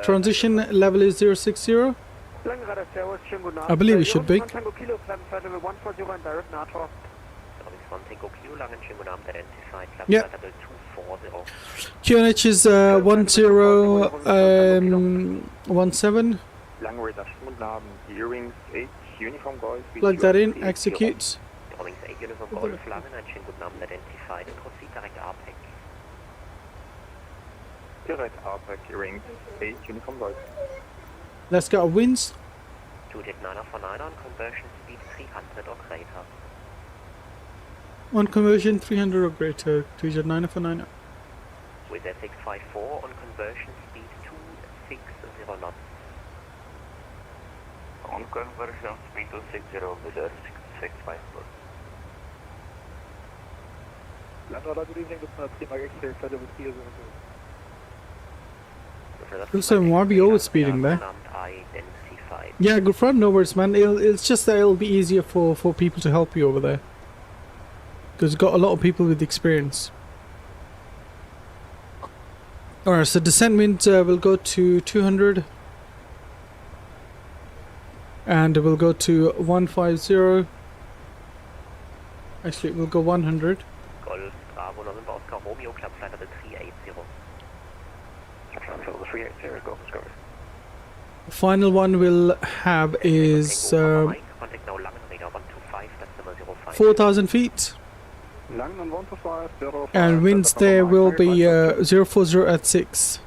Transition level is 060. I believe it should be. Tango Kilo, flight level 140 and direct NATO. Tango Kilo, lang schön guten Abend, identified, Yeah. flight level 240. QNH is 1017. Lang radar schön guten Abend, Earwings 8, Uniform Golf. Plug that in, execute. Earwings 8, Uniform Golf, lang einen schönen guten Abend, identified, and proceed direct APEC. Direct APEC, Earwings 8, Uniform Golf. Let's get our winds. 2.9 on conversion speed 300 or greater. On conversion 300 or greater. 2.9 for 9. With SX54 on conversion speed 260 knots. On conversion speed 260 with SX54. Landradar, good evening, Lufthansa 3 Mag X-ray, flight level 300. Looks like we might be overspeeding there. Yeah, good front, no worries, man. It's just that it'll be easier for people to help you over there. Because you've got a lot of people with experience. Alright, so descent wind will go to 200. And we'll go to 150. Actually, we'll go 100. Golf, Bravo, November, Oscar, Romeo, Club Flight level 380. Level 380, Golf Discovery. The final one we'll have is 4,000 feet. And winds there will be 040 at 6.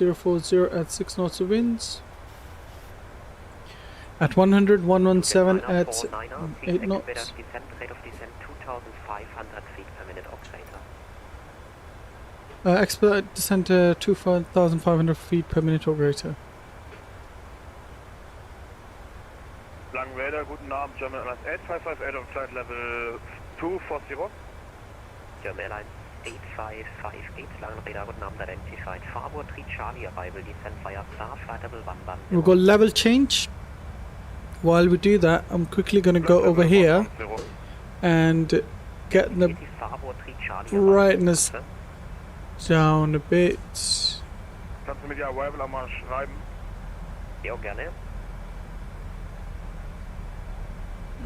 at 6 knots of winds. At 100, 117 at 8 knots. Rate of descent 2,500 feet per minute or greater. Expedite descent 2,500 feet per minute or greater. Lang Radar, guten Abend, German Airlines 8558 on flight level 240. German Airlines 8558, lang radar, guten Abend, identified. Farbour 3 Charlie arrival, descent via star, flight level 1. We'll go level change. While we do that, I'm quickly going to go over here and get the brightness down a bit. Kannst du mir die Arrival einmal schreiben? Ja, gerne.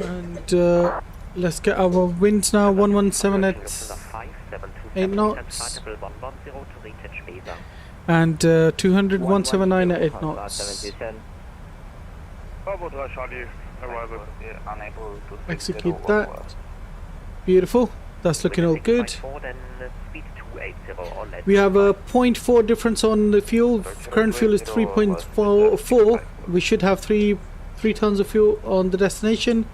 And let's get our winds now. 117 at 8 knots. And 200, 179 at 8 knots. Bravo 3 Charlie, arrival. Execute that. Beautiful. That's looking all good. We have a 0.4 difference on the fuel. Current fuel is 3.44. We should have 3 tons of fuel on the destination.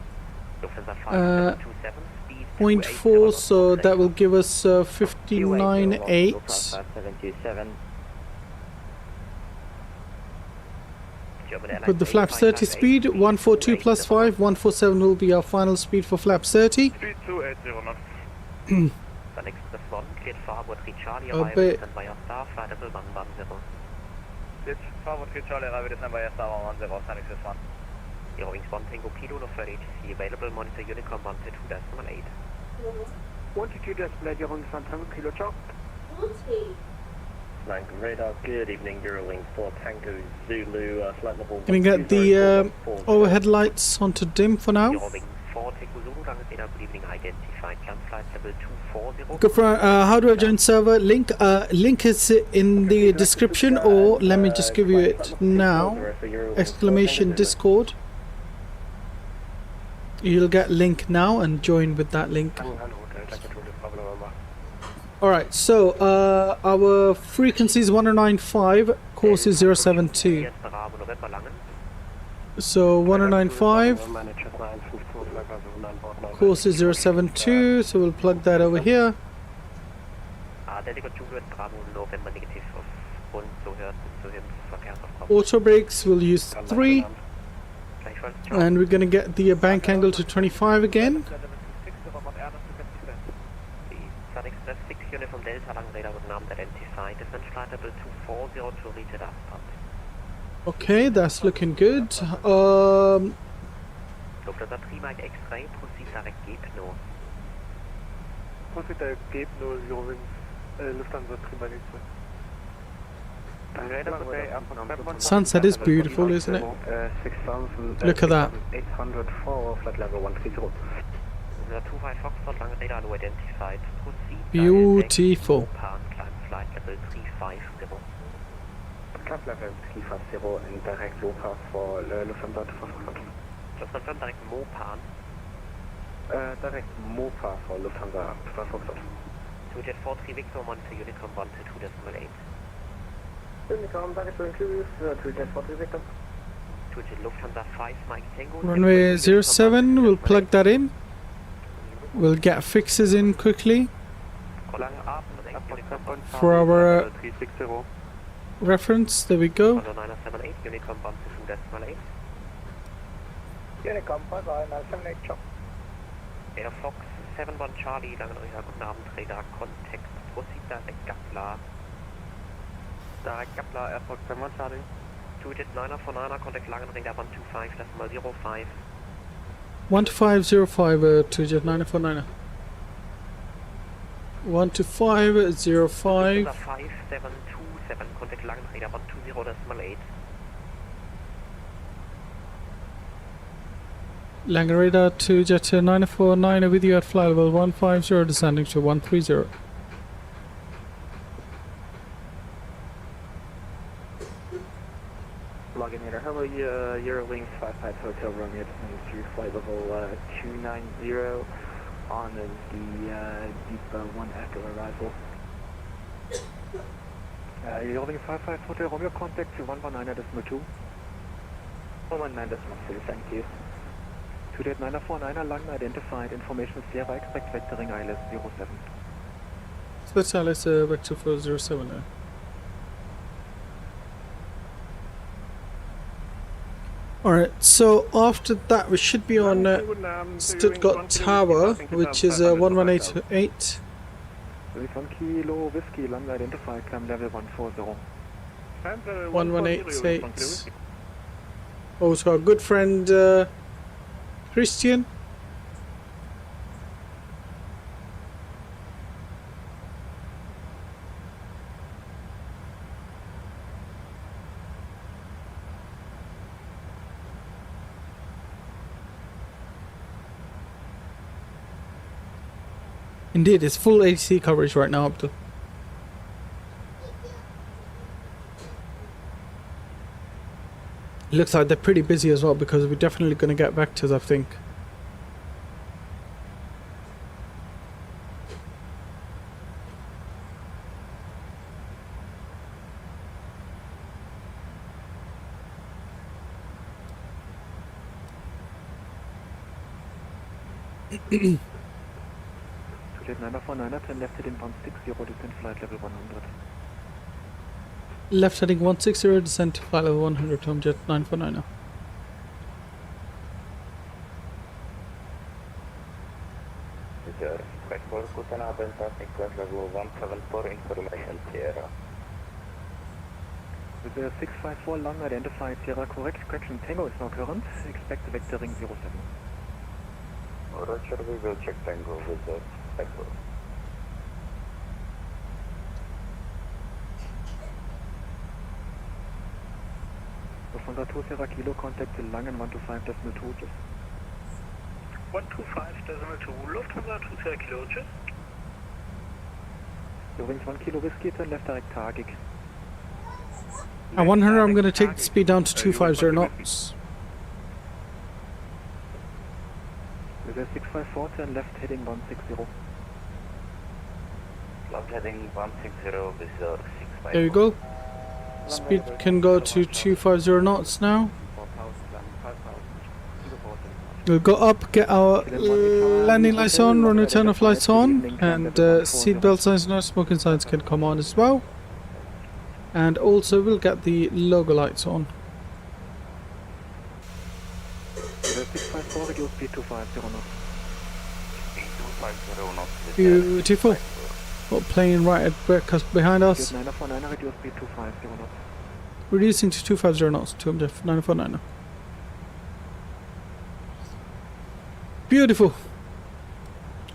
0.4, so that will give us 59.8. With the flaps 30 speed, 142 plus 5, 147 will be our final speed for flaps 30. Speed 280 knots. A bit. It's Farbour 3 Charlie, arrival descent by star 110, Alex S1. Earwings 1 Tango Kilo, no further ATC available, monitor Unicom 1 to 2.8. 122 display, Earwings 1 Tango Kilo, ciao. Lang radar, good evening, Eurowings 4 Tango Zulu, flight level. Can you get the overhead lights onto dim for now? Eurowings 4 Tango Zulu, lang radar, good evening, identified, climb flight level 240. Go for how do I join server? Link is in the description, or let me just give you it now. Exclamation Discord. You'll get link now and join with that link. Alright, so our frequency is 1095, course is 072. So 1095, course is 072, so we'll plug that over here. Auto brakes, we'll use 3. And we're going to get the bank angle to 25 again. identified. Descent flight level 240 to reach at aspart. Okay, that's looking good. Lufthansa Prima X-Ray, proceed direct Gepno. Proceed direct Gepno, Eurowings, Lufthansa Prima X-Ray. Sunset is beautiful, isn't it? 6,804, Look at that. flight level 130. 25 Foxtrot, Lange radar low identified. Proceed Beautiful. direct climb flight level 350. Climb level 350 and direct low pass for Lufthansa 250. Just confirm direct Mopan. Direct Mopa for Lufthansa 250. 2Jet 43 Victor, monitor Unicom 1 to 2.8. Unicom, direct to include 2Jet 43 Victor. 2Jet Lufthansa 5 Mike Tango. Runway 07, we'll plug that in. We'll get fixes in quickly for our reference. There we go. 978 Unicom 1 to 2.8. Unicom, bye bye, 978, chop. Air Fox 71 Charlie, Lange radar, guten Abend, Radar Contact. Proceed direct Gapla. Direct Gapla, Air Fox 71 Charlie. 2Jet 9er for 9er, contact Lange radar 125, decimal 05. 12505, 2Jet 949er. 12505. 5727, contact Lange radar 120, decimal 8. Lange radar 2Jet 949 with you at flight level 150, descending to 130. Loginator, hello, Eurowings 55 Hotel Romeo, descending through flight level 290 on the deep 1 Echo arrival. Eurowings 55 Hotel Romeo, contact to 119.2. 119.2, thank you. 2Jet 949 Lang identified, information is Sierra, expect vectoring ILS 07. So let's ILS vector 407 now. Alright, so after that we should be on Stuttgart Tower, which is 1188. 1 kilo whiskey, Lang identified, climb level 140. 1188. Also our good friend Christian. Indeed, it's full ATC coverage right now, Abdul. It looks like they're pretty busy as well because we're definitely going to get vectors, I think. Jet 949, turn left heading 160, descent flight level 100. Left heading 160, descent to flight level 100, Tom Jet 949. Guten Abend, flight level 174, information Sierra. With the 654 Lang identified, Sierra correct, correction Tango is now current, expect vectoring 07. Roger, we will check Tango with the vector. Lufthansa 2 Sierra Kilo, contact Langen 125.2, just. 125.2, Lufthansa 2 Sierra Kilo, just. Eurowings 1 kilo whiskey, turn left direct Targik. At 100 I'm going to take the speed down to 250 knots. With a 654, turn left heading 160. Left heading 160 with 654. There you go. Speed can go to 250 knots now. We'll go up, get our landing lights on, run return of lights on, and seatbelt signs, no smoking signs can come on as well. And also we'll get the logo lights on. With a 654, reduce speed to 250 knots. Speed 250 knots. Beautiful. What plane right at behind us? 949, reduce speed 250 knots. Reducing to 250 knots to 949. Beautiful.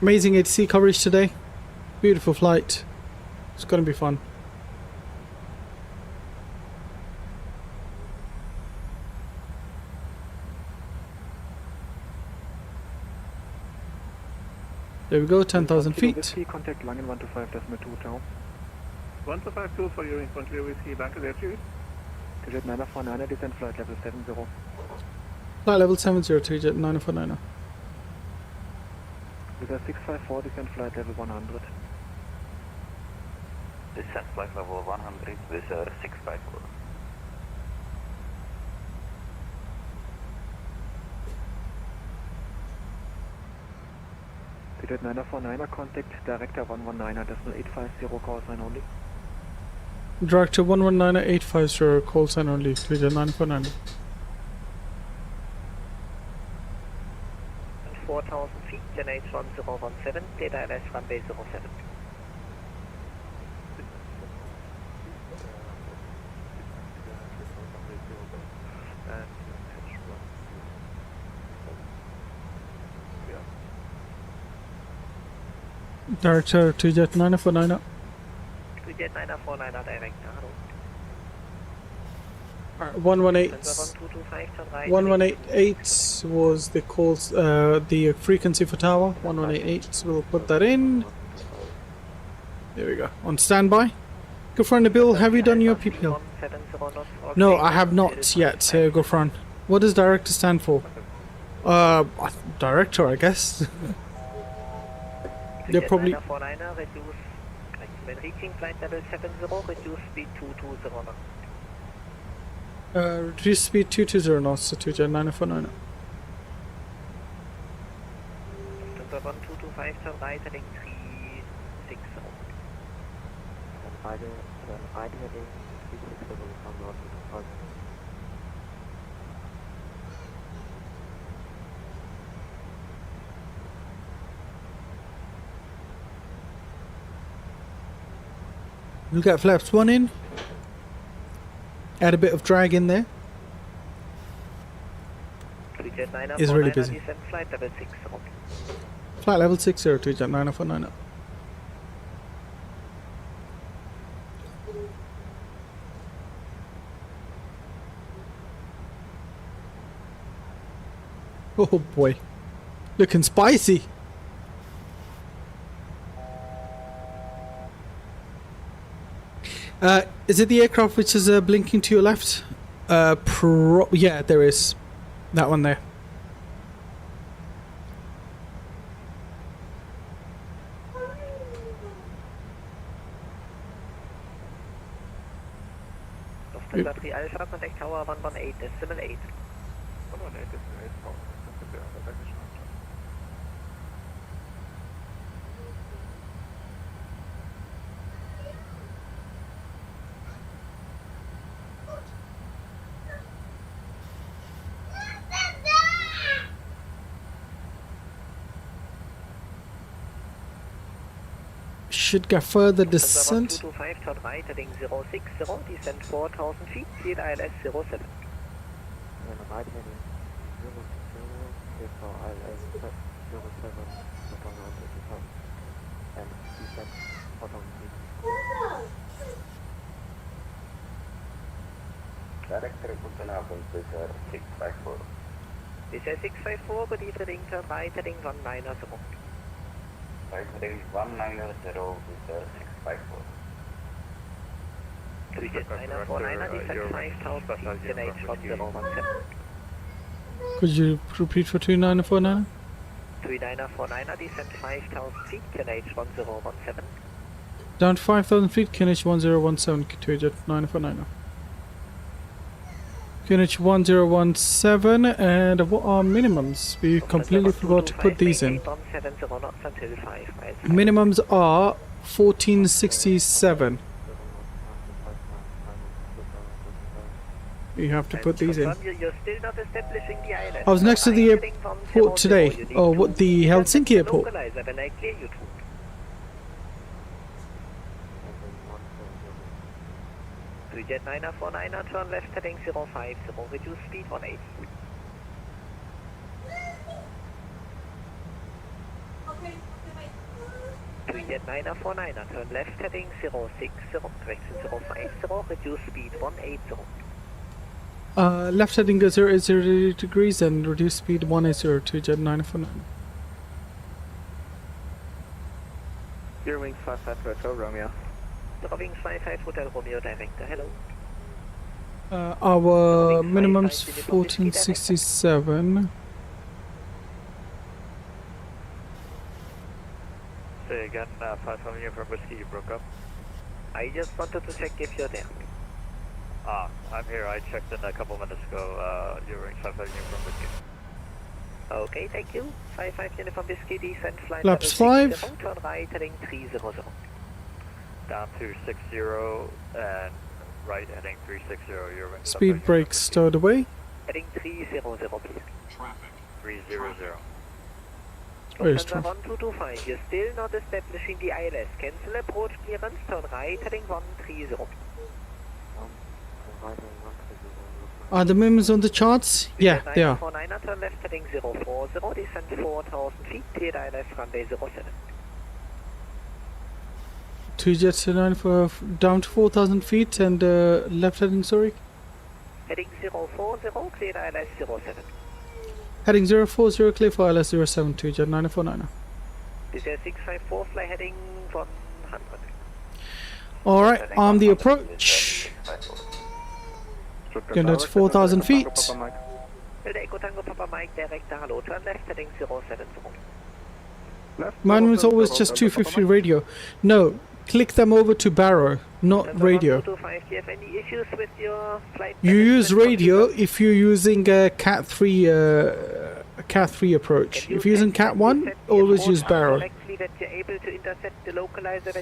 Amazing ATC coverage today. Beautiful flight. It's going to be fun. There we go, 10,000 feet. Contact Langen 125.2 ciao. 1252 for your infantry whiskey, danke sehr, tschüss. Jet 949, descent flight level 70. Flight level 70 to jet 949. With a 654, descent flight level 100. Descent flight level 100 with a 654. Jet 949, contact Director 119.850, call sign only. Director 119.850, call sign only, to jet 949. 4,000 feet, Gen 1017, data LS runway 07. Director to jet 949. To jet 949, director, hello. 1188 was the calls, the frequency for tower. 1188, so we'll put that in. There we go. On standby. Gofran Bill, have you done your PPL? No, I have not yet, Gofran. What does director stand for? Director, I guess. They're probably. When reaching flight level 70, reduce speed 220. Reduce speed 220 knots to jet 949. Number 1225 to right heading 360. We'll get flaps 1 in. Add a bit of drag in there. Is really busy. Flight level 60. Flight level 60 to jet 949. Oh boy, looking spicy. Is it the aircraft which is blinking to your left? Yeah, there is. That one there. Lufthansa 3 Alpha, contact tower 118.8. 118.8. Should get further descent. 225 to right heading 060, descent 4,000 feet, clear ILS 07. Right heading 060, for ILS 07, and descent 4,000 feet. Director Copenhagen, Fisher 654. Fisher 654, good evening to right heading 190. Right heading 190 with 654. Jet 949, descent 5,000 feet, Gen 1017. Could you repeat for 2949? 3949, descent 5,000 feet, Gen 1017. Down to 5,000 feet, QNH 1017 to jet 949. QNH 1017, and what are minimums? We completely forgot to put these in. Minimums are 1467. You have to put these in. I was next to the airport today. Oh, what, the Helsinki airport? Jet 949, turn left heading 050, reduce speed 180. Jet 949, turn left heading 060, correction 050, reduce speed 180. Left heading 080 degrees and reduce speed 180 to Jet 949. Eurowings 55 Hotel Romeo. Eurowings 55 Hotel Romeo, director, hello. Our minimum's 1467. Say again, 5 from you from Whiskey, you broke up. I just wanted to check if you're there. I'm here. I checked in a couple minutes ago. Eurowings 55 from Whiskey. Okay, thank you. 55 Uniform Whiskey, descent flight Flaps 5. Turn right, heading 300. Down to 60 and right, heading 360. Eurowings. Speed brakes stowed away. Heading 300, please. Traffic. 300. Where's Lufthansa 1225, you're still not establishing the ILS. Cancel approach clearance, turn right, heading 130. Are the minimums on the charts? Yeah, they are. 949, turn left, heading 040, descend 4,000 feet, cleared ILS runway 07. 2 jets to 9 for down to 4,000 feet and left heading, sorry. Heading 040, cleared ILS 07. Heading 040, clear for ILS 072, Jet 949. This is 654, fly heading 100. Alright, on the approach. Going to 4,000 feet. Echo Tango Papa Mike, director, hello, turn left, heading 070. Mine was always just 250 radio. No, click them over to Barrow, not radio. 225, do you have any issues with your flight? You use radio if you're using a Cat 3 approach. If you're using Cat 1, always use Barrow. Correctly that you're able to intercept the localizer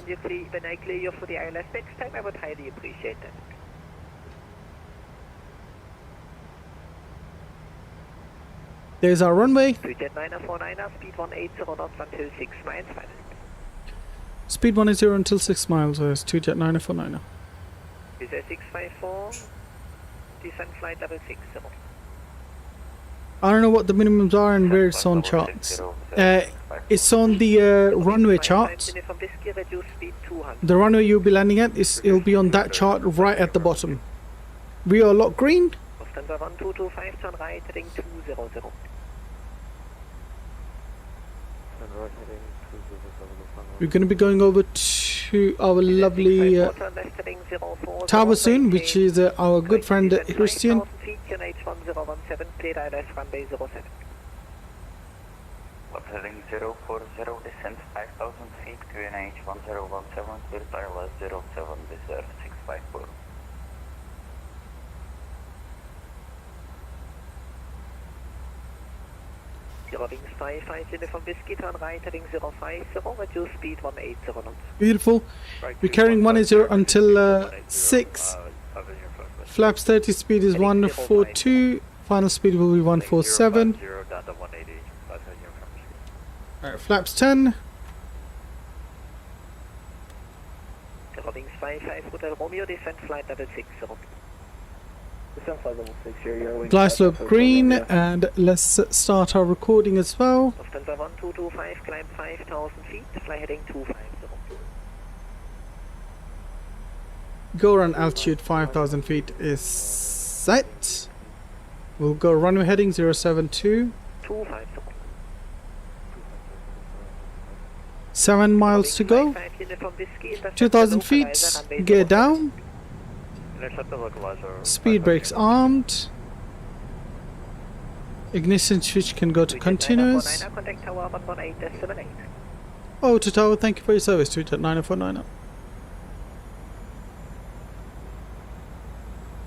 when I clear you for the ILS next time, I would highly appreciate that. There's our runway. Jet 949, speed 180 knots until 6 miles final. Speed 180 until 6 miles. There's 2 Jet 949. Is there 654? Descent flight level 60. I don't know what the minimums are and where it's on charts. It's on the runway chart. The runway you'll be landing at it'll be on that chart right at the bottom. We are locked green. Lufthansa 1225, turn right, heading 200. We're going to be going over to our lovely tower soon, which is our good friend Christian. Heading 040, descent 5,000 feet, QNH 1017, clear ILS 07, reserve 654. Eurowings 55, Uniform Whiskey, turn right, heading 050, reduce speed 180 knots. Beautiful. We're carrying 180 until 6. Flaps 30, speed is 142. Final speed will be 147. Alright, flaps 10. Eurowings 55, Hotel Romeo, descent flight level 60. Descent flight level 60, Eurowings. Glide slope green, and let's start our recording as well. Lufthansa 1225, climb 5,000 feet, fly heading 250. Go around altitude 5,000 feet is set. We'll go runway heading 072. 250. 7 miles to go. 2,000 feet. Gear down. Speed brakes armed. Ignition switch can go to continuous. Oh, to tower, thank you for your service. 2 Jet 949.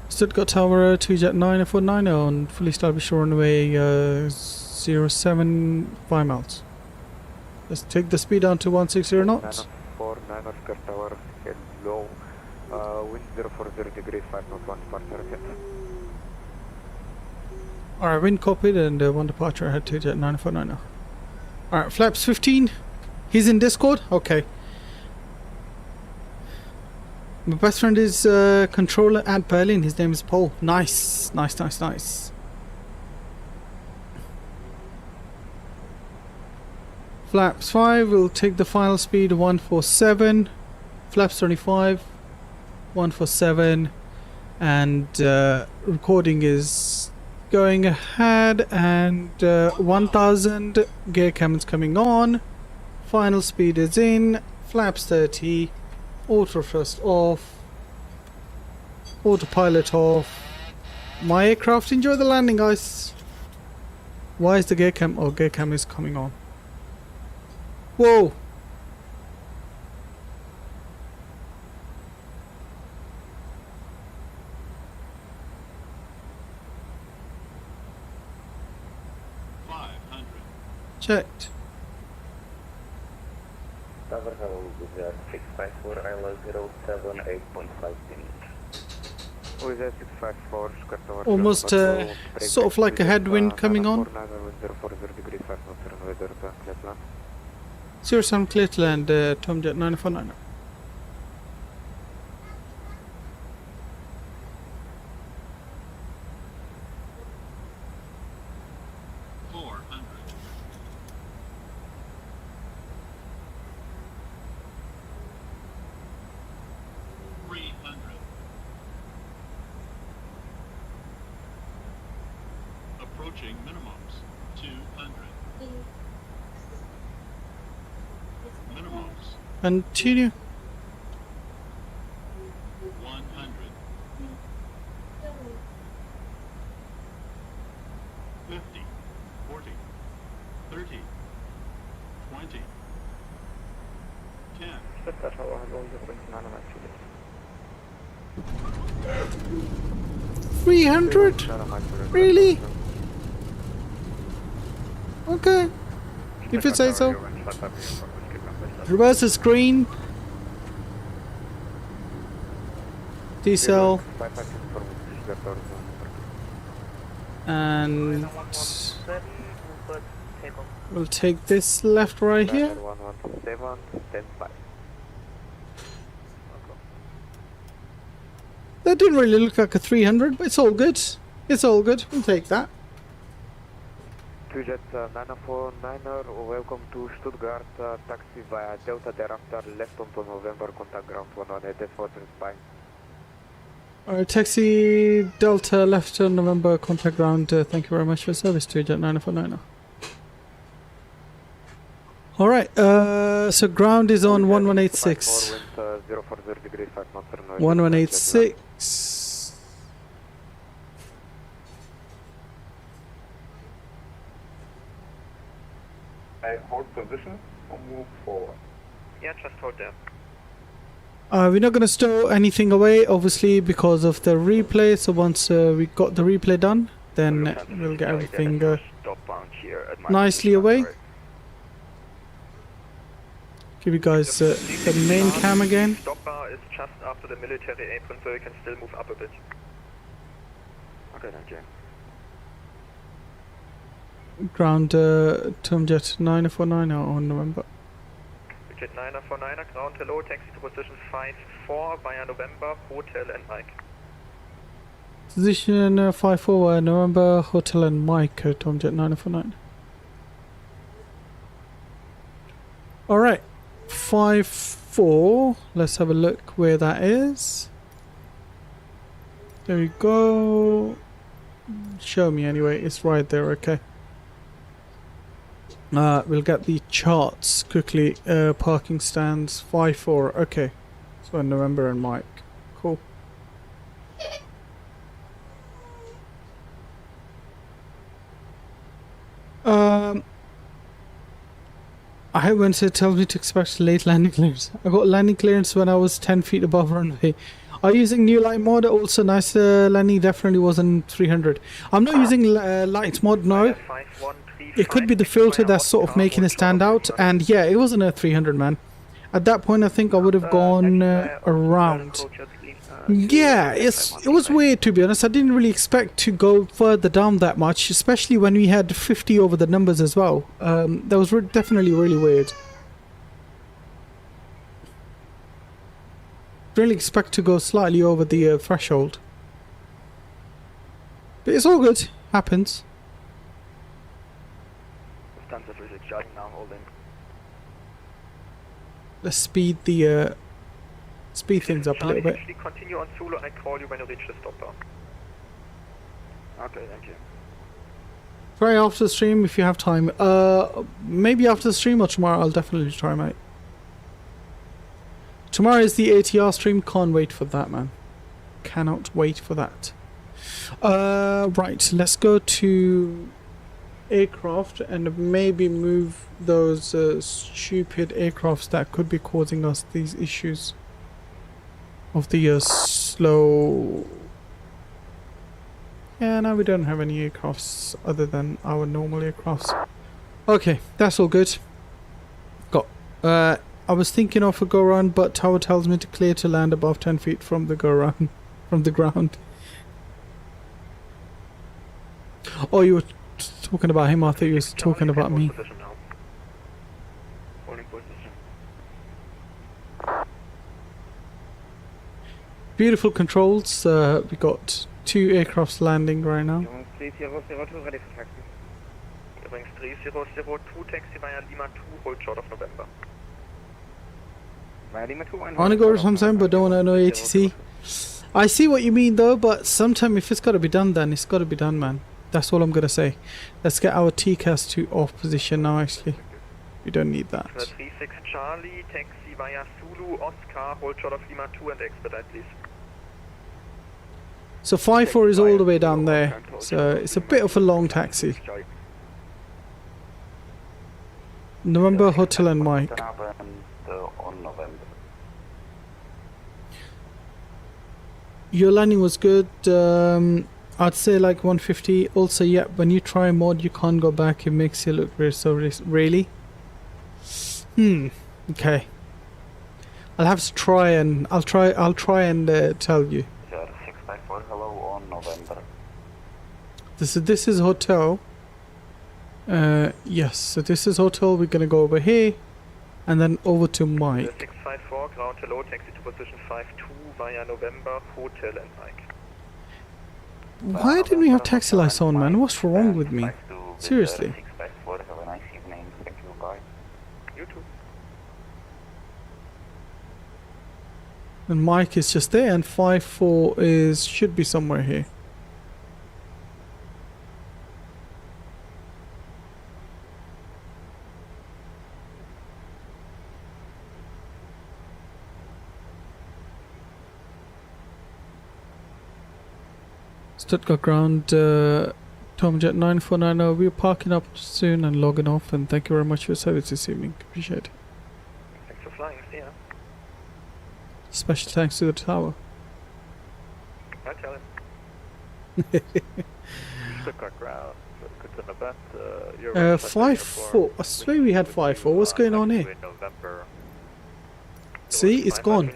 Stuttgart Tower 2 Jet 949 on fully established runway 075 miles. Let's take the speed down to 160 knots. 949 Oscar Tower, hello. Wind 040 degrees, 5 knots, 1 departure ahead. Alright, wind copied and 1 departure ahead to Jet 949. Alright, flaps 15. He's in Discord? Okay. My best friend is controller at Berlin. His name is Paul. Nice. Flaps 5 will take the final speed 147. Flaps 25, 147. And recording is going ahead. And 1000. Gear cam is coming on. Final speed is in. Flaps 30. Auto thrust off. Autopilot off. My aircraft, enjoy the landing, guys. Why is the gear cam? Oh, gear cam is coming on. Whoa. Checked. Tower Hello, Wizard 654, ILO 078.5 Wizard 654, Stuttgart Tower. Almost sort of like a headwind coming on. 07 clear to land, Tomjet 949. Approaching minimums. 200. Minimums. Continue. 100. 50. 40. 30. 20. 10. Stuttgart Tower, hello, you're going to 300? Really? Okay. If you say so. Reverse the screen. Decel. And we'll take this left right here. That didn't really look like a 300, but it's all good. It's all good. We'll take that. Jet 949er, welcome to Stuttgart. Taxi via Delta thereafter, left onto November, contact ground 118, that's what is fine. Alright, taxi Delta left on November, contact ground. Thank you very much for service to Jet 949er. Alright, so ground is on 1186. 1186. I hold position or move forward? Yeah, just hold there. We're not going to store anything away, obviously, because of the replay. So once we got the replay done, then we'll get everything nicely away. Give you guys the main cam again. Stop bar is just after the military apron, so you can still move up a bit. Okay, thank you. Ground Tomjet 949 on November. Jet 949, ground hello, taxi to position 54 via November, hotel and Mike. Position 54 via November, hotel and Mike, Tomjet 949. Alright, 54. Let's have a look where that is. There we go. Show me anyway, it's right there, okay. We'll get the charts quickly. Parking stands 5-4. Okay, so November and Mike. Cool. I hate when it tells me to expect late landing clearance. I got landing clearance when I was 10 feet above runway. Are you using new light mod? Also nice landing, definitely wasn't 300. I'm not using light mod now. It could be the filter that's sort of making it stand out, and yeah, it wasn't a 300, man. At that point I think I would have gone around. Yeah, it was weird, to be honest. I didn't really expect to go further down that much, especially when we had 50 over the numbers as well. That was definitely really weird. really expect to go slightly over the threshold. But it's all good. Happens. Lufthansa 36 Charlie now, hold in. Let's speed things up a little bit. Actually continue on Zulu and I call you when you reach the stop bar. Okay, thank you. Try after the stream if you have time. Maybe after the stream or tomorrow. I'll definitely try, mate. Tomorrow is the ATR stream. Can't wait for that, man. Cannot wait for that. Right, let's go to aircraft and maybe move those stupid aircrafts that could be causing us these issues of the slow. Yeah, now we don't have any aircrafts other than our normal aircrafts. Okay, that's all good. Got. I was thinking of a go around, but tower tells me to clear to land above 10 feet from the go around, from the ground. Oh, you were talking about him. I thought you were talking about me. Beautiful controls. We got 2 aircrafts landing right now. Übrigens 3002 taxi via Lima 2, hold short of November. I want to go sometime, but don't want to know ATC. I see what you mean though, but sometime if it's got to be done, then it's got to be done, man. That's all I'm gonna say. Let's get our TCAS to off position now. Actually, we don't need that. 36 Charlie taxi via Zulu Oscar, hold short of Lima 2 and expedite, please. So 5-4 is all the way down there, so it's a bit of a long taxi. November Hotel and Mike. Your landing was good. I'd say like 150. Also, yeah, when you try mod, you can't go back. It makes you look weird. So really, okay. I'll have to try and I'll try and tell you. 654, hello on November. This is hotel. Yes. So this is hotel. We're gonna go over here, and then over to Mike. 654 ground hello taxi to position 52 via November Hotel and Mike. Why didn't we have taxi lights on, man? What's wrong with me? Seriously. 654, have a nice evening. Thank you, bye. You too. And Mike is just there, and 5-4 should be somewhere here. Stuttgart ground, Tomjet 9490. We're parking up soon and logging off, and thank you very much for your service this evening. Appreciate it. Thanks for flying, see ya. Special thanks to the tower. I'll tell him. Stuttgart ground, good to know that. 5-4. I swear we had 5-4. What's going on here? See, it's gone.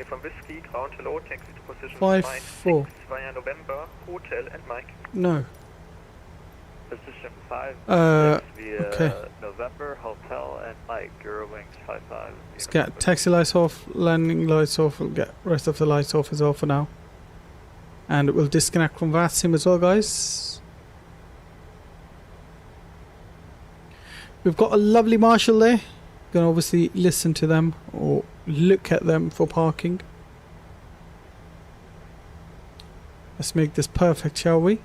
5-4. Via November Hotel and Mike. No. Position 5 via okay. November Hotel and Mike, Eurowings 55. Let's get taxi lights off, landing lights off. We'll get rest of the lights off as well for now. And we'll disconnect from Vatsim as well, guys. We've got a lovely marshal there. You can obviously listen to them or look at them for parking. Let's make this perfect, shall we?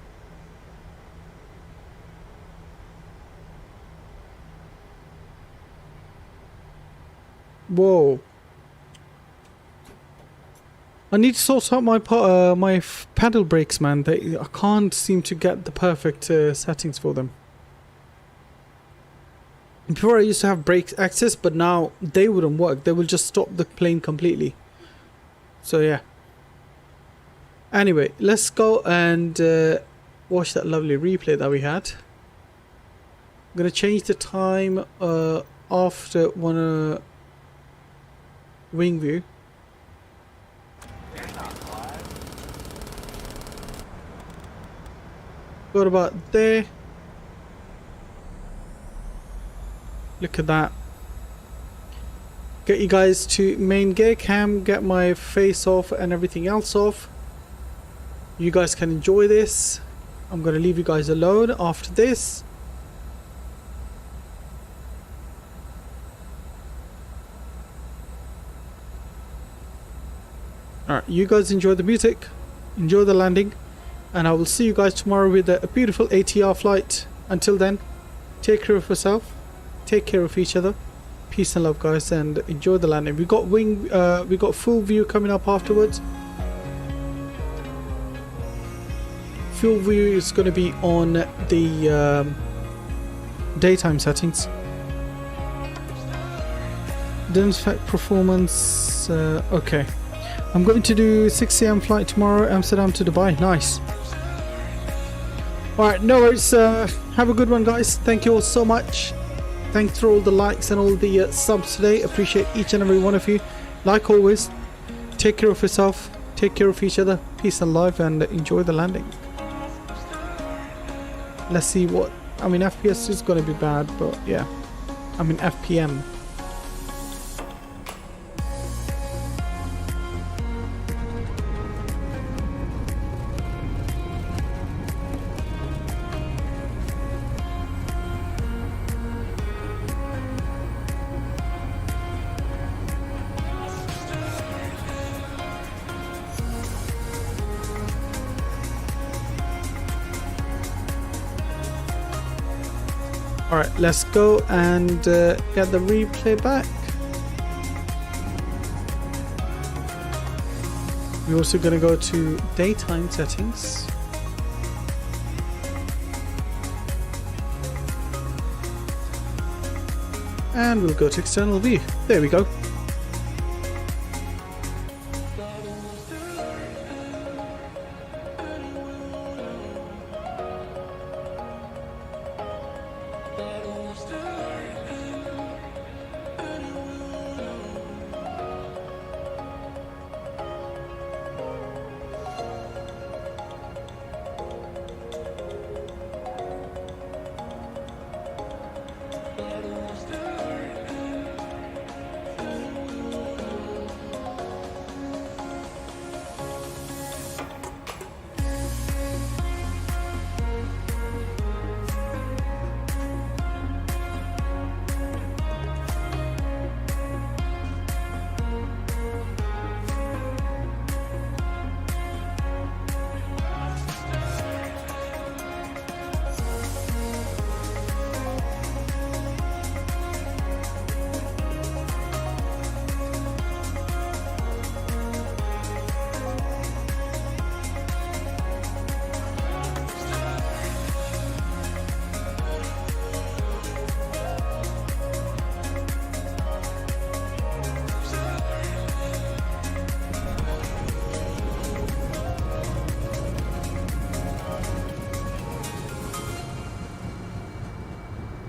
Whoa. I need to sort out my paddle brakes, man. I can't seem to get the perfect settings for them. Before I used to have brake access, but now they wouldn't work. They will just stop the plane completely. So yeah. Anyway, let's go and watch that lovely replay that we had. I'm gonna change the time after one wing view. Got about there. Look at that. get you guys to main gear cam, get my face off and everything else off. You guys can enjoy this. I'm going to leave you guys alone after this. Alright, you guys enjoy the music, enjoy the landing, and I will see you guys tomorrow with a beautiful ATR flight. Until then, take care of yourself, take care of each other. Peace and love, guys, and enjoy the landing. We got we got full view coming up afterwards. Full view is going to be on the daytime settings. Didn't affect performance. Okay, I'm going to do 6 AM flight tomorrow, Amsterdam to Dubai. Nice. Alright, no worries. Have a good one, guys. Thank you all so much. Thanks for all the likes and all the subs today. Appreciate each and every one of you. Like always, take care of yourself, take care of each other. Peace and love, and enjoy the landing. Let's see what... I mean, FPS is going to be bad, but yeah. I mean, FPM. Alright, let's go and get the replay back. We're also going to go to daytime settings. And we'll go to external view. There we go.